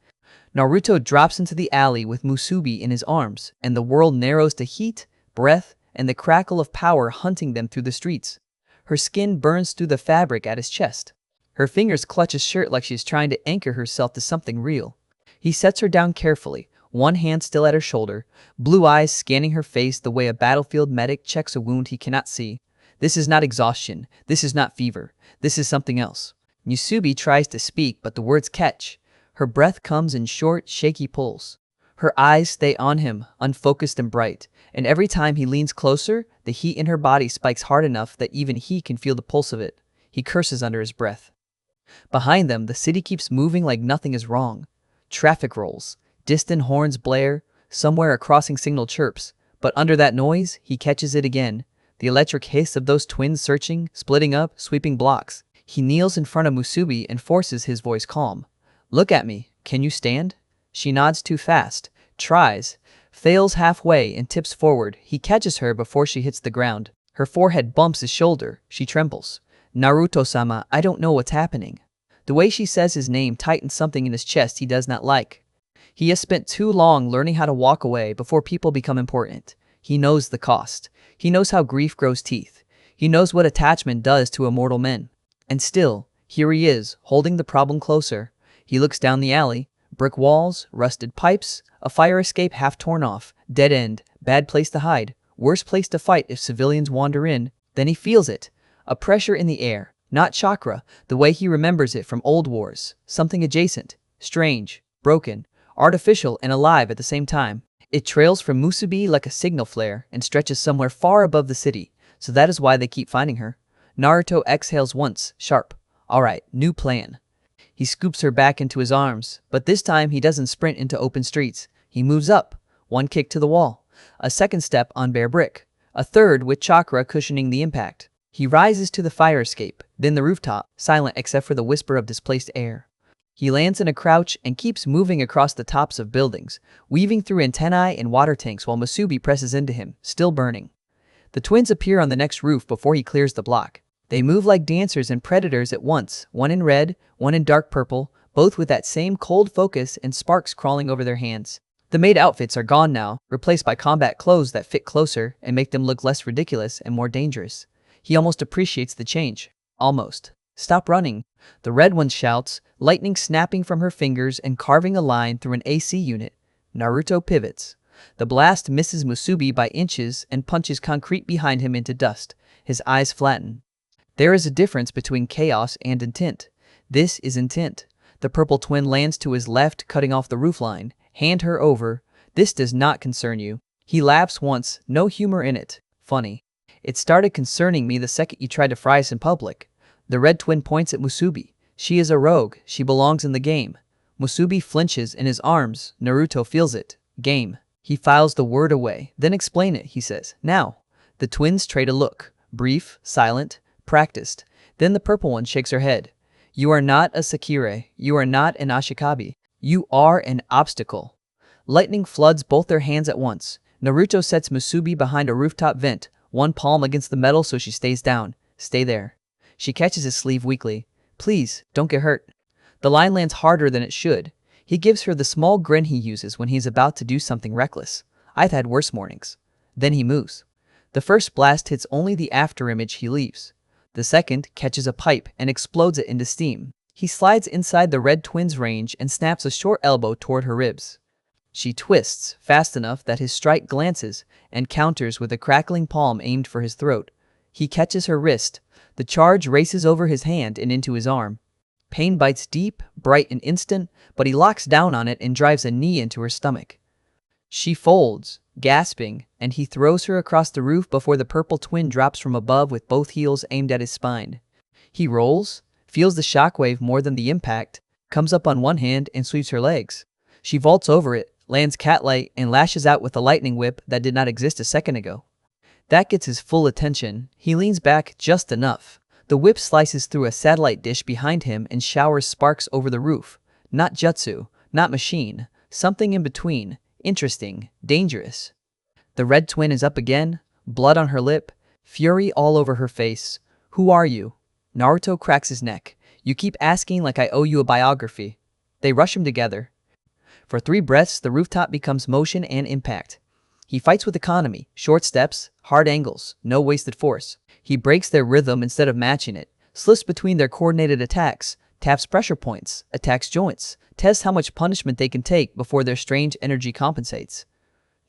Naruto drops into the alley with Musubi in his arms, and the world narrows to heat, breath, and the crackle of power hunting them through the streets. Her skin burns through the fabric at his chest. Her fingers clutch his shirt like she's trying to anchor herself to something real. He sets her down carefully, one hand still at her shoulder, blue eyes scanning her face the way a battlefield medic checks a wound he cannot see. This is not exhaustion. This is not fever. This is something else. Musubi tries to speak, but the words catch. Her breath comes in short, shaky pulls. Her eyes stay on him, unfocused and bright, and every time he leans closer, the heat in her body spikes hard enough that even he can feel the pulse of it. He curses under his breath. Behind them, the city keeps moving like nothing is wrong. Traffic rolls. Distant horns blare. Somewhere a crossing signal chirps. But under that noise, he catches it again. The electric hiss of those twins searching, splitting up, sweeping blocks. He kneels in front of Musubi and forces his voice calm. Look at me. Can you stand? She nods too fast. Tries. Fails halfway and tips forward. He catches her before she hits the ground. Her forehead bumps his shoulder. She trembles. Naruto-sama, I don't know what's happening. The way she says his name tightens something in his chest he does not like. He has spent too long learning how to walk away before people become important. He knows the cost. He knows how grief grows teeth. He knows what attachment does to immortal men. And still, here he is, holding the problem closer. He looks down the alley. Brick walls, rusted pipes, a fire escape half torn off, dead end, bad place to hide, worst place to fight if civilians wander in. Then he feels it. A pressure in the air. Not chakra, the way he remembers it from old wars. Something adjacent, strange, broken, artificial and alive at the same time. It trails from Musubi like a signal flare and stretches somewhere far above the city, so that is why they keep finding her. Naruto exhales once, sharp. Alright, new plan. He scoops her back into his arms, but this time he doesn't sprint into open streets. He moves up, one kick to the wall, a second step on bare brick, a third with chakra cushioning the impact. He rises to the fire escape, then the rooftop, silent except for the whisper of displaced air. He lands in a crouch and keeps moving across the tops of buildings, weaving through antennae and water tanks while Musubi presses into him, still burning. The twins appear on the next roof before he clears the block. They move like dancers and predators at once, one in red, one in dark purple, both with that same cold focus and sparks crawling over their hands. The maid outfits are gone now, replaced by combat clothes that fit closer and make them look less ridiculous and more dangerous. He almost appreciates the change. Almost. Stop running. The red one shouts, lightning snapping from her fingers and carving a line through an AC unit. Naruto pivots. The blast misses Musubi by inches and punches concrete behind him into dust. His eyes flatten. There is a difference between chaos and intent. This is intent. The purple twin lands to his left, cutting off the roofline. Hand her over. This does not concern you. He laughs once, no humor in it. Funny. It started concerning me the second you tried to fry us in public. The red twin points at Musubi. She is a rogue. She belongs in the game. Musubi flinches in his arms. Naruto feels it. Game. He files the word away. Then explain it, he says. Now. The twins trade a look. Brief, silent, practiced. Then the purple one shakes her head. You are not a Sekirei. You are not an Ashikabi. You are an obstacle. Lightning floods both their hands at once. Naruto sets Musubi behind a rooftop vent, one palm against the metal so she stays down. Stay there. She catches his sleeve weakly. Please, don't get hurt. The line lands harder than it should. He gives her the small grin he uses when he's about to do something reckless. I've had worse mornings. Then he moves. The first blast hits only the afterimage he leaves. The second catches a pipe and explodes it into steam. He slides inside the red twin's range and snaps a short elbow toward her ribs. She twists, fast enough that his strike glances, and counters with a crackling palm aimed for his throat. He catches her wrist. The charge races over his hand and into his arm. Pain bites deep, bright and instant, but he locks down on it and drives a knee into her stomach. She folds, gasping, and he throws her across the roof before the purple twin drops from above with both heels aimed at his spine. He rolls, feels the shockwave more than the impact, comes up on one hand and sweeps her legs. She vaults over it, lands cat-like, and lashes out with a lightning whip that did not exist a second ago. That gets his full attention. He leans back just enough. The whip slices through a satellite dish behind him and showers sparks over the roof. Not jutsu, not machine, something in between. Interesting, dangerous. The red twin is up again, blood on her lip, fury all over her face. Who are you? Naruto cracks his neck. You keep asking like I owe you a biography. They rush him together. For 3 breaths, the rooftop becomes motion and impact. He fights with economy, short steps, hard angles, no wasted force. He breaks their rhythm instead of matching it, slips between their coordinated attacks, taps pressure points, attacks joints, tests how much punishment they can take before their strange energy compensates.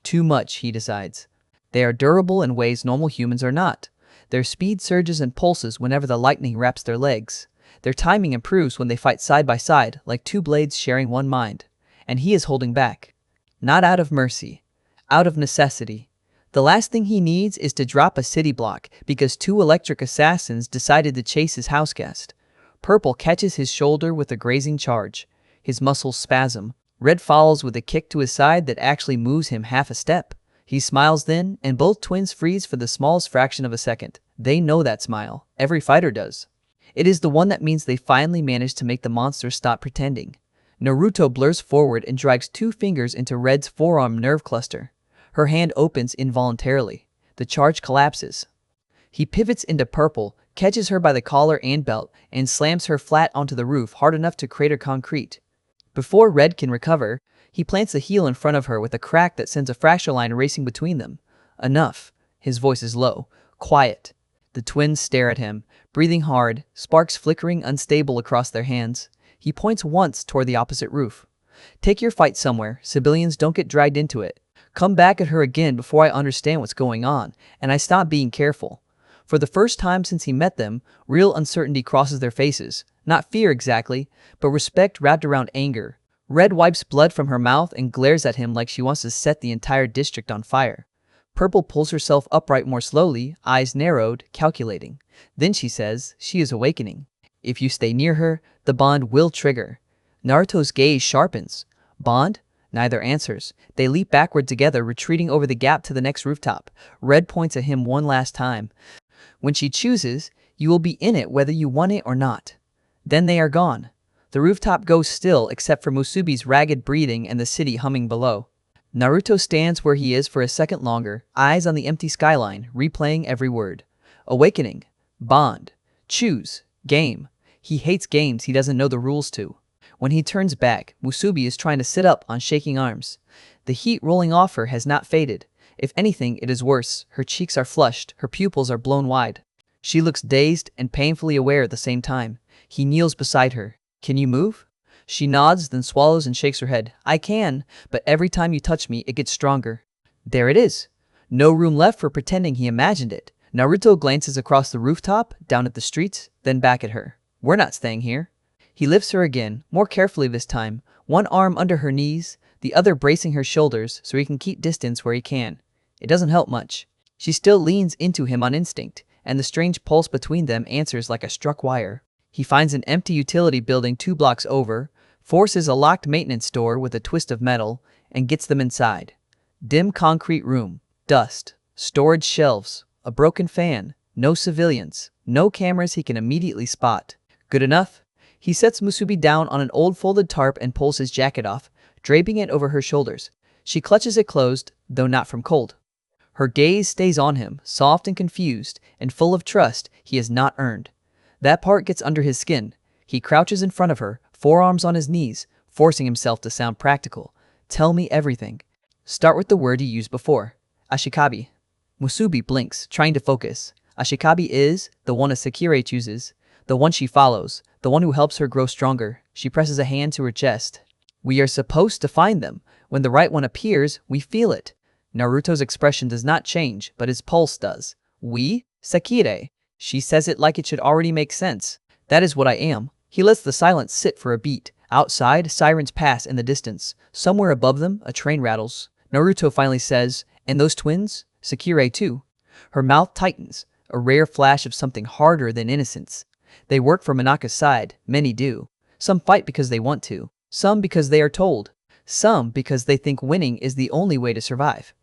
Too much, he decides. They are durable in ways normal humans are not. Their speed surges and pulses whenever the lightning wraps their legs. Their timing improves when they fight side by side, like 2 blades sharing one mind. And he is holding back. Not out of mercy. Out of necessity. The last thing he needs is to drop a city block because 2 electric assassins decided to chase his houseguest. Purple catches his shoulder with a grazing charge. His muscles spasm. Red follows with a kick to his side that actually moves him half a step. He smiles then, and both twins freeze for the smallest fraction of a second. They know that smile. Every fighter does. It is the one that means they finally managed to make the monster stop pretending. Naruto blurs forward and drags 2 fingers into Red's forearm nerve cluster. Her hand opens involuntarily. The charge collapses. He pivots into Purple, catches her by the collar and belt, and slams her flat onto the roof hard enough to crater concrete. Before Red can recover, he plants a heel in front of her with a crack that sends a fracture line racing between them. Enough. His voice is low, quiet. The twins stare at him, breathing hard, sparks flickering unstable across their hands. He points once toward the opposite roof. Take your fight somewhere. Civilians don't get dragged into it. Come back at her again before I understand what's going on, and I stop being careful. For the first time since he met them, real uncertainty crosses their faces. Not fear exactly, but respect wrapped around anger. Red wipes blood from her mouth and glares at him like she wants to set the entire district on fire. Purple pulls herself upright more slowly, eyes narrowed, calculating. Then she says, she is awakening. If you stay near her, the bond will trigger. Naruto's gaze sharpens. Bond? Neither answers. They leap backward together, retreating over the gap to the next rooftop. Red points at him one last time. When she chooses, you will be in it whether you want it or not. Then they are gone. The rooftop goes still except for Musubi's ragged breathing and the city humming below. Naruto stands where he is for a second longer, eyes on the empty skyline, replaying every word. Awakening. Bond. Choose. Game. He hates games he doesn't know the rules to. When he turns back, Musubi is trying to sit up on shaking arms. The heat rolling off her has not faded. If anything, it is worse. Her cheeks are flushed, her pupils are blown wide. She looks dazed and painfully aware at the same time. He kneels beside her. Can you move? She nods, then swallows and shakes her head. I can, but every time you touch me, it gets stronger. There it is. No room left for pretending he imagined it. Naruto glances across the rooftop, down at the streets, then back at her. We're not staying here. He lifts her again, more carefully this time, one arm under her knees, the other bracing her shoulders so he can keep distance where he can. It doesn't help much. She still leans into him on instinct, and the strange pulse between them answers like a struck wire. He finds an empty utility building 2 blocks over, forces a locked maintenance door with a twist of metal, and gets them inside. Dim concrete room, dust, storage shelves, a broken fan, no civilians, no cameras he can immediately spot. Good enough? He sets Musubi down on an old folded tarp and pulls his jacket off, draping it over her shoulders. She clutches it closed, though not from cold. Her gaze stays on him, soft and confused, and full of trust he has not earned. That part gets under his skin. He crouches in front of her, forearms on his knees, forcing himself to sound practical. Tell me everything. Start with the word you used before. Ashikabi. Musubi blinks, trying to focus. Ashikabi is the one a Sekirei chooses, the one she follows, the one who helps her grow stronger. She presses a hand to her chest. We are supposed to find them. When the right one appears, we feel it. Naruto's expression does not change, but his pulse does. We? Sekirei. She says it like it should already make sense. That is what I am. He lets the silence sit for a beat. Outside, sirens pass in the distance. Somewhere above them, a train rattles. Naruto finally says, and those twins? Sekirei too. Her mouth tightens, a rare flash of something harder than innocence. They work for Minaka's side, many do. Some fight because they want to, some because they are told, some because they think winning is the only way to survive.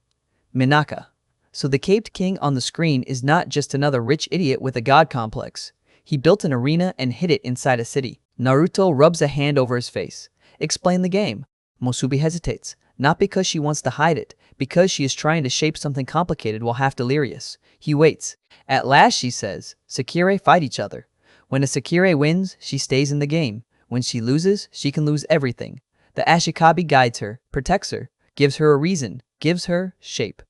Minaka. So the caped king on the screen is not just another rich idiot with a god complex. He built an arena and hid it inside a city. Naruto rubs a hand over his face. Explain the game. Musubi hesitates, not because she wants to hide it, because she is trying to shape something complicated while half delirious. He waits. At last, she says, Sekirei fight each other. When a Sekirei wins, she stays in the game. When she loses, she can lose everything. The Ashikabi guides her, protects her, gives her a reason, gives her shape.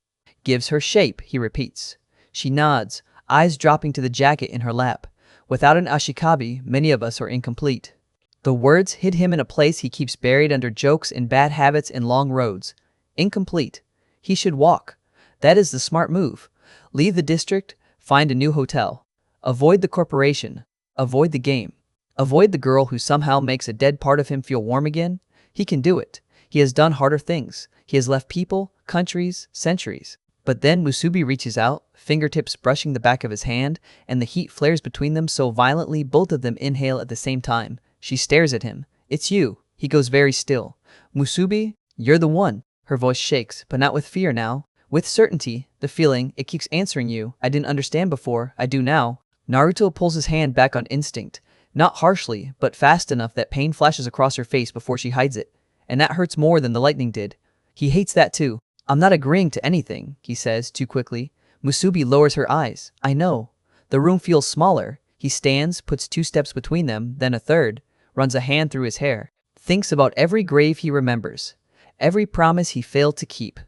Gives her shape, he repeats. She nods, eyes dropping to the jacket in her lap. Without an Ashikabi, many of us are incomplete. The words hit him in a place he keeps buried under jokes and bad habits and long roads. Incomplete. He should walk. That is the smart move. Leave the district, find a new hotel. Avoid the corporation. Avoid the game. Avoid the girl who somehow makes a dead part of him feel warm again. He can do it. He has done harder things. He has left people, countries, centuries. But then Musubi reaches out, fingertips brushing the back of his hand, and the heat flares between them so violently both of them inhale at the same time. She stares at him. It's you. He goes very still. Musubi, you're the one. Her voice shakes, but not with fear now. With certainty, the feeling, it keeps answering you. I didn't understand before, I do now. Naruto pulls his hand back on instinct. Not harshly, but fast enough that pain flashes across her face before she hides it. And that hurts more than the lightning did. He hates that too. I'm not agreeing to anything, he says, too quickly. Musubi lowers her eyes. I know. The room feels smaller. He stands, puts 2 steps between them, then a third, runs a hand through his hair. Thinks about every grave he remembers. Every promise he failed to keep.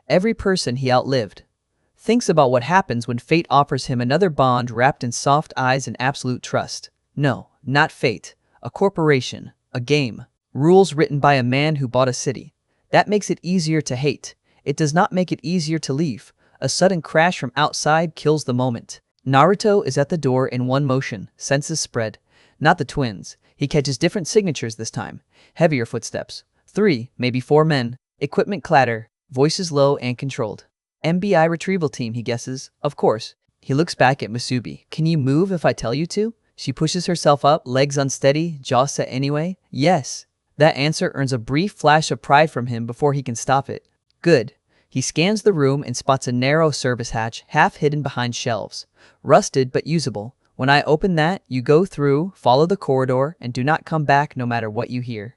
Every person he outlived. Thinks about what happens when fate offers him another bond wrapped in soft eyes and absolute trust. No, not fate. A corporation. A game. Rules written by a man who bought a city. That makes it easier to hate. It does not make it easier to leave. A sudden crash from outside kills the moment. Naruto is at the door in one motion, senses spread. Not the twins. He catches different signatures this time. Heavier footsteps. 3, maybe 4 men. Equipment clatter. Voices low and controlled. MBI retrieval team, he guesses. Of course. He looks back at Musubi. Can you move if I tell you to? She pushes herself up, legs unsteady, jaw set anyway. Yes. That answer earns a brief flash of pride from him before he can stop it. Good. He scans the room and spots a narrow service hatch, half hidden behind shelves. Rusted but usable. When I open that, you go through, follow the corridor, and do not come back no matter what you hear.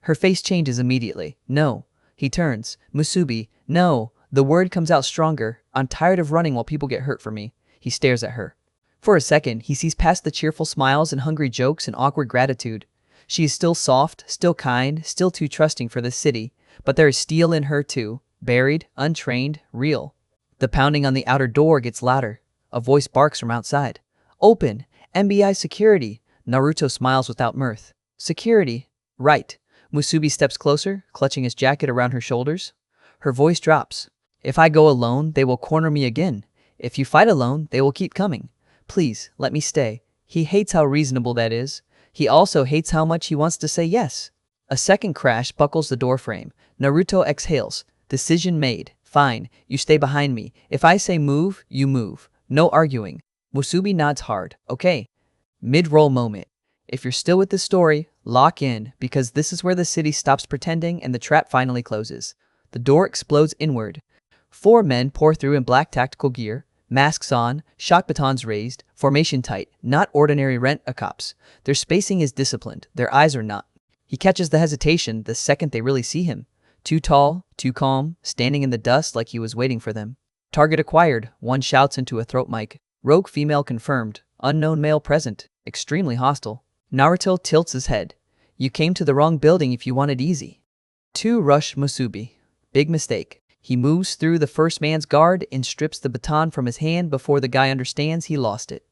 Her face changes immediately. No. He turns. Musubi. No. The word comes out stronger. I'm tired of running while people get hurt for me. He stares at her. For a second, he sees past the cheerful smiles and hungry jokes and awkward gratitude. She is still soft, still kind, still too trusting for this city, but there is steel in her too, buried, untrained, real. The pounding on the outer door gets louder. A voice barks from outside. Open! MBI security! Naruto smiles without mirth. Security? Right. Musubi steps closer, clutching his jacket around her shoulders. Her voice drops. If I go alone, they will corner me again. If you fight alone, they will keep coming. Please, let me stay. He hates how reasonable that is. He also hates how much he wants to say yes. A second crash buckles the doorframe. Naruto exhales. Decision made. Fine, you stay behind me. If I say move, you move. No arguing. Musubi nods hard. Okay. Mid-roll moment. If you're still with this story, lock in, because this is where the city stops pretending and the trap finally closes. The door explodes inward. 4 men pour through in black tactical gear, masks on, shock batons raised, formation tight, not ordinary rent-a-cops. Their spacing is disciplined, their eyes are not. He catches the hesitation the second they really see him. Too tall, too calm, standing in the dust like he was waiting for them. Target acquired, one shouts into a throat mic. Rogue female confirmed, unknown male present, extremely hostile. Naruto tilts his head. You came to the wrong building if you wanted easy. 2 rush Musubi. Big mistake. He moves through the first man's guard and strips the baton from his hand before the guy understands he lost it.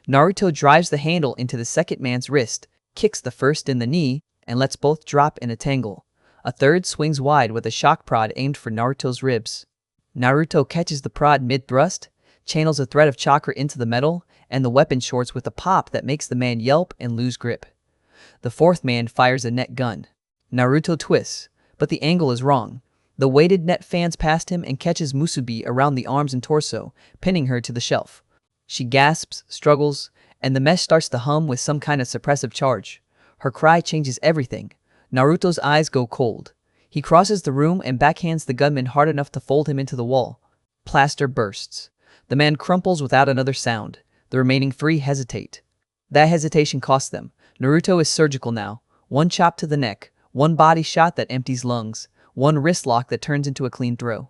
Naruto drives the handle into the second man's wrist, kicks the first in the knee, and lets both drop in a tangle. A third swings wide with a shock prod aimed for Naruto's ribs. Naruto catches the prod mid-thrust, channels a thread of chakra into the metal, and the weapon shorts with a pop that makes the man yelp and lose grip. The fourth man fires a net gun. Naruto twists, but the angle is wrong. The weighted net fans past him and catches Musubi around the arms and torso, pinning her to the shelf. She gasps, struggles, and the mesh starts to hum with some kind of suppressive charge. Her cry changes everything. Naruto's eyes go cold. He crosses the room and backhands the gunman hard enough to fold him into the wall. Plaster bursts. The man crumples without another sound. The remaining 3 hesitate. That hesitation costs them. Naruto is surgical now. 1 chop to the neck, 1 body shot that empties lungs, 1 wrist lock that turns into a clean throw.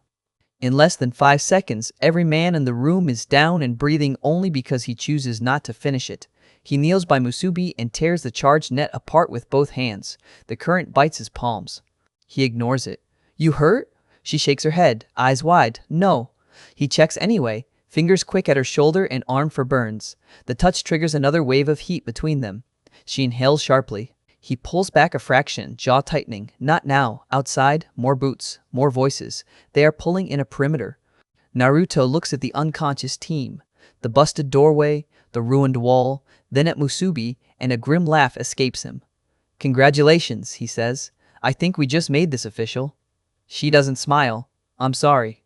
In less than 5 seconds, every man in the room is down and breathing only because he chooses not to finish it. He kneels by Musubi and tears the charged net apart with both hands. The current bites his palms. He ignores it. You hurt? She shakes her head, eyes wide. No. He checks anyway, fingers quick at her shoulder and arm for burns. The touch triggers another wave of heat between them. She inhales sharply. He pulls back a fraction, jaw tightening. Not now. Outside, more boots, more voices. They are pulling in a perimeter. Naruto looks at the unconscious team. The busted doorway, the ruined wall, then at Musubi, and a grim laugh escapes him. Congratulations, he says. I think we just made this official. She doesn't smile. I'm sorry.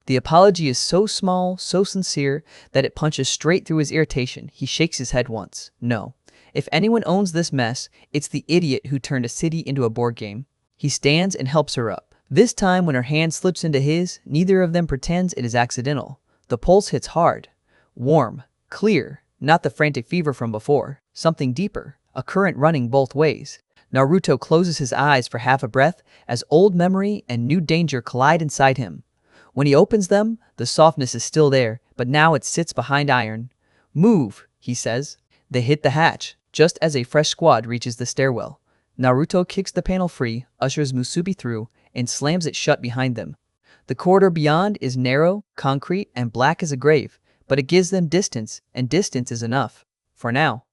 The apology is so small, so sincere, that it punches straight through his irritation. He shakes his head once. No. If anyone owns this mess, it's the idiot who turned a city into a board game. He stands and helps her up. This time, when her hand slips into his, neither of them pretends it is accidental. The pulse hits hard. Warm. Clear. Not the frantic fever from before. Something deeper. A current running both ways. Naruto closes his eyes for half a breath as old memory and new danger collide inside him. When he opens them, the softness is still there, but now it sits behind iron. Move, he says. They hit the hatch, just as a fresh squad reaches the stairwell. Naruto kicks the panel free, ushers Musubi through, and slams it shut behind them. The corridor beyond is narrow, concrete, and black as a grave, but it gives them distance, and distance is enough. For now.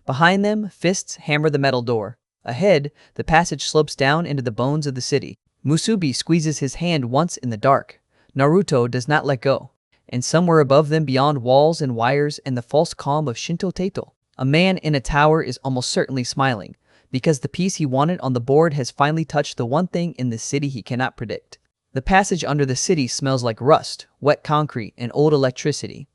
Behind them, fists hammer the metal door. Ahead, the passage slopes down into the bones of the city. Musubi squeezes his hand once in the dark. Naruto does not let go. And somewhere above them beyond walls and wires and the false calm of Shinto Teito, a man in a tower is almost certainly smiling, because the piece he wanted on the board has finally touched the one thing in this city he cannot predict. The passage under the city smells like rust, wet concrete, and old electricity.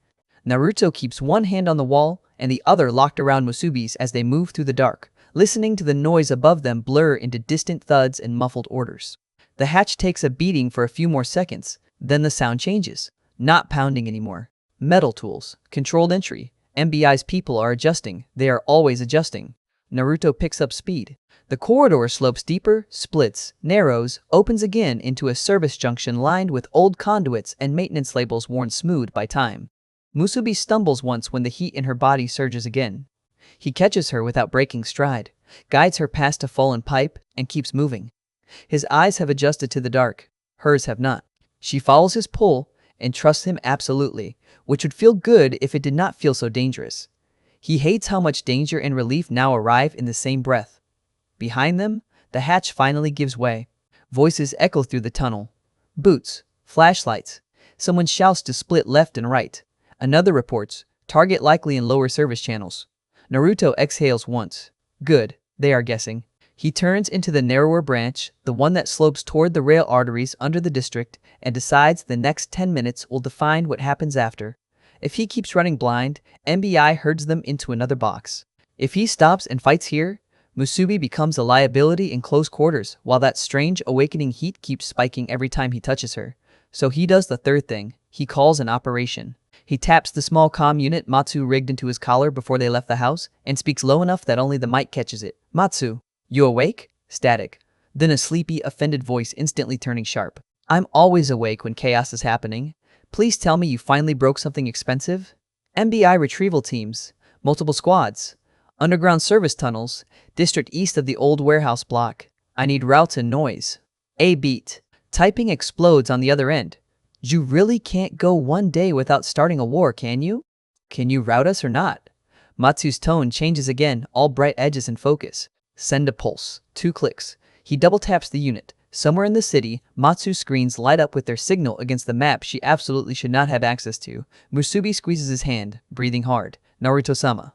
Naruto keeps one hand on the wall and the other locked around Musubi's as they move through the dark, listening to the noise above them blur into distant thuds and muffled orders. The hatch takes a beating for a few more seconds, then the sound changes. Not pounding anymore. Metal tools, controlled entry. MBI's people are adjusting. They are always adjusting. Naruto picks up speed. The corridor slopes deeper, splits, narrows, opens again into a service junction lined with old conduits and maintenance labels worn smooth by time. Musubi stumbles once when the heat in her body surges again. He catches her without breaking stride, guides her past a fallen pipe, and keeps moving. His eyes have adjusted to the dark. Hers have not. She follows his pull and trusts him absolutely, which would feel good if it did not feel so dangerous. He hates how much danger and relief now arrive in the same breath. Behind them, the hatch finally gives way. Voices echo through the tunnel. Boots, flashlights. Someone shouts to split left and right. Another reports, target likely in lower service channels. Naruto exhales once. Good, they are guessing. He turns into the narrower branch, the one that slopes toward the rail arteries under the district, and decides the next 10 minutes will define what happens after. If he keeps running blind, MBI herds them into another box. If he stops and fights here, Musubi becomes a liability in close quarters, while that strange awakening heat keeps spiking every time he touches her. So he does the third thing. He calls an operation. He taps the small comm unit Matsu rigged into his collar before they left the house, and speaks low enough that only the mic catches it. Matsu, you awake? Static. Then a sleepy, offended voice instantly turning sharp. I'm always awake when chaos is happening. Please tell me you finally broke something expensive? MBI retrieval teams, multiple squads, underground service tunnels, district east of the old warehouse block. I need routes and noise. A beat. Typing explodes on the other end. You really can't go one day without starting a war, can you? Can you route us or not? Matsu's tone changes again, all bright edges in focus. Send a pulse. 2 clicks. He double taps the unit. Somewhere in the city, Matsu's screens light up with their signal against the map she absolutely should not have access to. Musubi squeezes his hand, breathing hard. Naruto-sama.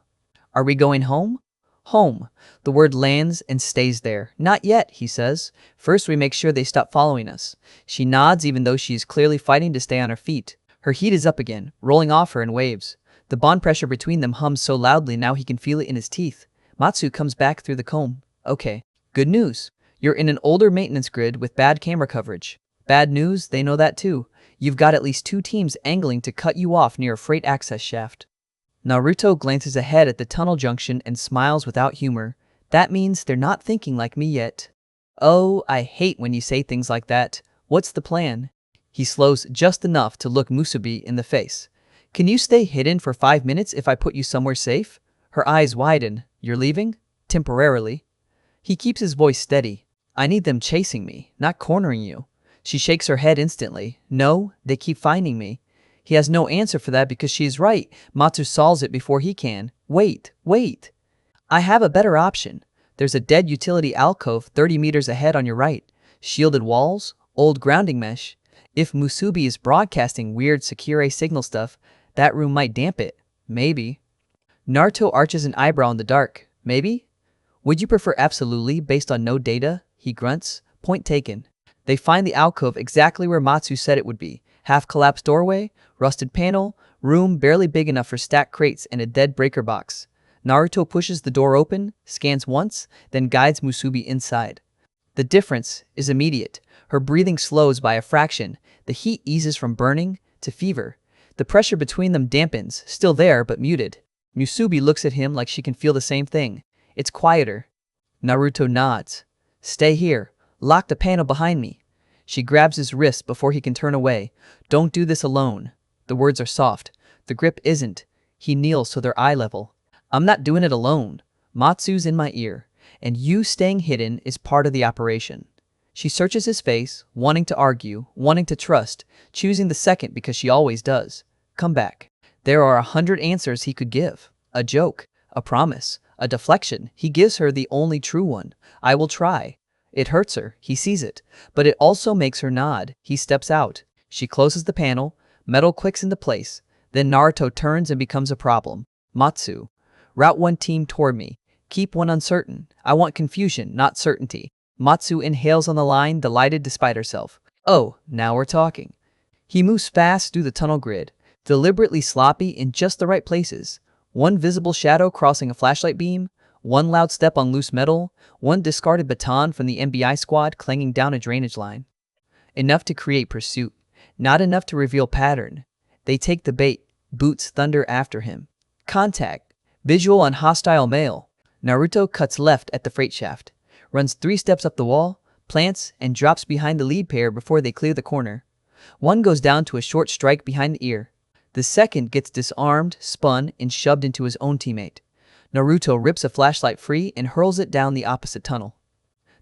Are we going home? Home. The word lands and stays there. Not yet, he says. First we make sure they stop following us. She nods even though she is clearly fighting to stay on her feet. Her heat is up again, rolling off her in waves. The bond pressure between them hums so loudly now he can feel it in his teeth. Matsu comes back through the comb. Okay. Good news. You're in an older maintenance grid with bad camera coverage. Bad news, they know that too. You've got at least 2 teams angling to cut you off near a freight access shaft. Naruto glances ahead at the tunnel junction and smiles without humor. That means they're not thinking like me yet. Oh, I hate when you say things like that. What's the plan? He slows just enough to look Musubi in the face. Can you stay hidden for 5 minutes if I put you somewhere safe? Her eyes widen. You're leaving? Temporarily. He keeps his voice steady. I need them chasing me, not cornering you. She shakes her head instantly. No, they keep finding me. He has no answer for that because she is right. Matsu solves it before he can. Wait. I have a better option. There's a dead utility alcove 30 meters ahead on your right. Shielded walls, old grounding mesh. If Musubi is broadcasting weird Sekirei signal stuff, that room might damp it. Maybe. Naruto arches an eyebrow in the dark. Maybe? Would you prefer absolutely based on no data? He grunts. Point taken. They find the alcove exactly where Matsu said it would be. Half-collapsed doorway, rusted panel, room barely big enough for stacked crates and a dead breaker box. Naruto pushes the door open, scans once, then guides Musubi inside. The difference is immediate. Her breathing slows by a fraction. The heat eases from burning to fever. The pressure between them dampens, still there but muted. Musubi looks at him like she can feel the same thing. It's quieter. Naruto nods. Stay here. Lock the panel behind me. She grabs his wrist before he can turn away. Don't do this alone. The words are soft. The grip isn't. He kneels to their eye level. I'm not doing it alone. Matsu's in my ear. And you staying hidden is part of the operation. She searches his face, wanting to argue, wanting to trust, choosing the second because she always does. Come back. There are 100 answers he could give. A joke, a promise, a deflection. He gives her the only true one. I will try. It hurts her, he sees it, but it also makes her nod. He steps out. She closes the panel, metal clicks into place. Then Naruto turns and becomes a problem. Matsu. Route 1 team toward me. Keep 1 uncertain. I want confusion, not certainty. Matsu inhales on the line, delighted despite herself. Oh, now we're talking. He moves fast through the tunnel grid. Deliberately sloppy in just the right places. One visible shadow crossing a flashlight beam, one loud step on loose metal, one discarded baton from the MBI squad clanging down a drainage line. Enough to create pursuit, not enough to reveal pattern. They take the bait, boots thunder after him. Contact. Visual on hostile male. Naruto cuts left at the freight shaft, runs 3 steps up the wall, plants, and drops behind the lead pair before they clear the corner. One goes down to a short strike behind the ear. The second gets disarmed, spun, and shoved into his own teammate. Naruto rips a flashlight free and hurls it down the opposite tunnel.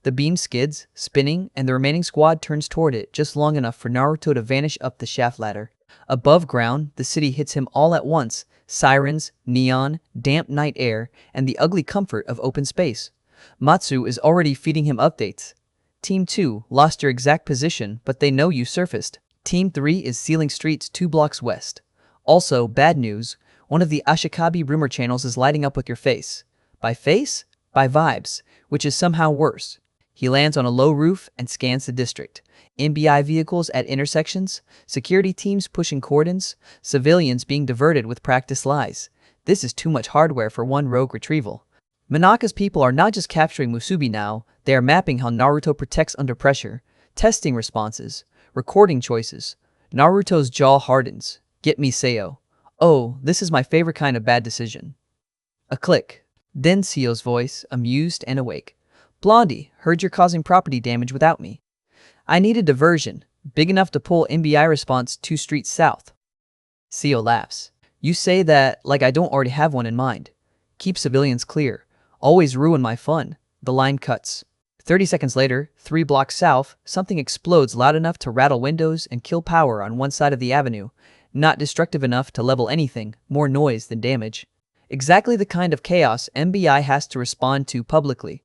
The beam skids, spinning, and the remaining squad turns toward it just long enough for Naruto to vanish up the shaft ladder. Above ground, the city hits him all at once. Sirens, neon, damp night air, and the ugly comfort of open space. Matsu is already feeding him updates. Team 2 lost your exact position, but they know you surfaced. Team 3 is sealing streets 2 blocks west. Also, bad news, one of the Ashikabi rumor channels is lighting up with your face. By face? By vibes, which is somehow worse. He lands on a low roof and scans the district. MBI vehicles at intersections, security teams pushing cordons, civilians being diverted with practice lies. This is too much hardware for one rogue retrieval. Minaka's people are not just capturing Musubi now, they are mapping how Naruto protects under pressure, testing responses, recording choices. Naruto's jaw hardens. Get me Seo. Oh, this is my favorite kind of bad decision. A click. Then Seo's voice, amused and awake. Blondie, heard you're causing property damage without me. I need a diversion, big enough to pull MBI response 2 streets south. Seo laughs. You say that like I don't already have one in mind. Keep civilians clear. Always ruin my fun. The line cuts. 30 seconds later, 3 blocks south, something explodes loud enough to rattle windows and kill power on one side of the avenue. Not destructive enough to level anything, more noise than damage. Exactly the kind of chaos MBI has to respond to publicly.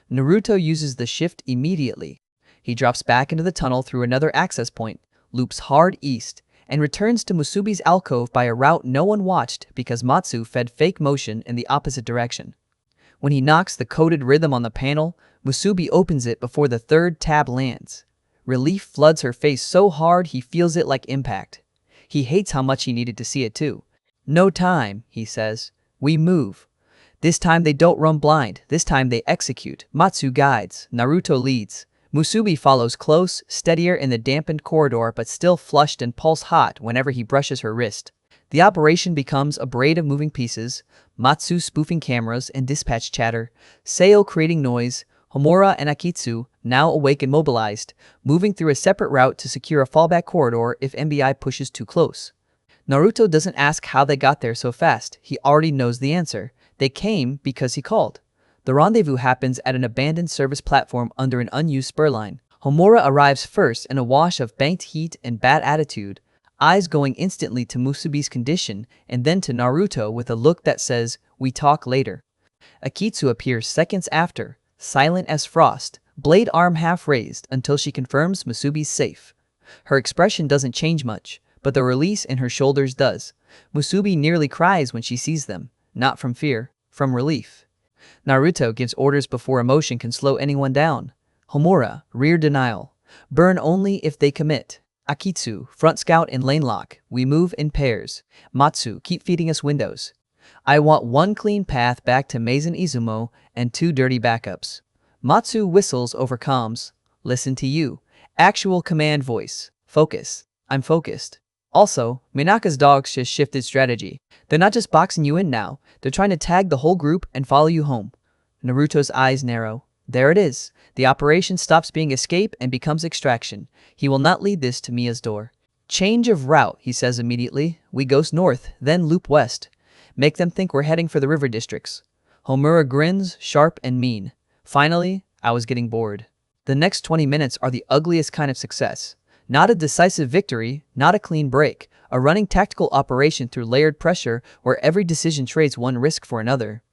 Naruto uses the shift immediately. He drops back into the tunnel through another access point, loops hard east, and returns to Musubi's alcove by a route no one watched because Matsu fed fake motion in the opposite direction. When he knocks the coded rhythm on the panel, Musubi opens it before the 3rd tab lands. Relief floods her face so hard he feels it like impact. He hates how much he needed to see it too. No time, he says. We move. This time they don't run blind, this time they execute. Matsu guides, Naruto leads. Musubi follows close, steadier in the dampened corridor but still flushed and pulse hot whenever he brushes her wrist. The operation becomes a braid of moving pieces, Matsu spoofing cameras and dispatch chatter, Seo creating noise, Homura and Akitsu, now awake and mobilized, moving through a separate route to secure a fallback corridor if MBI pushes too close. Naruto doesn't ask how they got there so fast, he already knows the answer. They came because he called. The rendezvous happens at an abandoned service platform under an unused spur line. Homura arrives first in a wash of banked heat and bad attitude, eyes going instantly to Musubi's condition and then to Naruto with a look that says, "We talk later." Akitsu appears seconds after, silent as frost, blade arm half raised until she confirms Musubi's safe. Her expression doesn't change much, but the release in her shoulders does. Musubi nearly cries when she sees them, not from fear, from relief. Naruto gives orders before emotion can slow anyone down. Homura, rear denial. Burn only if they commit. Akitsu, front scout and lane lock. We move in pairs. Matsu, keep feeding us windows. I want 1 clean path back to Maison Izumo and 2 dirty backups. Matsu whistles over comms. Listen to you. Actual command voice. Focus. I'm focused. Also, Minaka's dogs just shifted strategy. They're not just boxing you in now, they're trying to tag the whole group and follow you home. Naruto's eyes narrow. There it is. The operation stops being escape and becomes extraction. He will not lead this to Mia's door. Change of route, he says immediately. We go north, then loop west. Make them think we're heading for the river districts. Homura grins, sharp and mean. Finally, I was getting bored. The next 20 minutes are the ugliest kind of success. Not a decisive victory, not a clean break, a running tactical operation through layered pressure where every decision trades one risk for another.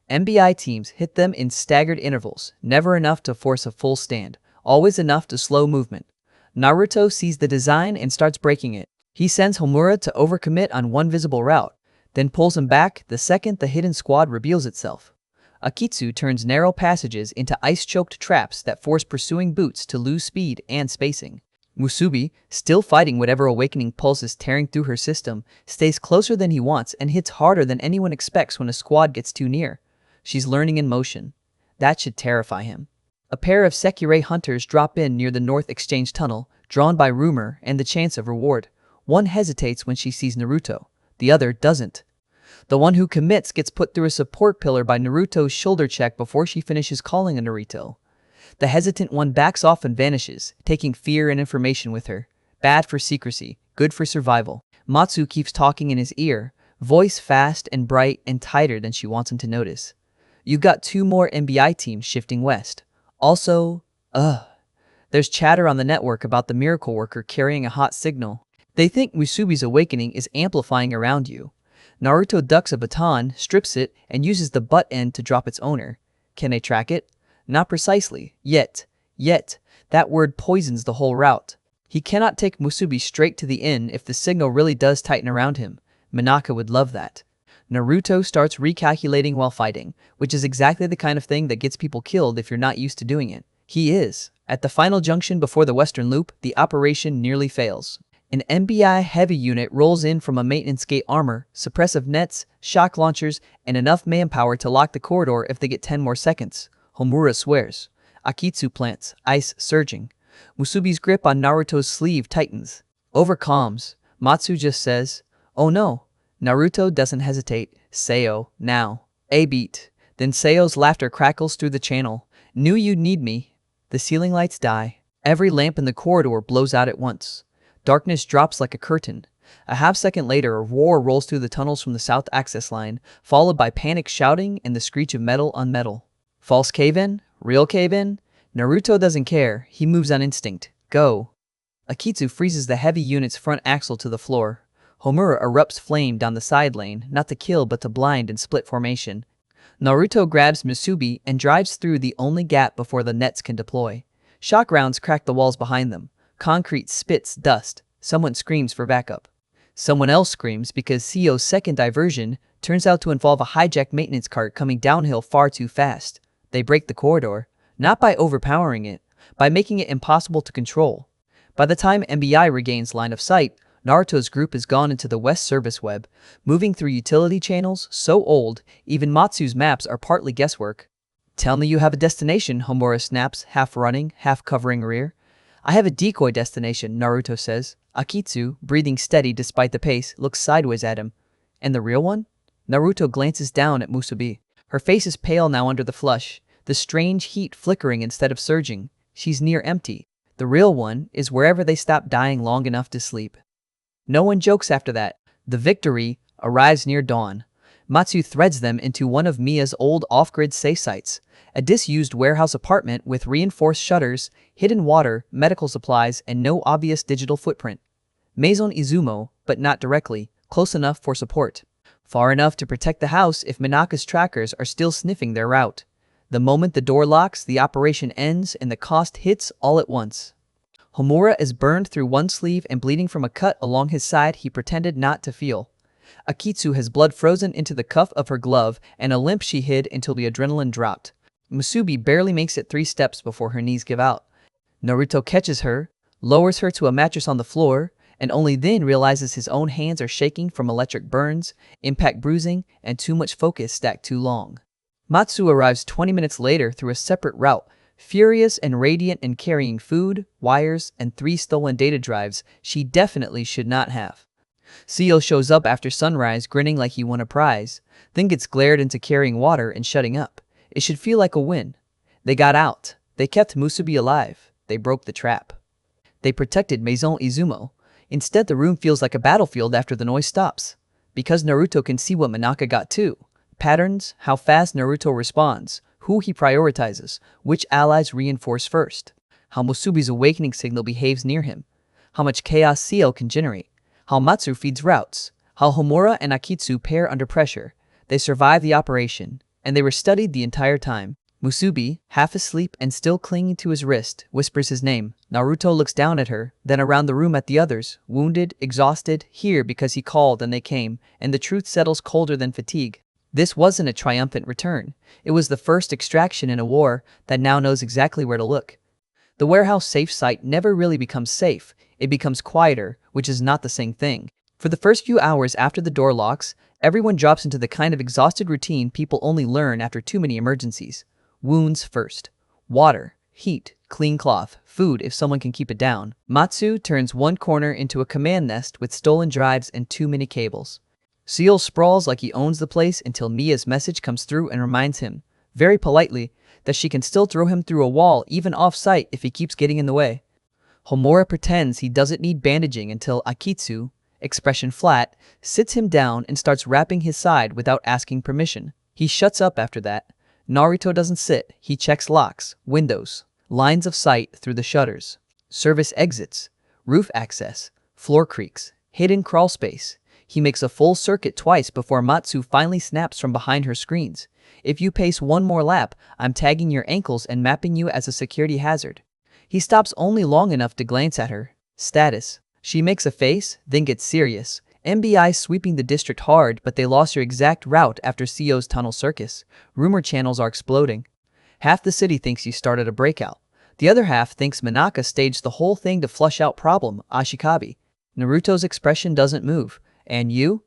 MBI teams hit them in staggered intervals, never enough to force a full stand, always enough to slow movement. Naruto sees the design and starts breaking it. He sends Homura to overcommit on one visible route, then pulls him back the second the hidden squad reveals itself. Akitsu turns narrow passages into ice-choked traps that force pursuing boots to lose speed and spacing. Musubi, still fighting whatever awakening pulse is tearing through her system, stays closer than he wants and hits harder than anyone expects when a squad gets too near. She's learning in motion. That should terrify him. A pair of Sekirei hunters drop in near the North Exchange Tunnel, drawn by rumor and the chance of reward. One hesitates when she sees Naruto. The other doesn't. The one who commits gets put through a support pillar by Naruto's shoulder check before she finishes calling a Naruto. The hesitant one backs off and vanishes, taking fear and information with her. Bad for secrecy, good for survival. Matsu keeps talking in his ear, voice fast and bright and tighter than she wants him to notice. You've got 2 more MBI teams shifting west. Also, there's chatter on the network about the miracle worker carrying a hot signal. They think Musubi's awakening is amplifying around you. Naruto ducks a baton, strips it, and uses the butt end to drop its owner. Can they track it? Not precisely. Yet. That word poisons the whole route. He cannot take Musubi straight to the inn if the signal really does tighten around him. Minaka would love that. Naruto starts recalculating while fighting, which is exactly the kind of thing that gets people killed if you're not used to doing it. He is. At the final junction before the Western Loop, the operation nearly fails. An MBI heavy unit rolls in from a maintenance gate armor, suppressive nets, shock launchers, and enough manpower to lock the corridor if they get 10 more seconds. Homura swears. Akitsu plants, ice surging. Musubi's grip on Naruto's sleeve tightens. Over comms, Matsu just says, "Oh no." Naruto doesn't hesitate. Seo, now. A beat. Then Seo's laughter crackles through the channel. Knew you'd need me. The ceiling lights die. Every lamp in the corridor blows out at once. Darkness drops like a curtain. A half-second later, a roar rolls through the tunnels from the south access line, followed by panic shouting and the screech of metal on metal. False cave-in? Real cave-in? Naruto doesn't care. He moves on instinct. Go. Akitsu freezes the heavy unit's front axle to the floor. Homura erupts flame down the side lane, not to kill but to blind in split formation. Naruto grabs Musubi and drives through the only gap before the nets can deploy. Shock rounds crack the walls behind them. Concrete spits dust. Someone screams for backup. Someone else screams because Seo's second diversion turns out to involve a hijacked maintenance cart coming downhill far too fast. They break the corridor, not by overpowering it, by making it impossible to control. By the time MBI regains line of sight, Naruto's group has gone into the west service web, moving through utility channels so old, even Matsu's maps are partly guesswork. Tell me you have a destination, Homura snaps, half running, half covering rear. I have a decoy destination, Naruto says. Akitsu, breathing steady despite the pace, looks sideways at him. And the real one? Naruto glances down at Musubi. Her face is pale now under the flush, the strange heat flickering instead of surging. She's near empty. The real one is wherever they stop dying long enough to sleep. No one jokes after that. The victory arrives near dawn. Matsu threads them into one of Mia's old off-grid safe sites, a disused warehouse apartment with reinforced shutters, hidden water, medical supplies, and no obvious digital footprint. Maison Izumo, but not directly, close enough for support. Far enough to protect the house if Minaka's trackers are still sniffing their route. The moment the door locks, the operation ends and the cost hits all at once. Homura is burned through one sleeve and bleeding from a cut along his side he pretended not to feel. Akitsu has blood frozen into the cuff of her glove and a limp she hid until the adrenaline dropped. Musubi barely makes it 3 steps before her knees give out. Naruto catches her, lowers her to a mattress on the floor, and only then realizes his own hands are shaking from electric burns, impact bruising, and too much focus stacked too long. Matsu arrives 20 minutes later through a separate route, furious and radiant and carrying food, wires, and 3 stolen data drives she definitely should not have. Seo shows up after sunrise grinning like he won a prize, then gets glared into carrying water and shutting up. It should feel like a win. They got out. They kept Musubi alive. They broke the trap. They protected Maison Izumo. Instead, the room feels like a battlefield after the noise stops. Because Naruto can see what Minaka got too. Patterns, how fast Naruto responds, who he prioritizes, which allies reinforce first, how Musubi's awakening signal behaves near him, how much chaos Seo can generate, how Matsu feeds routes, how Homura and Akitsu pair under pressure. They survive the operation, and they were studied the entire time. Musubi, half asleep and still clinging to his wrist, whispers his name. Naruto looks down at her, then around the room at the others, wounded, exhausted, here because he called and they came, and the truth settles colder than fatigue. This wasn't a triumphant return. It was the first extraction in a war that now knows exactly where to look. The warehouse safe site never really becomes safe, it becomes quieter, which is not the same thing. For the first few hours after the door locks, everyone drops into the kind of exhausted routine people only learn after too many emergencies. Wounds first. Water, heat, clean cloth, food if someone can keep it down. Matsu turns one corner into a command nest with stolen drives and too many cables. Seal sprawls like he owns the place until Mia's message comes through and reminds him, very politely, that she can still throw him through a wall even off-site if he keeps getting in the way. Homura pretends he doesn't need bandaging until Akitsu, expression flat, sits him down and starts wrapping his side without asking permission. He shuts up after that. Naruto doesn't sit, he checks locks, windows, lines of sight through the shutters, service exits, roof access, floor creaks, hidden crawl space. He makes a full circuit twice before Matsu finally snaps from behind her screens. If you pace one more lap, I'm tagging your ankles and mapping you as a security hazard. He stops only long enough to glance at her. Status. She makes a face, then gets serious. MBI sweeping the district hard, but they lost your exact route after CO's tunnel circus. Rumor channels are exploding. Half the city thinks you started a breakout. The other half thinks Minaka staged the whole thing to flush out problem, Ashikabi. Naruto's expression doesn't move. And you?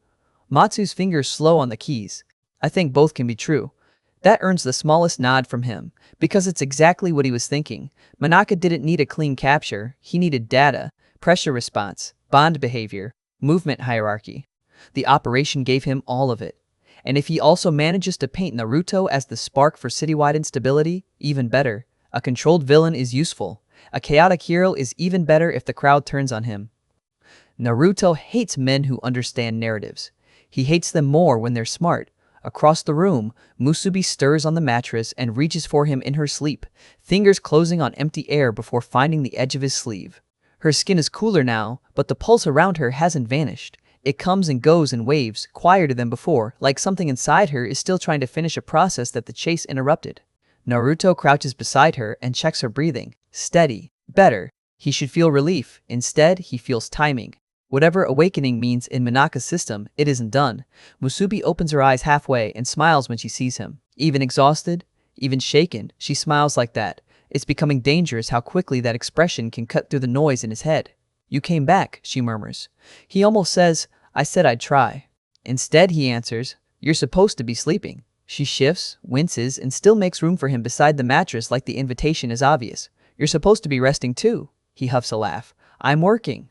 Matsu's fingers slow on the keys. I think both can be true. That earns the smallest nod from him, because it's exactly what he was thinking. Minaka didn't need a clean capture, he needed data, pressure response, bond behavior, movement hierarchy. The operation gave him all of it. And if he also manages to paint Naruto as the spark for citywide instability, even better. A controlled villain is useful. A chaotic hero is even better if the crowd turns on him. Naruto hates men who understand narratives. He hates them more when they're smart. Across the room, Musubi stirs on the mattress and reaches for him in her sleep, fingers closing on empty air before finding the edge of his sleeve. Her skin is cooler now, but the pulse around her hasn't vanished. It comes and goes in waves, quieter than before, like something inside her is still trying to finish a process that the chase interrupted. Naruto crouches beside her and checks her breathing. Steady. Better. He should feel relief. Instead, he feels timing. Whatever awakening means in Minaka's system, it isn't done. Musubi opens her eyes halfway and smiles when she sees him. Even exhausted, even shaken, she smiles like that. It's becoming dangerous how quickly that expression can cut through the noise in his head. You came back, she murmurs. He almost says, I said I'd try. Instead, he answers, you're supposed to be sleeping. She shifts, winces, and still makes room for him beside the mattress like the invitation is obvious. You're supposed to be resting too. He huffs a laugh. I'm working.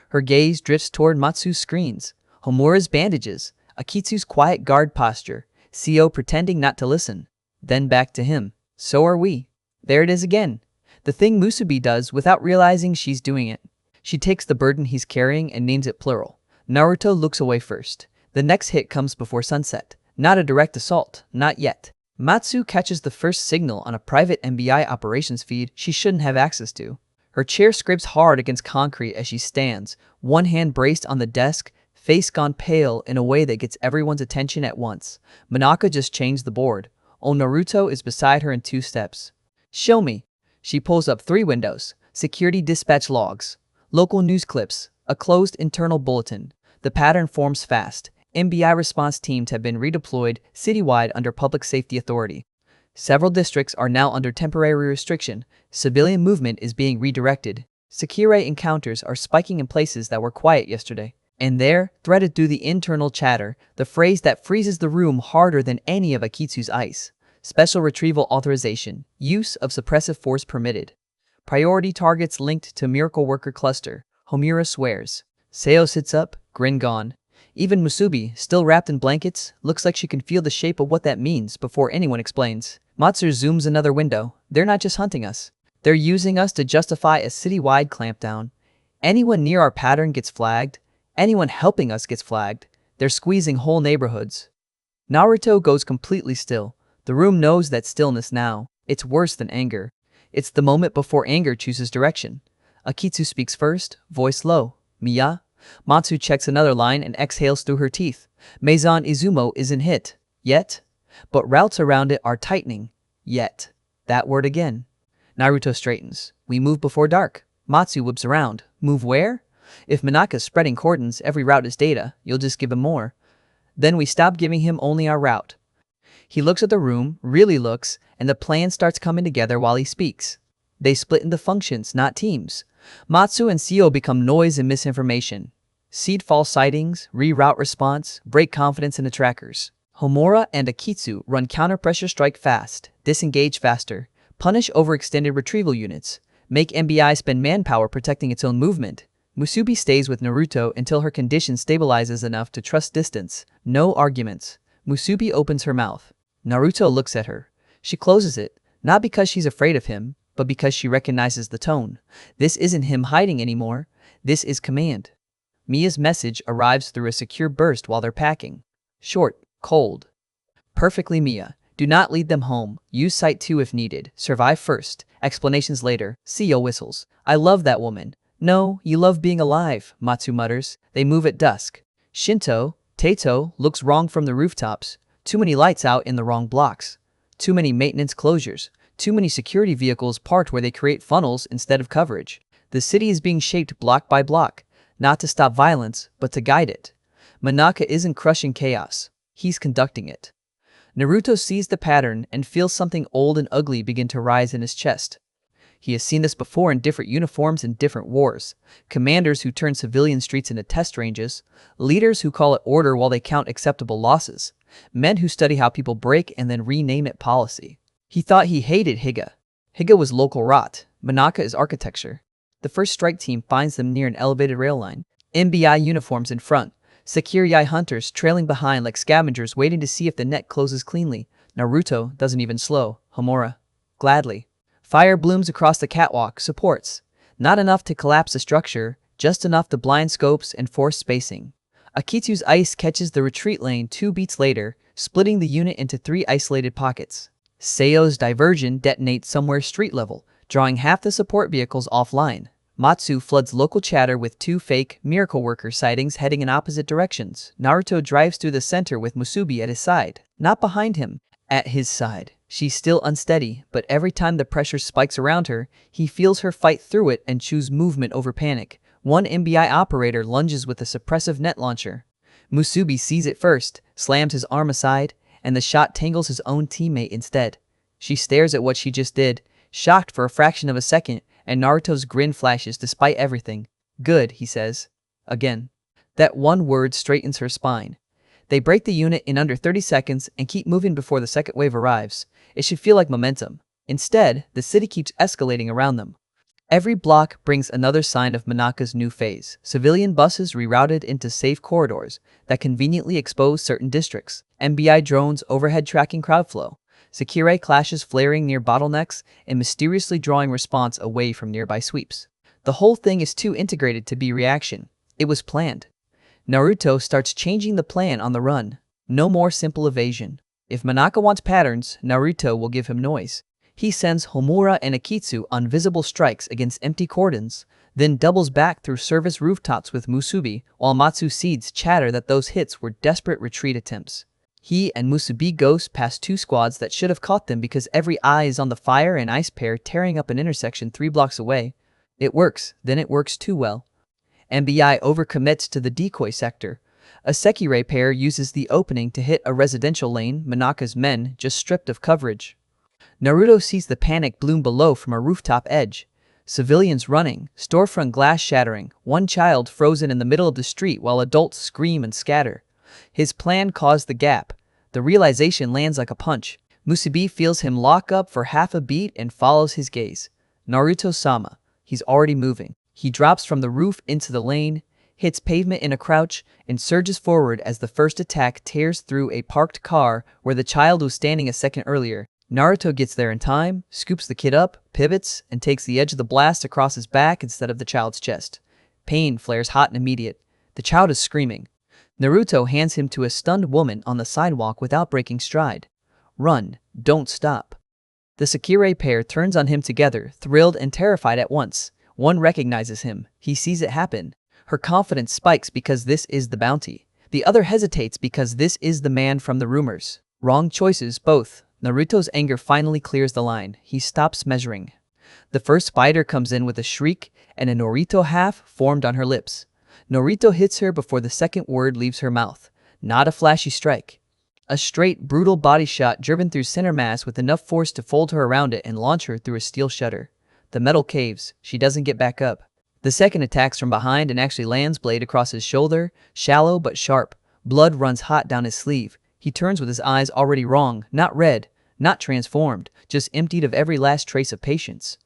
Her gaze drifts toward Matsu's screens, Homura's bandages, Akitsu's quiet guard posture, CO pretending not to listen. Then back to him. So are we. There it is again. The thing Musubi does without realizing she's doing it. She takes the burden he's carrying and names it plural. Naruto looks away first. The next hit comes before sunset. Not a direct assault. Not yet. Matsu catches the first signal on a private MBI operations feed she shouldn't have access to. Her chair scrapes hard against concrete as she stands, one hand braced on the desk, face gone pale in a way that gets everyone's attention at once. Minaka just changed the board. Naruto is beside her in 2 steps. Show me. She pulls up 3 windows, security dispatch logs, local news clips, a closed internal bulletin. The pattern forms fast. MBI response teams have been redeployed citywide under public safety authority. Several districts are now under temporary restriction. Civilian movement is being redirected. Sekirei encounters are spiking in places that were quiet yesterday. And there, threaded through the internal chatter, the phrase that freezes the room harder than any of Akitsu's ice. Special retrieval authorization. Use of suppressive force permitted. Priority targets linked to miracle worker cluster. Homura swears. Seo sits up, grin gone. Even Musubi, still wrapped in blankets, looks like she can feel the shape of what that means before anyone explains. Matsu zooms another window. They're not just hunting us. They're using us to justify a citywide clampdown. Anyone near our pattern gets flagged. Anyone helping us gets flagged. They're squeezing whole neighborhoods. Naruto goes completely still. The room knows that stillness now. It's worse than anger. It's the moment before anger chooses direction. Akitsu speaks first, voice low. Miya? Matsu checks another line and exhales through her teeth. Maison Izumo isn't hit. Yet. But routes around it are tightening. Yet. That word again. Naruto straightens. We move before dark. Matsu whips around. Move where? If Minaka's spreading cordons, every route is data. You'll just give him more. Then we stop giving him only our route. He looks at the room, really looks, and the plan starts coming together while he speaks. They split into functions, not teams. Matsu and Seo become noise and misinformation. Seed false sightings, reroute response, break confidence in the trackers. Homura and Akitsu run counter-pressure strike fast, disengage faster, punish overextended retrieval units, make MBI spend manpower protecting its own movement. Musubi stays with Naruto until her condition stabilizes enough to trust distance. No arguments. Musubi opens her mouth. Naruto looks at her. She closes it, not because she's afraid of him, but because she recognizes the tone. This isn't him hiding anymore. This is command. Mia's message arrives through a secure burst while they're packing. Short, cold. Perfectly Mia. Do not lead them home. Use Sight 2 if needed. Survive first. Explanations later. Seo whistles. I love that woman. No, you love being alive, Matsu mutters. They move at dusk. Taito looks wrong from the rooftops. Too many lights out in the wrong blocks. Too many maintenance closures. Too many security vehicles parked where they create funnels instead of coverage. The city is being shaped block by block, not to stop violence, but to guide it. Minaka isn't crushing chaos. He's conducting it. Naruto sees the pattern and feels something old and ugly begin to rise in his chest. He has seen this before in different uniforms in different wars. Commanders who turn civilian streets into test ranges. Leaders who call it order while they count acceptable losses. Men who study how people break and then rename it policy. He thought he hated Higa. Higa was local rot. Minaka is architecture. The first strike team finds them near an elevated rail line. MBI uniforms in front. Sekirei hunters trailing behind like scavengers waiting to see if the net closes cleanly. Naruto doesn't even slow. Homura. Gladly. Fire blooms across the catwalk. Supports. Not enough to collapse the structure, just enough to blind scopes and force spacing. Akitsu's ice catches the retreat lane 2 beats later, splitting the unit into 3 isolated pockets. Seo's diversion detonates somewhere street level, drawing half the support vehicles offline. Matsu floods local chatter with 2 fake miracle worker sightings heading in opposite directions. Naruto drives through the center with Musubi at his side, not behind him, at his side. She's still unsteady, but every time the pressure spikes around her, he feels her fight through it and choose movement over panic. One MBI operator lunges with a suppressive net launcher. Musubi sees it first, slams his arm aside, and the shot tangles his own teammate instead. She stares at what she just did, shocked for a fraction of a second, and Naruto's grin flashes despite everything. Good, he says. Again. That one word straightens her spine. They break the unit in under 30 seconds and keep moving before the second wave arrives. It should feel like momentum. Instead, the city keeps escalating around them. Every block brings another sign of Minaka's new phase. Civilian buses rerouted into safe corridors that conveniently expose certain districts. MBI drones overhead tracking crowd flow. Sekirei clashes flaring near bottlenecks and mysteriously drawing response away from nearby sweeps. The whole thing is too integrated to be reaction. It was planned. Naruto starts changing the plan on the run. No more simple evasion. If Minaka wants patterns, Naruto will give him noise. He sends Homura and Akitsu on visible strikes against empty cordons, then doubles back through service rooftops with Musubi, while Matsu seeds chatter that those hits were desperate retreat attempts. He and Musubi ghost past 2 squads that should have caught them because every eye is on the fire and ice pair tearing up an intersection 3 blocks away. It works, then it works too well. MBI overcommits to the decoy sector. A Sekirei pair uses the opening to hit a residential lane, Minaka's men just stripped of coverage. Naruto sees the panic bloom below from a rooftop edge. Civilians running, storefront glass shattering, one child frozen in the middle of the street while adults scream and scatter. His plan caused the gap. The realization lands like a punch. Musubi feels him lock up for half a beat and follows his gaze. Naruto-sama. He's already moving. He drops from the roof into the lane, hits pavement in a crouch, and surges forward as the first attack tears through a parked car where the child was standing a second earlier. Naruto gets there in time, scoops the kid up, pivots, and takes the edge of the blast across his back instead of the child's chest. Pain flares hot and immediate. The child is screaming. Naruto hands him to a stunned woman on the sidewalk without breaking stride. Run, don't stop. The Sekirei pair turns on him together, thrilled and terrified at once. One recognizes him. He sees it happen. Her confidence spikes because this is the bounty. The other hesitates because this is the man from the rumors. Wrong choices, both. Naruto's anger finally clears the line. He stops measuring. The first spider comes in with a shriek, and a Naruto half formed on her lips. Naruto hits her before the second word leaves her mouth. Not a flashy strike. A straight, brutal body shot driven through center mass with enough force to fold her around it and launch her through a steel shutter. The metal caves. She doesn't get back up. The second attacks from behind and actually lands blade across his shoulder, shallow but sharp. Blood runs hot down his sleeve. He turns with his eyes already wrong, not red, not transformed, just emptied of every last trace of patience.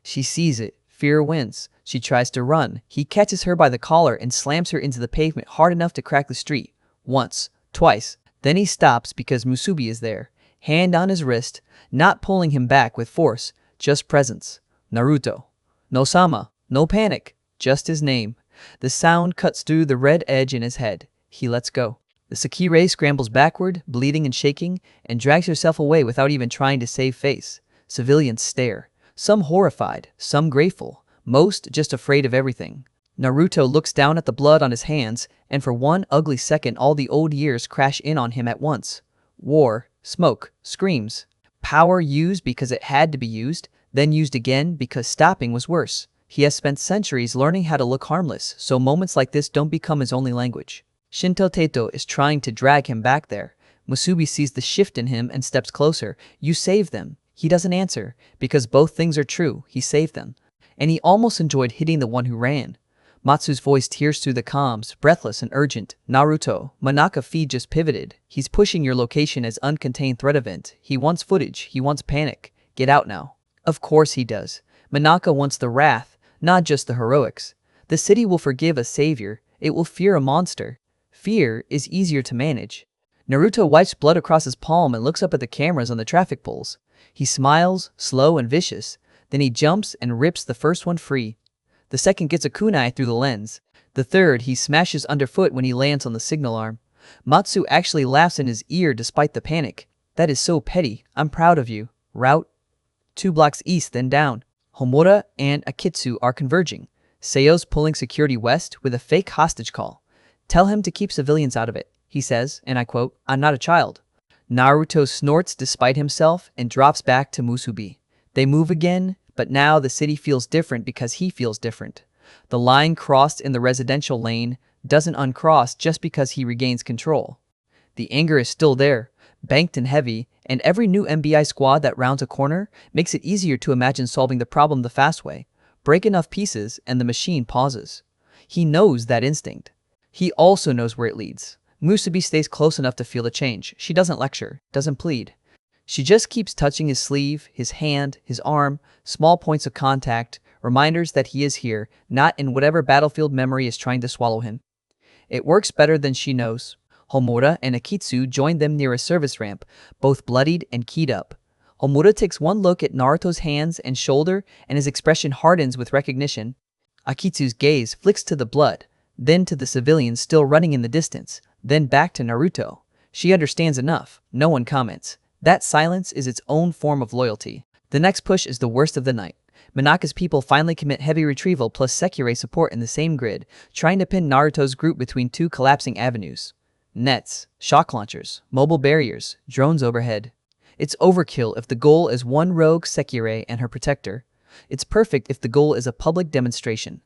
She sees it. Fear wins. She tries to run. He catches her by the collar and slams her into the pavement hard enough to crack the street. Once, twice. Then he stops because Musubi is there, hand on his wrist, not pulling him back with force, just presence. Naruto. No sama, no panic, just his name. The sound cuts through the red edge in his head. He lets go. The Sekirei scrambles backward, bleeding and shaking, and drags herself away without even trying to save face. Civilians stare, some horrified, some grateful, most just afraid of everything. Naruto looks down at the blood on his hands, and for one ugly second all the old years crash in on him at once. War, smoke, screams. Power used because it had to be used, then used again because stopping was worse. He has spent centuries learning how to look harmless, so moments like this don't become his only language. Shinto Teto is trying to drag him back there. Musubi sees the shift in him and steps closer. You saved them. He doesn't answer, because both things are true. He saved them. And he almost enjoyed hitting the one who ran. Matsu's voice tears through the comms, breathless and urgent. Naruto, Minaka feed just pivoted. He's pushing your location as uncontained threat event. He wants footage. He wants panic. Get out now. Of course he does. Minaka wants the wrath, not just the heroics. The city will forgive a savior. It will fear a monster. Fear is easier to manage. Naruto wipes blood across his palm and looks up at the cameras on the traffic poles. He smiles, slow and vicious. Then he jumps and rips the first one free. The second gets a kunai through the lens. The third he smashes underfoot when he lands on the signal arm. Matsu actually laughs in his ear despite the panic. That is so petty. I'm proud of you. Route 2 blocks east, then down. Homura and Akitsu are converging. Seo's pulling security west with a fake hostage call. Tell him to keep civilians out of it, he says, and I quote, I'm not a child. Naruto snorts despite himself and drops back to Musubi. They move again, but now the city feels different because he feels different. The line crossed in the residential lane doesn't uncross just because he regains control. The anger is still there, banked and heavy, and every new MBI squad that rounds a corner makes it easier to imagine solving the problem the fast way. Break enough pieces and the machine pauses. He knows that instinct. He also knows where it leads. Musubi stays close enough to feel the change. She doesn't lecture, doesn't plead. She just keeps touching his sleeve, his hand, his arm, small points of contact, reminders that he is here, not in whatever battlefield memory is trying to swallow him. It works better than she knows. Homura and Akitsu join them near a service ramp, both bloodied and keyed up. Homura takes one look at Naruto's hands and shoulder, and his expression hardens with recognition. Akitsu's gaze flicks to the blood, then to the civilians still running in the distance, then back to Naruto. She understands enough. No one comments. That silence is its own form of loyalty. The next push is the worst of the night. Minaka's people finally commit heavy retrieval plus Sekirei support in the same grid, trying to pin Naruto's group between two collapsing avenues. Nets, shock launchers, mobile barriers, drones overhead. It's overkill if the goal is one rogue Sekirei and her protector. It's perfect if the goal is a public demonstration.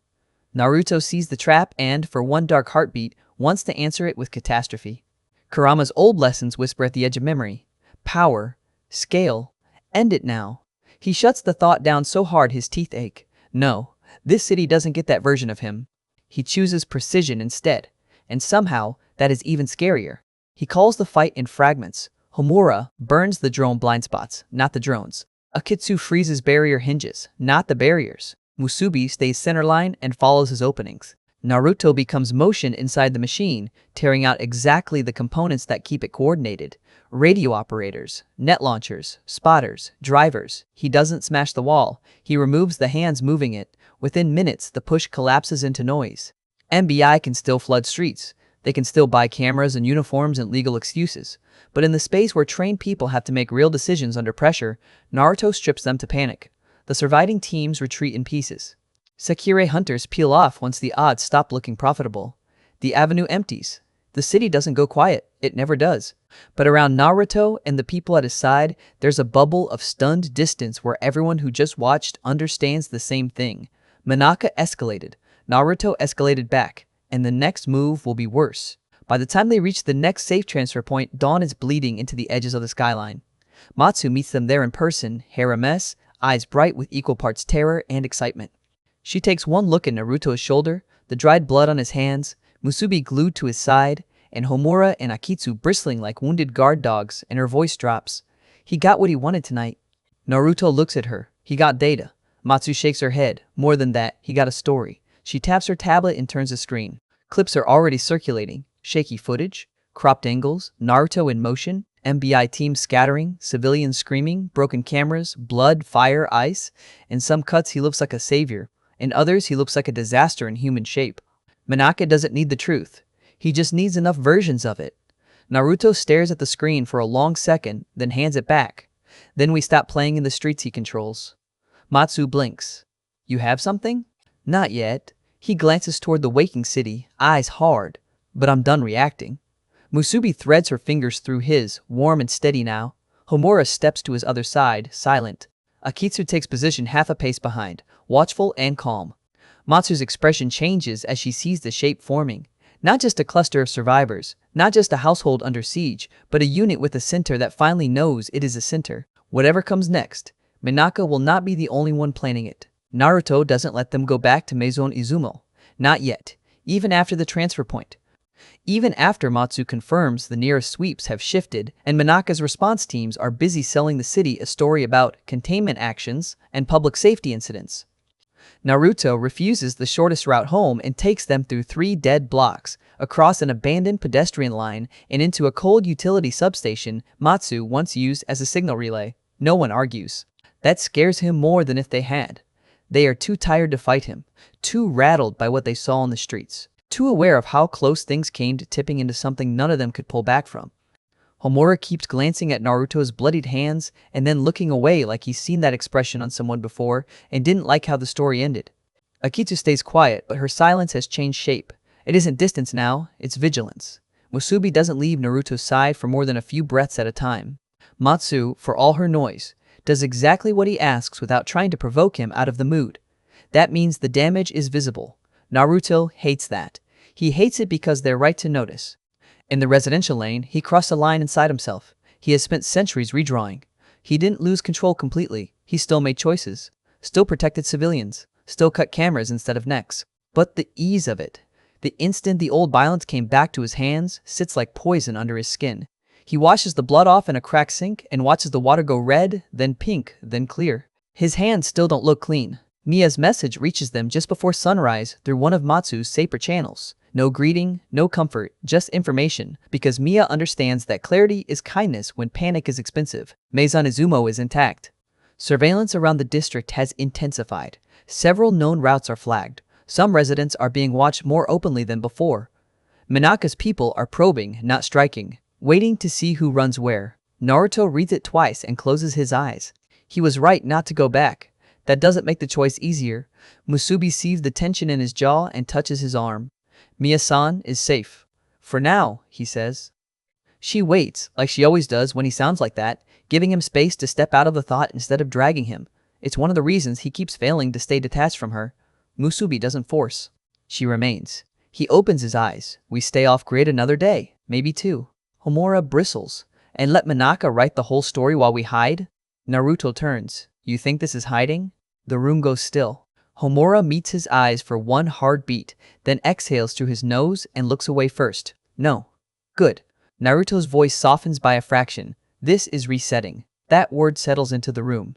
Naruto sees the trap and, for one dark heartbeat, wants to answer it with catastrophe. Kurama's old lessons whisper at the edge of memory. Power. Scale. End it now. He shuts the thought down so hard his teeth ache. No, this city doesn't get that version of him. He chooses precision instead. And somehow, that is even scarier. He calls the fight in fragments. Homura burns the drone blind spots, not the drones. Akitsu freezes barrier hinges, not the barriers. Musubi stays centerline and follows his openings. Naruto becomes motion inside the machine, tearing out exactly the components that keep it coordinated. Radio operators, net launchers, spotters, drivers. He doesn't smash the wall. He removes the hands moving it. Within minutes, the push collapses into noise. MBI can still flood streets. They can still buy cameras and uniforms and legal excuses. But in the space where trained people have to make real decisions under pressure, Naruto strips them to panic. The surviving teams retreat in pieces. Sekirei hunters peel off once the odds stop looking profitable. The avenue empties. The city doesn't go quiet. It never does. But around Naruto and the people at his side, there's a bubble of stunned distance where everyone who just watched understands the same thing. Minaka escalated. Naruto escalated back. And the next move will be worse. By the time they reach the next safe transfer point, dawn is bleeding into the edges of the skyline. Matsu meets them there in person, hair a mess, eyes bright with equal parts terror and excitement. She takes one look at Naruto's shoulder, the dried blood on his hands, Musubi glued to his side, and Homura and Akitsu bristling like wounded guard dogs, and her voice drops. He got what he wanted tonight. Naruto looks at her. He got data. Matsu shakes her head. More than that, he got a story. She taps her tablet and turns the screen. Clips are already circulating. Shaky footage, cropped angles, Naruto in motion, MBI team scattering, civilians screaming, broken cameras, blood, fire, ice. In some cuts he looks like a savior. In others he looks like a disaster in human shape. Minaka doesn't need the truth. He just needs enough versions of it. Naruto stares at the screen for a long second, then hands it back. Then we stop playing in the streets he controls. Matsu blinks. You have something? Not yet. He glances toward the waking city, eyes hard. But I'm done reacting. Musubi threads her fingers through his, warm and steady now. Homura steps to his other side, silent. Akitsu takes position half a pace behind, watchful and calm. Matsu's expression changes as she sees the shape forming. Not just a cluster of survivors, not just a household under siege, but a unit with a center that finally knows it is a center. Whatever comes next, Minaka will not be the only one planning it. Naruto doesn't let them go back to Maison Izumo. Not yet, even after the transfer point. Even after Matsu confirms the nearest sweeps have shifted and Minaka's response teams are busy selling the city a story about containment actions and public safety incidents. Naruto refuses the shortest route home and takes them through 3 dead blocks, across an abandoned pedestrian line, and into a cold utility substation Matsu once used as a signal relay. No one argues. That scares him more than if they had. They are too tired to fight him, too rattled by what they saw on the streets, too aware of how close things came to tipping into something none of them could pull back from. Homura keeps glancing at Naruto's bloodied hands and then looking away like he's seen that expression on someone before and didn't like how the story ended. Akitsu stays quiet, but her silence has changed shape. It isn't distance now, it's vigilance. Musubi doesn't leave Naruto's side for more than a few breaths at a time. Matsu, for all her noise, does exactly what he asks without trying to provoke him out of the mood. That means the damage is visible. Naruto hates that. He hates it because they're right to notice. In the residential lane, he crossed a line inside himself. He has spent centuries redrawing. He didn't lose control completely. He still made choices. Still protected civilians. Still cut cameras instead of necks. But the ease of it. The instant the old violence came back to his hands, sits like poison under his skin. He washes the blood off in a cracked sink and watches the water go red, then pink, then clear. His hands still don't look clean. Mia's message reaches them just before sunrise through one of Matsu's safer channels. No greeting, no comfort, just information, because Mia understands that clarity is kindness when panic is expensive. Maison Izumo is intact. Surveillance around the district has intensified. Several known routes are flagged. Some residents are being watched more openly than before. Minaka's people are probing, not striking, waiting to see who runs where. Naruto reads it twice and closes his eyes. He was right not to go back. That doesn't make the choice easier. Musubi sees the tension in his jaw and touches his arm. Mia-san is safe. For now, he says. She waits, like she always does when he sounds like that, giving him space to step out of the thought instead of dragging him. It's one of the reasons he keeps failing to stay detached from her. Musubi doesn't force. She remains. He opens his eyes. We stay off grid another day, maybe 2. Homura bristles. And let Minaka write the whole story while we hide? Naruto turns. You think this is hiding? The room goes still. Homura meets his eyes for one hard beat, then exhales through his nose and looks away first. No. Good. Naruto's voice softens by a fraction. This is resetting. That word settles into the room.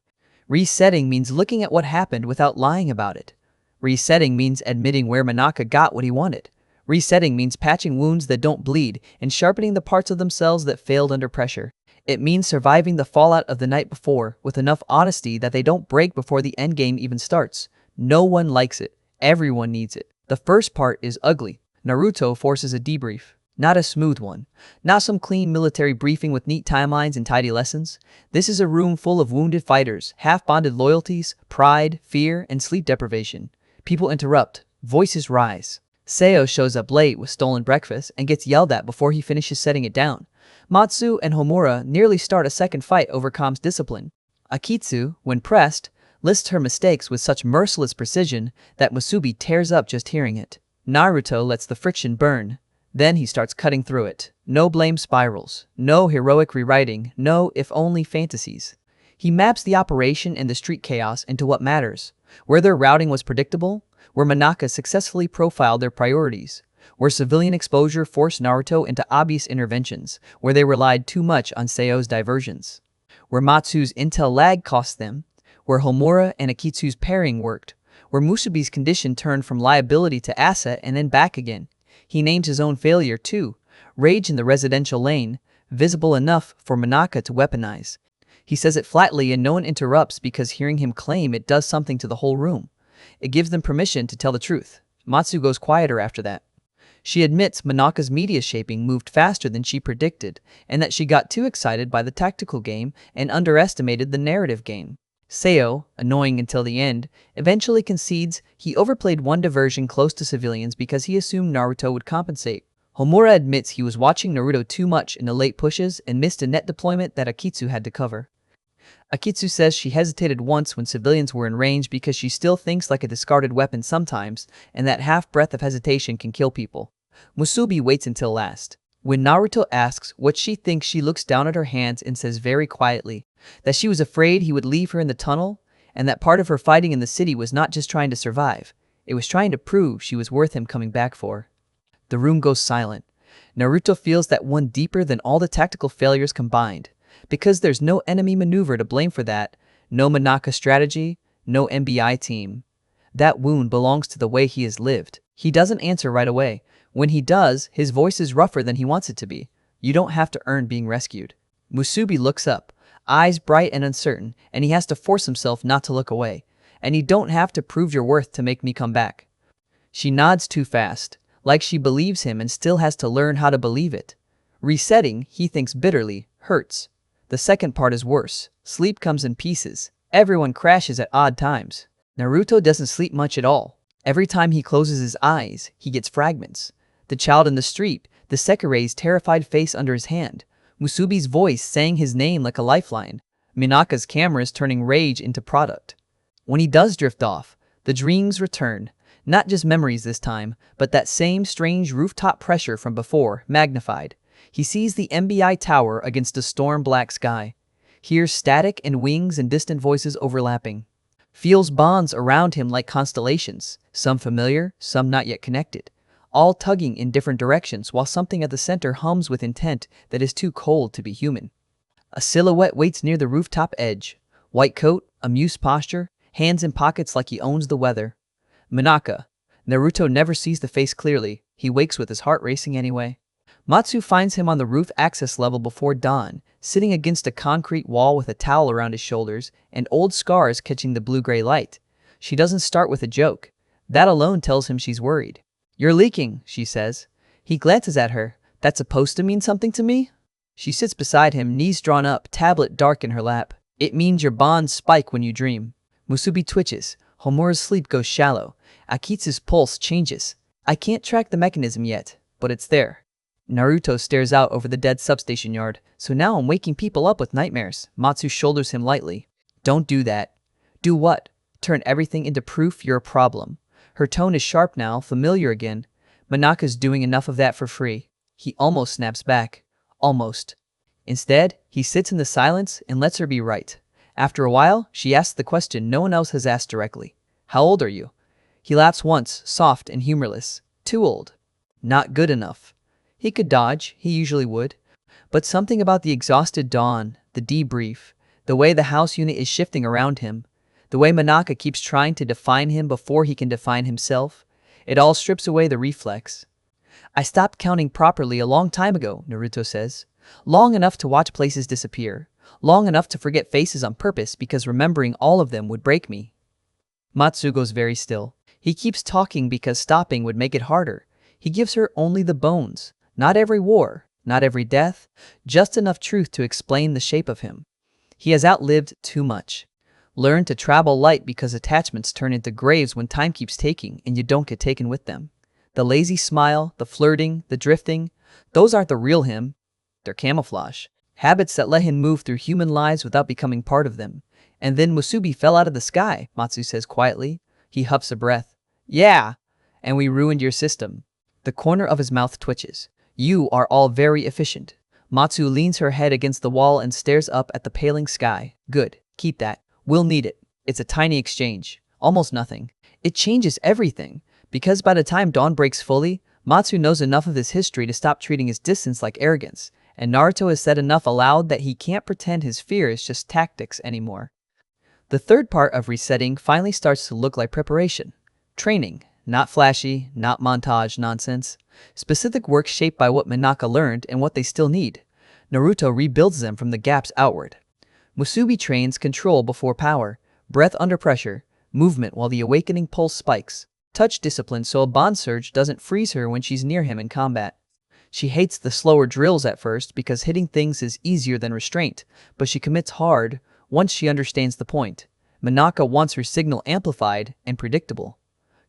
Resetting means looking at what happened without lying about it. Resetting means admitting where Minaka got what he wanted. Resetting means patching wounds that don't bleed and sharpening the parts of themselves that failed under pressure. It means surviving the fallout of the night before with enough honesty that they don't break before the endgame even starts. No one likes it. Everyone needs it. The first part is ugly. Naruto forces a debrief. Not a smooth one. Not some clean military briefing with neat timelines and tidy lessons. This is a room full of wounded fighters, half-bonded loyalties, pride, fear, and sleep deprivation. People interrupt. Voices rise. Seo shows up late with stolen breakfast and gets yelled at before he finishes setting it down. Matsu and Homura nearly start a second fight over calm's discipline. Akitsu, when pressed, lists her mistakes with such merciless precision that Musubi tears up just hearing it. Naruto lets the friction burn. Then he starts cutting through it. No blame spirals. No heroic rewriting. No if-only fantasies. He maps the operation and the street chaos into what matters, where their routing was predictable, where Minaka successfully profiled their priorities, where civilian exposure forced Naruto into obvious interventions, where they relied too much on Seo's diversions, where Matsu's intel lag cost them, where Homura and Akitsu's pairing worked, where Musubi's condition turned from liability to asset and then back again. He names his own failure too, rage in the residential lane, visible enough for Minaka to weaponize. He says it flatly and no one interrupts because hearing him claim it does something to the whole room. It gives them permission to tell the truth. Matsu goes quieter after that. She admits Minaka's media shaping moved faster than she predicted, and that she got too excited by the tactical game and underestimated the narrative game. Seo, annoying until the end, eventually concedes he overplayed one diversion close to civilians because he assumed Naruto would compensate. Homura admits he was watching Naruto too much in the late pushes and missed a net deployment that Akitsu had to cover. Akitsu says she hesitated once when civilians were in range because she still thinks like a discarded weapon sometimes, and that half-breath of hesitation can kill people. Musubi waits until last. When Naruto asks what she thinks, she looks down at her hands and says very quietly that she was afraid he would leave her in the tunnel, and that part of her fighting in the city was not just trying to survive, it was trying to prove she was worth him coming back for. The room goes silent. Naruto feels that one deeper than all the tactical failures combined. Because there's no enemy maneuver to blame for that, no Minaka strategy, no MBI team. That wound belongs to the way he has lived. He doesn't answer right away. When he does, his voice is rougher than he wants it to be. You don't have to earn being rescued. Musubi looks up, eyes bright and uncertain, and he has to force himself not to look away. And you don't have to prove your worth to make me come back. She nods too fast, like she believes him and still has to learn how to believe it. Resetting, he thinks bitterly, hurts. The second part is worse. Sleep comes in pieces. Everyone crashes at odd times. Naruto doesn't sleep much at all. Every time he closes his eyes, he gets fragments. The child in the street, the Sekirei's terrified face under his hand, Musubi's voice saying his name like a lifeline, Minaka's cameras turning rage into product. When he does drift off, the dreams return. Not just memories this time, but that same strange rooftop pressure from before, magnified. He sees the MBI tower against a storm-black sky, hears static and wings and distant voices overlapping, feels bonds around him like constellations, some familiar, some not yet connected, all tugging in different directions while something at the center hums with intent that is too cold to be human. A silhouette waits near the rooftop edge, white coat, amused posture, hands in pockets like he owns the weather. Minaka. Naruto never sees the face clearly. He wakes with his heart racing anyway. Matsu finds him on the roof access level before dawn, sitting against a concrete wall with a towel around his shoulders and old scars catching the blue-gray light. She doesn't start with a joke. That alone tells him she's worried. "You're leaking," she says. He glances at her. "That's supposed to mean something to me?" She sits beside him, knees drawn up, tablet dark in her lap. "It means your bonds spike when you dream." Musubi twitches. Homura's sleep goes shallow. Akitsu's pulse changes. "I can't track the mechanism yet, but it's there." Naruto stares out over the dead substation yard. "So now I'm waking people up with nightmares." Matsu shoulders him lightly. "Don't do that." "Do what?" "Turn everything into proof you're a problem." Her tone is sharp now, familiar again. Minaka's doing enough of that for free. He almost snaps back. Almost. Instead, he sits in the silence and lets her be right. After a while, she asks the question no one else has asked directly. "How old are you?" He laughs once, soft and humorless. "Too old." "Not good enough." He could dodge, he usually would. But something about the exhausted dawn, the debrief, the way the house unit is shifting around him, the way Minaka keeps trying to define him before he can define himself, it all strips away the reflex. "I stopped counting properly a long time ago," Naruto says. "Long enough to watch places disappear. Long enough to forget faces on purpose because remembering all of them would break me." Matsu goes very still. He keeps talking because stopping would make it harder. He gives her only the bones. Not every war, not every death, just enough truth to explain the shape of him. He has outlived too much. Learn to travel light because attachments turn into graves when time keeps taking and you don't get taken with them. The lazy smile, the flirting, the drifting, those aren't the real him. They're camouflage. Habits that let him move through human lives without becoming part of them. "And then Musubi fell out of the sky," Matsu says quietly. He huffs a breath. "Yeah, and we ruined your system." The corner of his mouth twitches. "You are all very efficient." Matsu leans her head against the wall and stares up at the paling sky. "Good. Keep that. We'll need it. It's a tiny exchange. Almost nothing. It changes everything. Because by the time dawn breaks fully, Matsu knows enough of his history to stop treating his distance like arrogance, and Naruto has said enough aloud that he can't pretend his fear is just tactics anymore. The third part of resetting finally starts to look like preparation. Training. Not flashy, not montage nonsense. Specific work shaped by what Minaka learned and what they still need. Naruto rebuilds them from the gaps outward. Musubi trains control before power, breath under pressure, movement while the awakening pulse spikes, touch discipline so a bond surge doesn't freeze her when she's near him in combat. She hates the slower drills at first because hitting things is easier than restraint, but she commits hard once she understands the point. Minaka wants her signal amplified and predictable.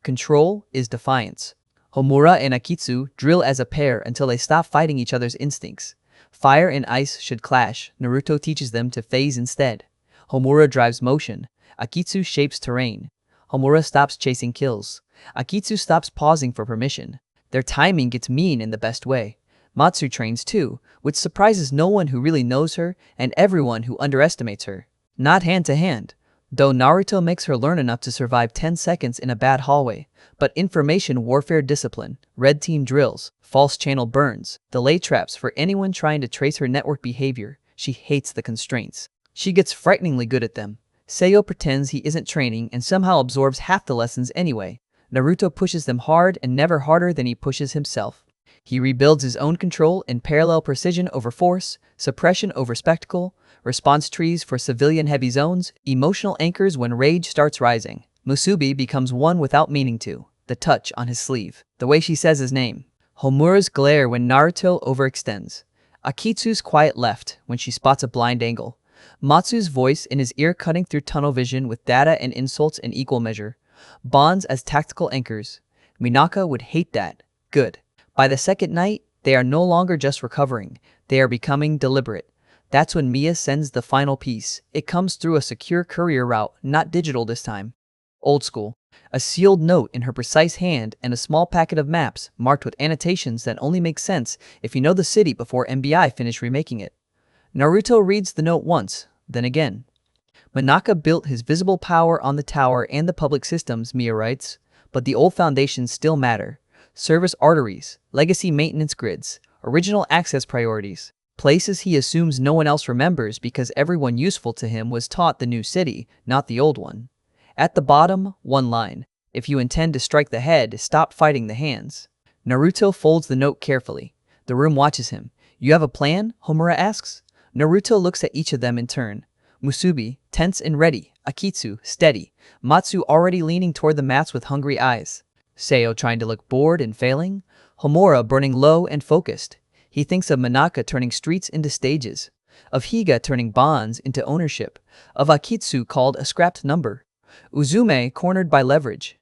Control is defiance. Homura and Akitsu drill as a pair until they stop fighting each other's instincts. Fire and ice should clash. Naruto teaches them to phase instead. Homura drives motion. Akitsu shapes terrain. Homura stops chasing kills. Akitsu stops pausing for permission. Their timing gets mean in the best way. Matsu trains too, which surprises no one who really knows her and everyone who underestimates her. Not hand to hand, though Naruto makes her learn enough to survive 10 seconds in a bad hallway, but information warfare discipline, red team drills, false channel burns, delay traps for anyone trying to trace her network behavior. She hates the constraints. She gets frighteningly good at them. Seiyo pretends he isn't training and somehow absorbs half the lessons anyway. Naruto pushes them hard and never harder than he pushes himself. He rebuilds his own control in parallel precision over force, suppression over spectacle, response trees for civilian-heavy zones, emotional anchors when rage starts rising. Musubi becomes one without meaning to. The touch on his sleeve. The way she says his name. Homura's glare when Naruto overextends. Akitsu's quiet left when she spots a blind angle. Matsu's voice in his ear cutting through tunnel vision with data and insults in equal measure. Bonds as tactical anchors. Minaka would hate that. Good. By the second night, they are no longer just recovering. They are becoming deliberate. That's when Mia sends the final piece. It comes through a secure courier route, not digital this time. Old school. A sealed note in her precise hand and a small packet of maps marked with annotations that only make sense if you know the city before MBI finish remaking it. Naruto reads the note once, then again. Minaka built his visible power on the tower and the public systems, Mia writes, but the old foundations still matter. Service arteries, legacy maintenance grids, original access priorities, places he assumes no one else remembers because everyone useful to him was taught the new city, not the old one. At the bottom, one line. If you intend to strike the head, stop fighting the hands. Naruto folds the note carefully. The room watches him. You have a plan? Homura asks. Naruto looks at each of them in turn. Musubi, tense and ready. Akitsu, steady. Matsu already leaning toward the mats with hungry eyes. Seiyo trying to look bored and failing. Homura burning low and focused. He thinks of Minaka turning streets into stages. Of Higa turning bonds into ownership. Of Akitsu called a scrapped number. Uzume cornered by leverage.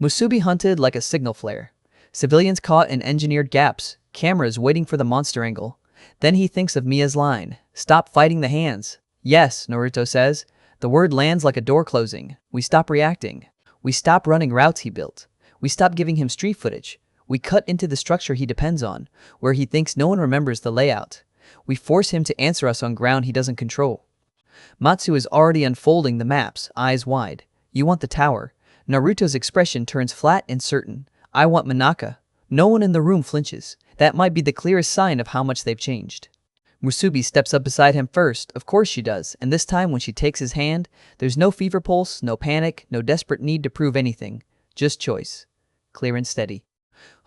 Musubi hunted like a signal flare. Civilians caught in engineered gaps. Cameras waiting for the monster angle. Then he thinks of Mia's line. Stop fighting the hands. Yes, Naruto says. The word lands like a door closing. We stop reacting. We stop running routes he built. We stop giving him street footage. We cut into the structure he depends on, where he thinks no one remembers the layout. We force him to answer us on ground he doesn't control. Matsu is already unfolding the maps, eyes wide. You want the tower. Naruto's expression turns flat and certain. I want Minaka. No one in the room flinches. That might be the clearest sign of how much they've changed. Musubi steps up beside him first. Of course she does, and this time when she takes his hand, there's no fever pulse, no panic, no desperate need to prove anything. Just choice. Clear and steady.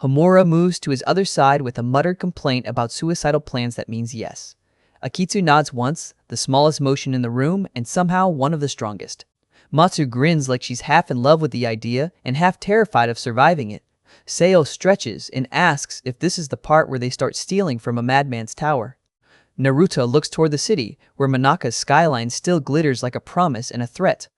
Homura moves to his other side with a muttered complaint about suicidal plans that means yes. Akitsu nods once, the smallest motion in the room and somehow one of the strongest. Matsu grins like she's half in love with the idea and half terrified of surviving it. Seiyo stretches and asks if this is the part where they start stealing from a madman's tower. Naruto looks toward the city, where Minaka's skyline still glitters like a promise and a threat.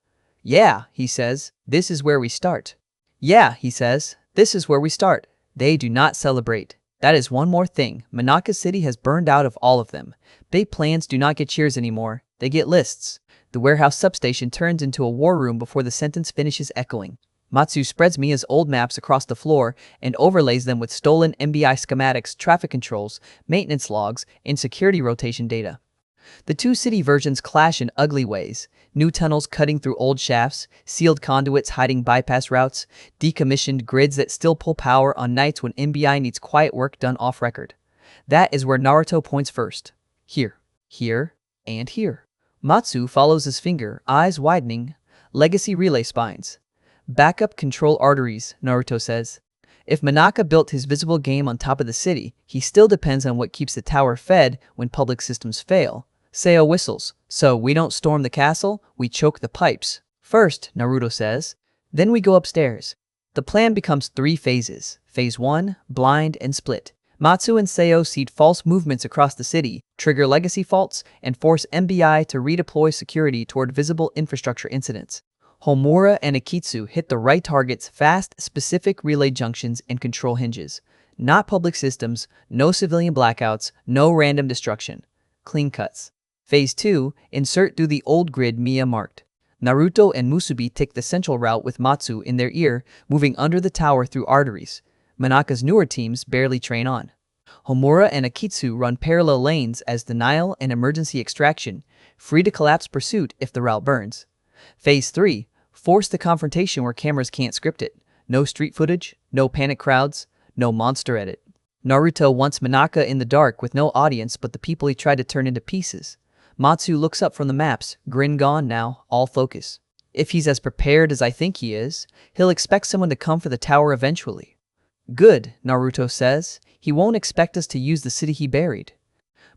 Yeah, he says, this is where we start. Yeah, he says, this is where we start. They do not celebrate. That is one more thing. Minaka City has burned out of all of them. Big plans do not get cheers anymore. They get lists. The warehouse substation turns into a war room before the sentence finishes echoing. Matsu spreads Mia's old maps across the floor and overlays them with stolen MBI schematics, traffic controls, maintenance logs, and security rotation data. The two city versions clash in ugly ways. New tunnels cutting through old shafts, sealed conduits hiding bypass routes, decommissioned grids that still pull power on nights when MBI needs quiet work done off-record. That is where Naruto points first. Here, here, and here. Matsu follows his finger, eyes widening. Legacy relay spines. Backup control arteries, Naruto says. If Minaka built his visible game on top of the city, he still depends on what keeps the tower fed when public systems fail. Seo whistles. So we don't storm the castle, we choke the pipes. First, Naruto says. Then we go upstairs. The plan becomes 3 phases. Phase 1, blind and split. Matsu and Seo seed false movements across the city, trigger legacy faults, and force MBI to redeploy security toward visible infrastructure incidents. Homura and Akitsu hit the right targets, fast, specific relay junctions and control hinges. Not public systems, no civilian blackouts, no random destruction. Clean cuts. Phase 2, insert through the old grid Mia marked. Naruto and Musubi take the central route with Matsu in their ear, moving under the tower through arteries. Minaka's newer teams barely train on. Homura and Akitsu run parallel lanes as denial and emergency extraction, free to collapse pursuit if the route burns. Phase 3, force the confrontation where cameras can't script it. No street footage, no panic crowds, no monster edit. Naruto wants Minaka in the dark with no audience but the people he tried to turn into pieces. Matsu looks up from the maps, grin gone now, all focus. If he's as prepared as I think he is, he'll expect someone to come for the tower eventually. Good, Naruto says. He won't expect us to use the city he buried.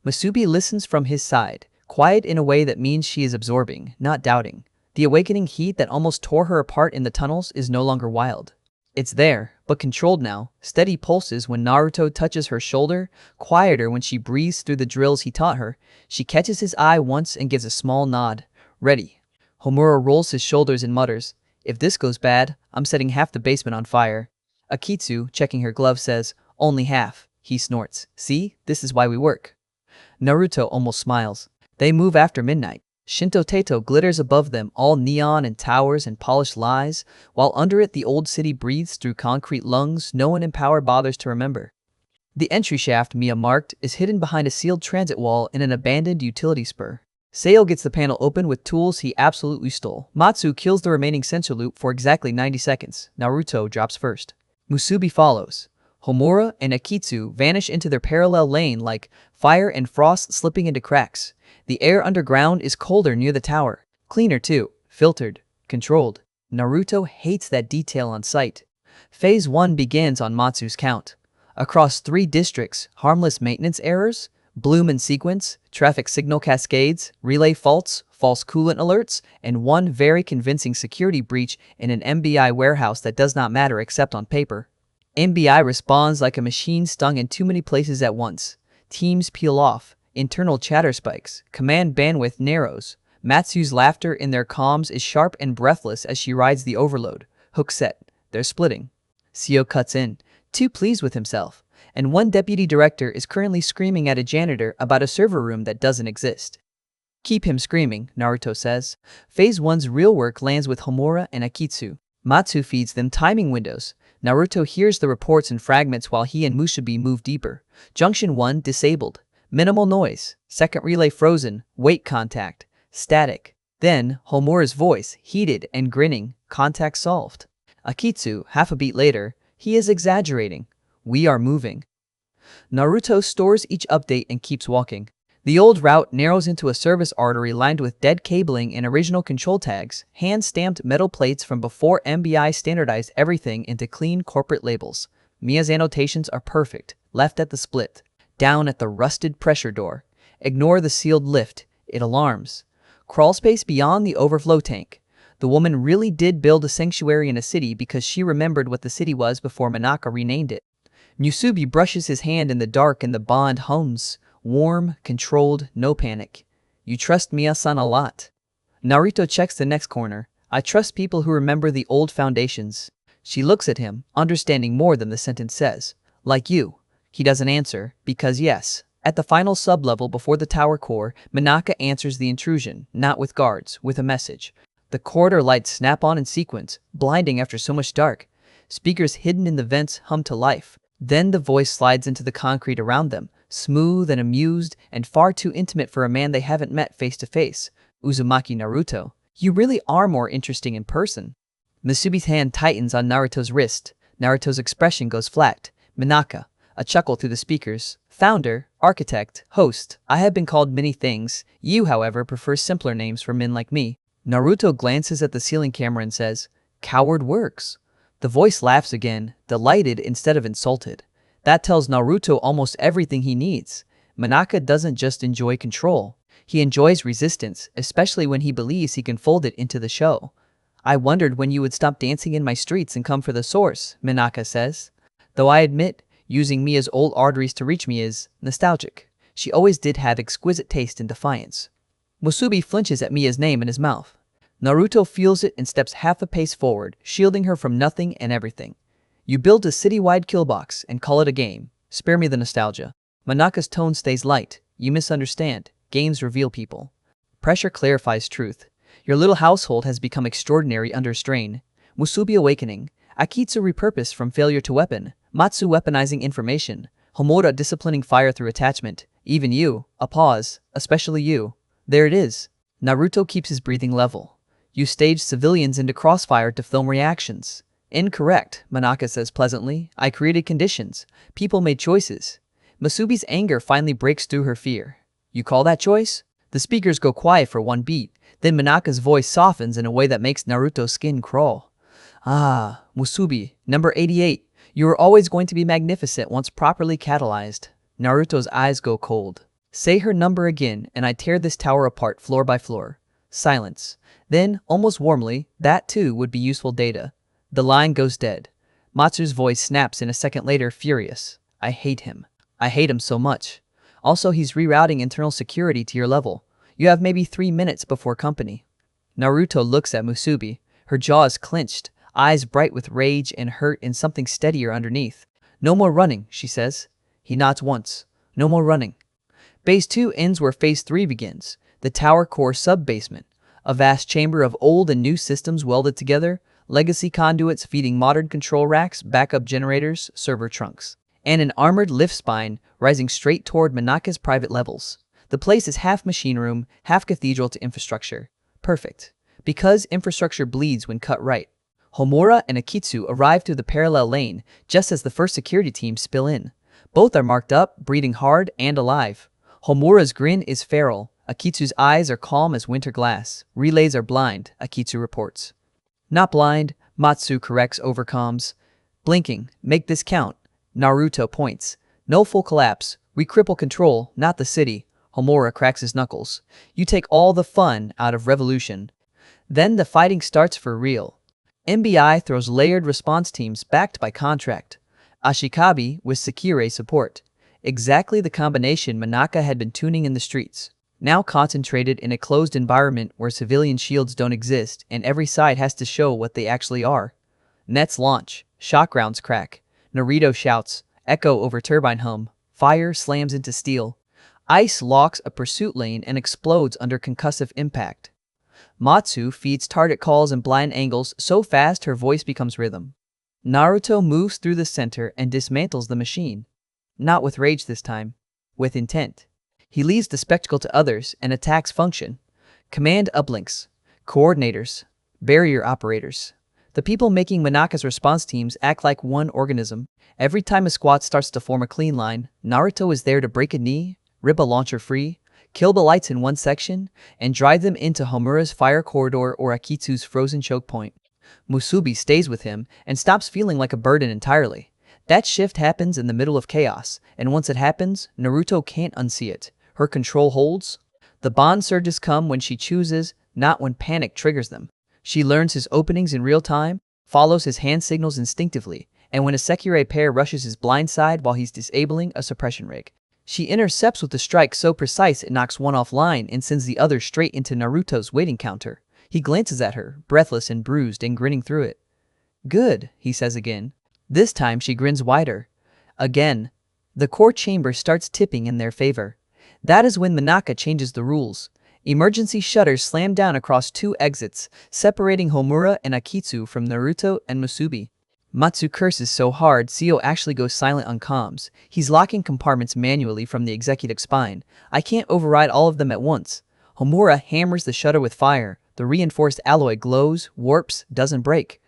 Musubi listens from his side, quiet in a way that means she is absorbing, not doubting. The awakening heat that almost tore her apart in the tunnels is no longer wild. It's there, but controlled now, steady pulses when Naruto touches her shoulder, quieter when she breathes through the drills he taught her. She catches his eye once and gives a small nod. Ready. Homura rolls his shoulders and mutters, if this goes bad, I'm setting half the basement on fire. Akitsu, checking her glove, says, only half. He snorts. See, this is why we work. Naruto almost smiles. They move after midnight. Shinto Teto glitters above them, all neon and towers and polished lies, while under it the old city breathes through concrete lungs no one in power bothers to remember. The entry shaft, Mia marked, is hidden behind a sealed transit wall in an abandoned utility spur. Seo gets the panel open with tools he absolutely stole. Matsu kills the remaining sensor loop for exactly 90 seconds. Naruto drops first. Musubi follows. Homura and Akitsu vanish into their parallel lane like fire and frost slipping into cracks. The air underground is colder near the tower. Cleaner too. Filtered. Controlled. Naruto hates that detail on sight. Phase 1 begins on Matsu's count. Across 3 districts, harmless maintenance errors, bloom in sequence, traffic signal cascades, relay faults, false coolant alerts, and one very convincing security breach in an MBI warehouse that does not matter except on paper. MBI responds like a machine stung in too many places at once. Teams peel off. Internal chatter spikes. Command bandwidth narrows. Matsu's laughter in their comms is sharp and breathless as she rides the overload. Hook set. They're splitting. Seo cuts in, too pleased with himself. And one deputy director is currently screaming at a janitor about a server room that doesn't exist. Keep him screaming, Naruto says. Phase 1's real work lands with Homura and Akitsu. Matsu feeds them timing windows. Naruto hears the reports in fragments while he and Musubi move deeper. Junction 1 disabled. Minimal noise. Second relay frozen. Wait contact. Static. Then, Homura's voice, heated and grinning. Contact solved. Akitsu, half a beat later, he is exaggerating. We are moving. Naruto stores each update and keeps walking. The old route narrows into a service artery lined with dead cabling and original control tags, hand-stamped metal plates from before MBI standardized everything into clean corporate labels. Mia's annotations are perfect, left at the split, down at the rusted pressure door. Ignore the sealed lift, it alarms. Crawl space beyond the overflow tank. The woman really did build a sanctuary in a city because she remembered what the city was before Minaka renamed it. Musubi brushes his hand in the dark and the bond hums. Warm, controlled, no panic. You trust Mia-san a lot. Naruto checks the next corner. I trust people who remember the old foundations. She looks at him, understanding more than the sentence says. Like you. He doesn't answer, because yes. At the final sub-level before the tower core, Minaka answers the intrusion, not with guards, with a message. The corridor lights snap on in sequence, blinding after so much dark. Speakers hidden in the vents hum to life. Then the voice slides into the concrete around them. smooth and amused, and far too intimate for a man they haven't met face to face. Uzumaki Naruto, you really are more interesting in person. Musubi's hand tightens on Naruto's wrist. Naruto's expression goes flat. Minaka, a chuckle through the speakers. Founder, architect, host. I have been called many things. You, however, prefer simpler names for men like me. Naruto glances at the ceiling camera and says, "Coward works." The voice laughs again, delighted instead of insulted. That tells Naruto almost everything he needs. Minaka doesn't just enjoy control. He enjoys resistance, especially when he believes he can fold it into the show. I wondered when you would stop dancing in my streets and come for the source, Minaka says. Though I admit, using Mia's old arteries to reach me is nostalgic. She always did have exquisite taste and defiance. Musubi flinches at Mia's name in his mouth. Naruto feels it and steps half a pace forward, shielding her from nothing and everything. You build a city-wide kill box and call it a game. Spare me the nostalgia. Minaka's tone stays light. You misunderstand. Games reveal people. Pressure clarifies truth. Your little household has become extraordinary under strain. Musubi awakening. Akitsu repurposed from failure to weapon. Matsu weaponizing information. Homura disciplining fire through attachment. Even you. A pause. Especially you. There it is. Naruto keeps his breathing level. You staged civilians into crossfire to film reactions. Incorrect, Minaka says pleasantly. I created conditions. People made choices. Musubi's anger finally breaks through her fear. You call that choice? The speakers go quiet for one beat. Then Minaka's voice softens in a way that makes Naruto's skin crawl. Ah, Musubi, number 88. You are always going to be magnificent once properly catalyzed. Naruto's eyes go cold. Say her number again and I tear this tower apart floor by floor. Silence. Then, almost warmly, that too would be useful data. The line goes dead. Matsu's voice snaps in a second later, furious. I hate him. I hate him so much. Also, he's rerouting internal security to your level. You have maybe 3 minutes before company. Naruto looks at Musubi, her jaws clenched, eyes bright with rage and hurt and something steadier underneath. No more running, she says. He nods once. No more running. Phase 2 ends where Phase 3 begins, the tower core sub-basement. A vast chamber of old and new systems welded together, legacy conduits feeding modern control racks, backup generators, server trunks, and an armored lift spine rising straight toward Minaka's private levels. The place is half machine room, half cathedral to infrastructure. Perfect. Because infrastructure bleeds when cut right. Homura and Akitsu arrive through the parallel lane just as the first security teams spill in. Both are marked up, breathing hard and alive. Homura's grin is feral. Akitsu's eyes are calm as winter glass. Relays are blind, Akitsu reports. Not blind, Matsu corrects over comms. Blinking, make this count. Naruto points. No full collapse. We cripple control, not the city. Homura cracks his knuckles. You take all the fun out of revolution. Then the fighting starts for real. MBI throws layered response teams backed by contract. Ashikabi with Sekirei support. Exactly the combination Minaka had been tuning in the streets. Now concentrated in a closed environment where civilian shields don't exist and every side has to show what they actually are. Nets launch. Shock rounds crack. Naruto shouts. Echo over turbine hum. Fire slams into steel. Ice locks a pursuit lane and explodes under concussive impact. Matsu feeds target calls and blind angles so fast her voice becomes rhythm. Naruto moves through the center and dismantles the machine. Not with rage this time. With intent. He leaves the spectacle to others and attacks function. Command uplinks. Coordinators. Barrier operators. The people making Minaka's response teams act like one organism. Every time a squad starts to form a clean line, Naruto is there to break a knee, rip a launcher free, kill the lights in one section, and drive them into Homura's fire corridor or Akitsu's frozen choke point. Musubi stays with him and stops feeling like a burden entirely. That shift happens in the middle of chaos, and once it happens, Naruto can't unsee it. Her control holds. The bond surges come when she chooses, not when panic triggers them. She learns his openings in real time, follows his hand signals instinctively, and when a Sekirei pair rushes his blind side while he's disabling a suppression rig, she intercepts with a strike so precise it knocks one offline and sends the other straight into Naruto's waiting counter. He glances at her, breathless and bruised and grinning through it. Good, he says again. This time she grins wider. Again. The core chamber starts tipping in their favor. That is when Minaka changes the rules. Emergency shutters slam down across 2 exits, separating Homura and Akitsu from Naruto and Musubi. Matsu curses so hard Seo actually goes silent on comms. He's locking compartments manually from the executive spine. I can't override all of them at once. Homura hammers the shutter with fire. The reinforced alloy glows, warps, doesn't break.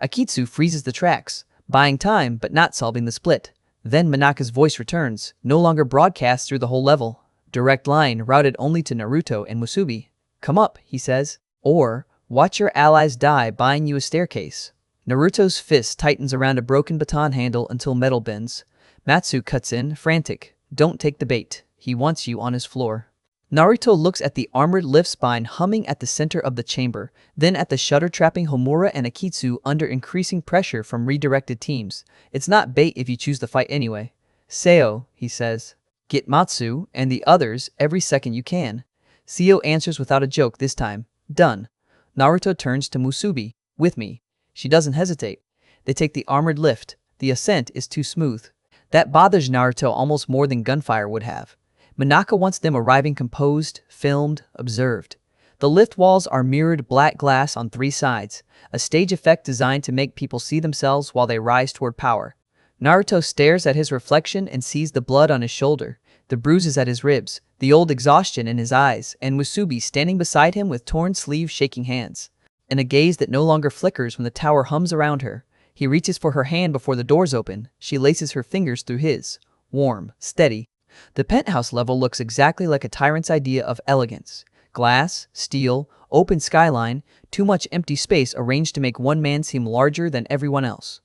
Akitsu freezes the tracks, buying time but not solving the split. Then Minaka's voice returns, no longer broadcast through the whole level. Direct line routed only to Naruto and Musubi. Come up, he says. Or, watch your allies die buying you a staircase. Naruto's fist tightens around a broken baton handle until metal bends. Matsu cuts in, frantic. Don't take the bait. He wants you on his floor. Naruto looks at the armored lift spine humming at the center of the chamber, then at the shutter trapping Homura and Akitsu under increasing pressure from redirected teams. It's not bait if you choose to fight anyway. Seo, he says. Get Matsu and the others every second you can. Seo answers without a joke this time. Done. Naruto turns to Musubi. With me. She doesn't hesitate. They take the armored lift. The ascent is too smooth. That bothers Naruto almost more than gunfire would have. Minaka wants them arriving composed, filmed, observed. The lift walls are mirrored black glass on 3 sides, a stage effect designed to make people see themselves while they rise toward power. Naruto stares at his reflection and sees the blood on his shoulder, the bruises at his ribs, the old exhaustion in his eyes, and Musubi standing beside him with torn sleeves shaking hands. In a gaze that no longer flickers when the tower hums around her, he reaches for her hand before the doors open. She laces her fingers through his. Warm, steady. The penthouse level looks exactly like a tyrant's idea of elegance. Glass, steel, open skyline, too much empty space arranged to make one man seem larger than everyone else.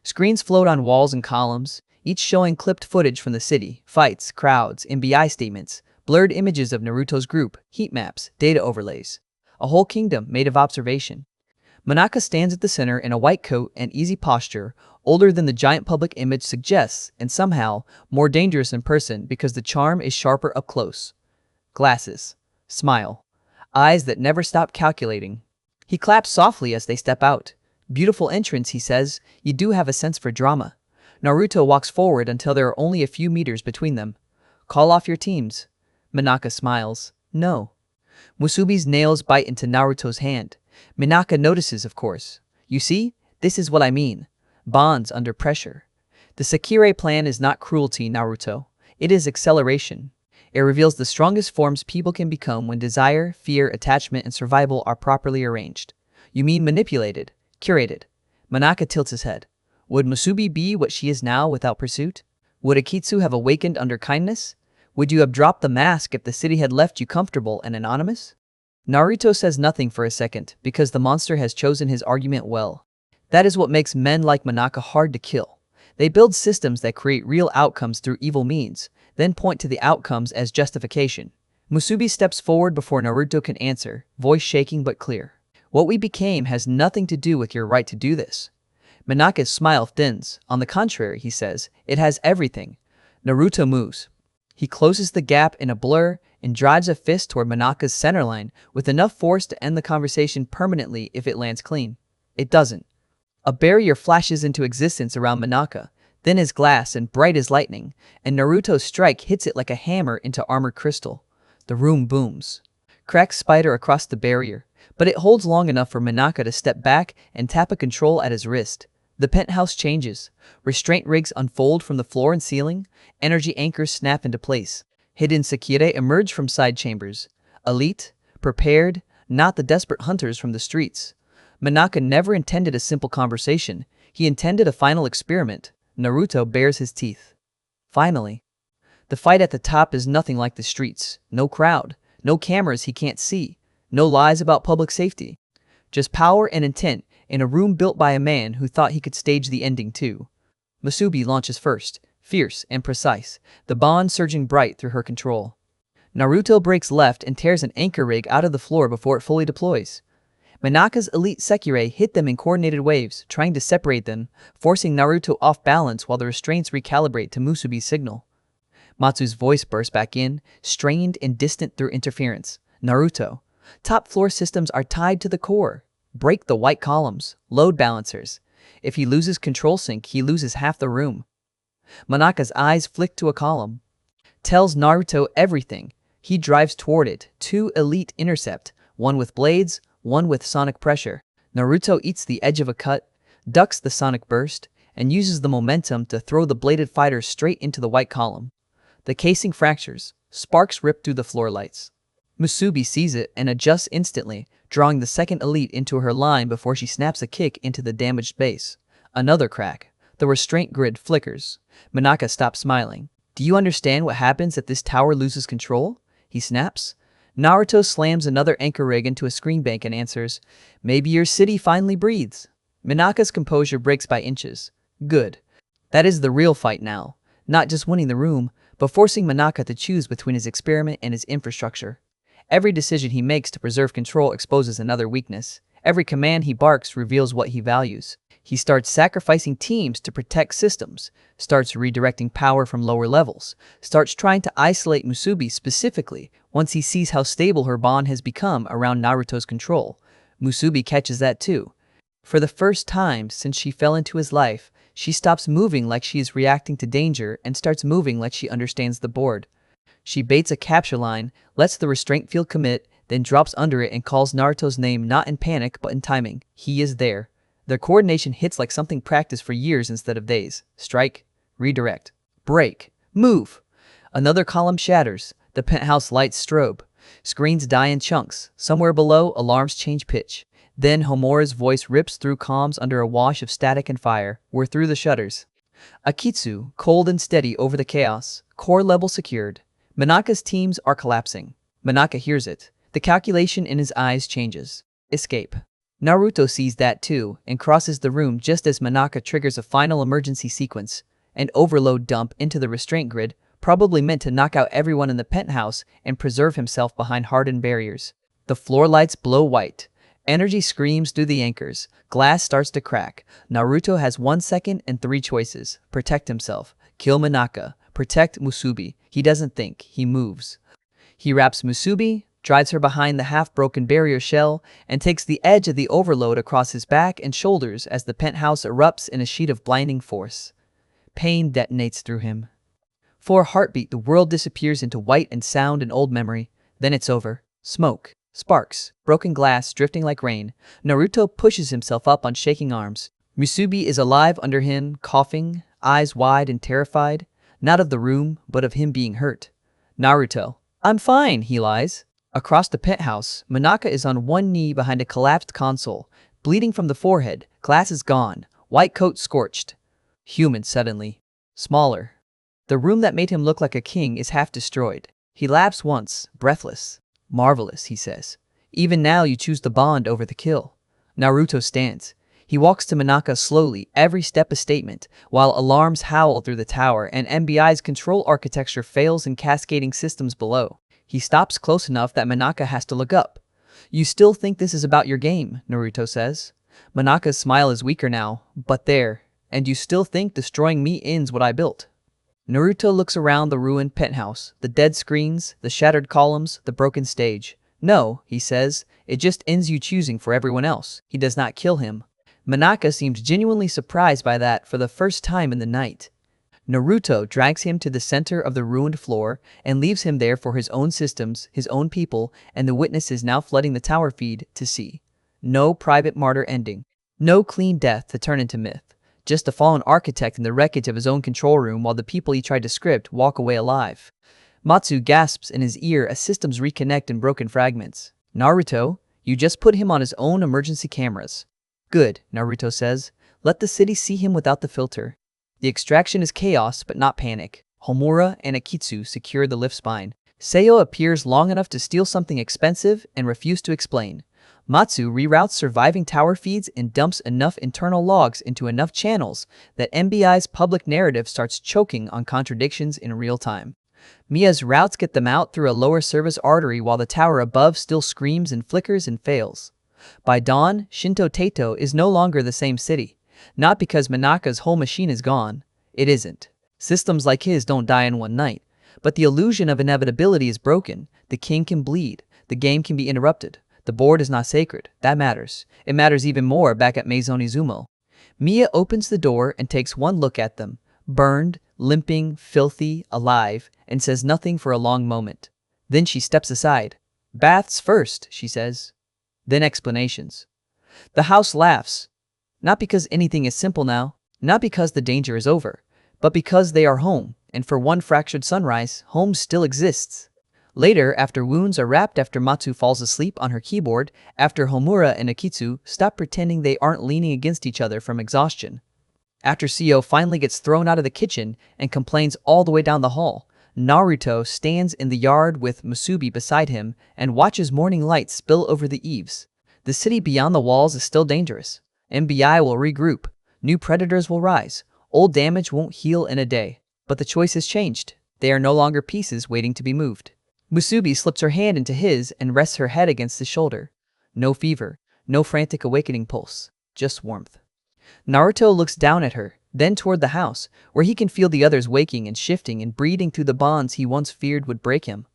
Screens float on walls and columns, each showing clipped footage from the city, fights, crowds, MBI statements, blurred images of Naruto's group, heat maps, data overlays. A whole kingdom made of observation. Minaka stands at the center in a white coat and easy posture, older than the giant public image suggests, and somehow more dangerous in person because the charm is sharper up close. Glasses. Smile. Eyes that never stop calculating. He claps softly as they step out. Beautiful entrance, he says. You do have a sense for drama. Naruto walks forward until there are only a few meters between them. Call off your teams. Minaka smiles. No. Musubi's nails bite into Naruto's hand. Minaka notices, of course. You see, this is what I mean. Bonds under pressure. The Sekirei plan is not cruelty, Naruto. It is acceleration. It reveals the strongest forms people can become when desire, fear, attachment, and survival are properly arranged. You mean manipulated, curated. Minaka tilts his head. Would Musubi be what she is now without pursuit? Would Akitsu have awakened under kindness? Would you have dropped the mask if the city had left you comfortable and anonymous? Naruto says nothing for a second, because the monster has chosen his argument well. That is what makes men like Minaka hard to kill. They build systems that create real outcomes through evil means, then point to the outcomes as justification. Musubi steps forward before Naruto can answer, voice shaking but clear. What we became has nothing to do with your right to do this. Minaka's smile thins. On the contrary, he says, it has everything. Naruto moves. He closes the gap in a blur and drives a fist toward Minaka's centerline with enough force to end the conversation permanently if it lands clean. It doesn't. A barrier flashes into existence around Minaka, thin as glass and bright as lightning, and Naruto's strike hits it like a hammer into armored crystal. The room booms. Cracks spider across the barrier, but it holds long enough for Minaka to step back and tap a control at his wrist. The penthouse changes. Restraint rigs unfold from the floor and ceiling. Energy anchors snap into place. Hidden Sekirei emerge from side chambers. Elite, prepared, not the desperate hunters from the streets. Minaka never intended a simple conversation. He intended a final experiment. Naruto bares his teeth. Finally. The fight at the top is nothing like the streets. No crowd. No cameras he can't see. No lies about public safety. Just power and intent in a room built by a man who thought he could stage the ending too. Musubi launches first, fierce and precise, the bond surging bright through her control. Naruto breaks left and tears an anchor rig out of the floor before it fully deploys. Minaka's elite Sekirei hit them in coordinated waves, trying to separate them, forcing Naruto off balance while the restraints recalibrate to Musubi's signal. Matsu's voice bursts back in, strained and distant through interference. Naruto, top floor systems are tied to the core. Break the white columns, load balancers. If he loses control sync, he loses half the room. Minaka's eyes flick to a column. Tells Naruto everything. He drives toward it. 2 elite intercept, one with blades, one with sonic pressure. Naruto eats the edge of a cut. ducks the sonic burst, and uses the momentum to throw the bladed fighter straight into the white column. The casing fractures, sparks rip through the floor lights. Musubi sees it and adjusts instantly, drawing the second elite into her line before she snaps a kick into the damaged base. Another crack. The restraint grid flickers. Minaka stops smiling. "Do you understand what happens if this tower loses control?" he snaps. Naruto slams another anchor rig into a screen bank and answers, "Maybe your city finally breathes." Minaka's composure breaks by inches. Good. That is the real fight now. Not just winning the room, but forcing Minaka to choose between his experiment and his infrastructure. Every decision he makes to preserve control exposes another weakness. Every command he barks reveals what he values. He starts sacrificing teams to protect systems, starts redirecting power from lower levels, starts trying to isolate Musubi specifically once he sees how stable her bond has become around Naruto's control. Musubi catches that too. For the first time since she fell into his life, she stops moving like she is reacting to danger and starts moving like she understands the board. She baits a capture line, lets the restraint field commit, then drops under it and calls Naruto's name not in panic but in timing. He is there. Their coordination hits like something practiced for years instead of days. Strike, redirect, break, move. Another column shatters. The penthouse lights strobe. Screens die in chunks. Somewhere below, alarms change pitch. Then Homura's voice rips through comms under a wash of static and fire. We're through the shutters. Akitsu, cold and steady over the chaos. Core level secured. Minaka's teams are collapsing. Minaka hears it. The calculation in his eyes changes. Escape. Naruto sees that too, and crosses the room just as Minaka triggers a final emergency sequence, an overload dump into the restraint grid, probably meant to knock out everyone in the penthouse and preserve himself behind hardened barriers. The floor lights blow white. Energy screams through the anchors. Glass starts to crack. Naruto has 1 second and 3 choices. Protect himself. Kill Minaka. Protect Musubi. He doesn't think. He moves. He wraps Musubi, drives her behind the half-broken barrier shell, and takes the edge of the overload across his back and shoulders as the penthouse erupts in a sheet of blinding force. Pain detonates through him. For a heartbeat, the world disappears into white and sound and old memory. Then it's over. Smoke. Sparks. Broken glass drifting like rain. Naruto pushes himself up on shaking arms. Musubi is alive under him, coughing, eyes wide and terrified. Not of the room, but of him being hurt. Naruto. "I'm fine," he lies. Across the penthouse, Minaka is on one knee behind a collapsed console, bleeding from the forehead, glasses gone, white coat scorched. Human suddenly. Smaller. The room that made him look like a king is half destroyed. He laughs once, breathless. "Marvelous," he says. "Even now you choose the bond over the kill." Naruto stands. He walks to Minaka slowly, every step a statement, while alarms howl through the tower and MBI's control architecture fails in cascading systems below. He stops close enough that Minaka has to look up. "You still think this is about your game," Naruto says. Minaka's smile is weaker now, but there. "And you still think destroying me ends what I built?" Naruto looks around the ruined penthouse, the dead screens, the shattered columns, the broken stage. "No," he says, "it just ends you choosing for everyone else." He does not kill him. Minaka seems genuinely surprised by that for the first time in the night. Naruto drags him to the center of the ruined floor and leaves him there for his own systems, his own people, and the witnesses now flooding the tower feed to see. No private martyr ending. No clean death to turn into myth. Just a fallen architect in the wreckage of his own control room while the people he tried to script walk away alive. Matsu gasps in his ear as systems reconnect in broken fragments. "Naruto, you just put him on his own emergency cameras." "Good," Naruto says. "Let the city see him without the filter." The extraction is chaos, but not panic. Homura and Akitsu secure the lift spine. Seiyo appears long enough to steal something expensive and refuse to explain. Matsu reroutes surviving tower feeds and dumps enough internal logs into enough channels that MBI's public narrative starts choking on contradictions in real time. Mia's routes get them out through a lower service artery while the tower above still screams and flickers and fails. By dawn, Shinto Teito is no longer the same city. Not because Minaka's whole machine is gone. It isn't. Systems like his don't die in one night. But the illusion of inevitability is broken. The king can bleed. The game can be interrupted. The board is not sacred. That matters. It matters even more back at Maison Izumo. Mia opens the door and takes one look at them. Burned, limping, filthy, alive, and says nothing for a long moment. Then she steps aside. "Baths first," she says. Then explanations. The house laughs. Not because anything is simple now, not because the danger is over, but because they are home, and for one fractured sunrise, home still exists. Later, after wounds are wrapped, after Matsu falls asleep on her keyboard, after Homura and Akitsu stop pretending they aren't leaning against each other from exhaustion. After Seo finally gets thrown out of the kitchen and complains all the way down the hall, Naruto stands in the yard with Musubi beside him and watches morning light spill over the eaves. The city beyond the walls is still dangerous. MBI will regroup. New predators will rise. Old damage won't heal in a day. But the choice has changed. They are no longer pieces waiting to be moved. Musubi slips her hand into his and rests her head against his shoulder. No fever, no frantic awakening pulse, just warmth. Naruto looks down at her, then toward the house, where he can feel the others waking and shifting and breathing through the bonds he once feared would break him.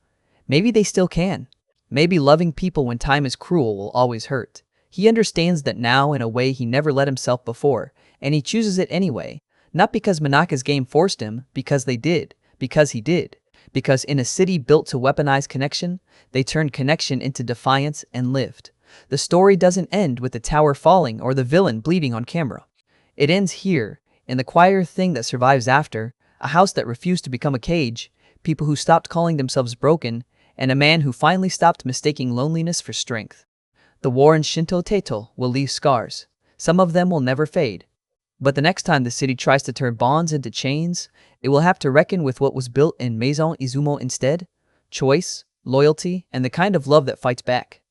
Maybe they still can. Maybe loving people when time is cruel will always hurt. He understands that now in a way he never let himself before, and he chooses it anyway, not because Minaka's game forced him, because they did, because he did. Because in a city built to weaponize connection, they turned connection into defiance and lived. The story doesn't end with the tower falling or the villain bleeding on camera. It ends here, in the quieter thing that survives after, a house that refused to become a cage, people who stopped calling themselves broken, and a man who finally stopped mistaking loneliness for strength. The war in Shinto Teito will leave scars. Some of them will never fade. But the next time the city tries to turn bonds into chains, it will have to reckon with what was built in Maison Izumo instead: choice, loyalty, and the kind of love that fights back.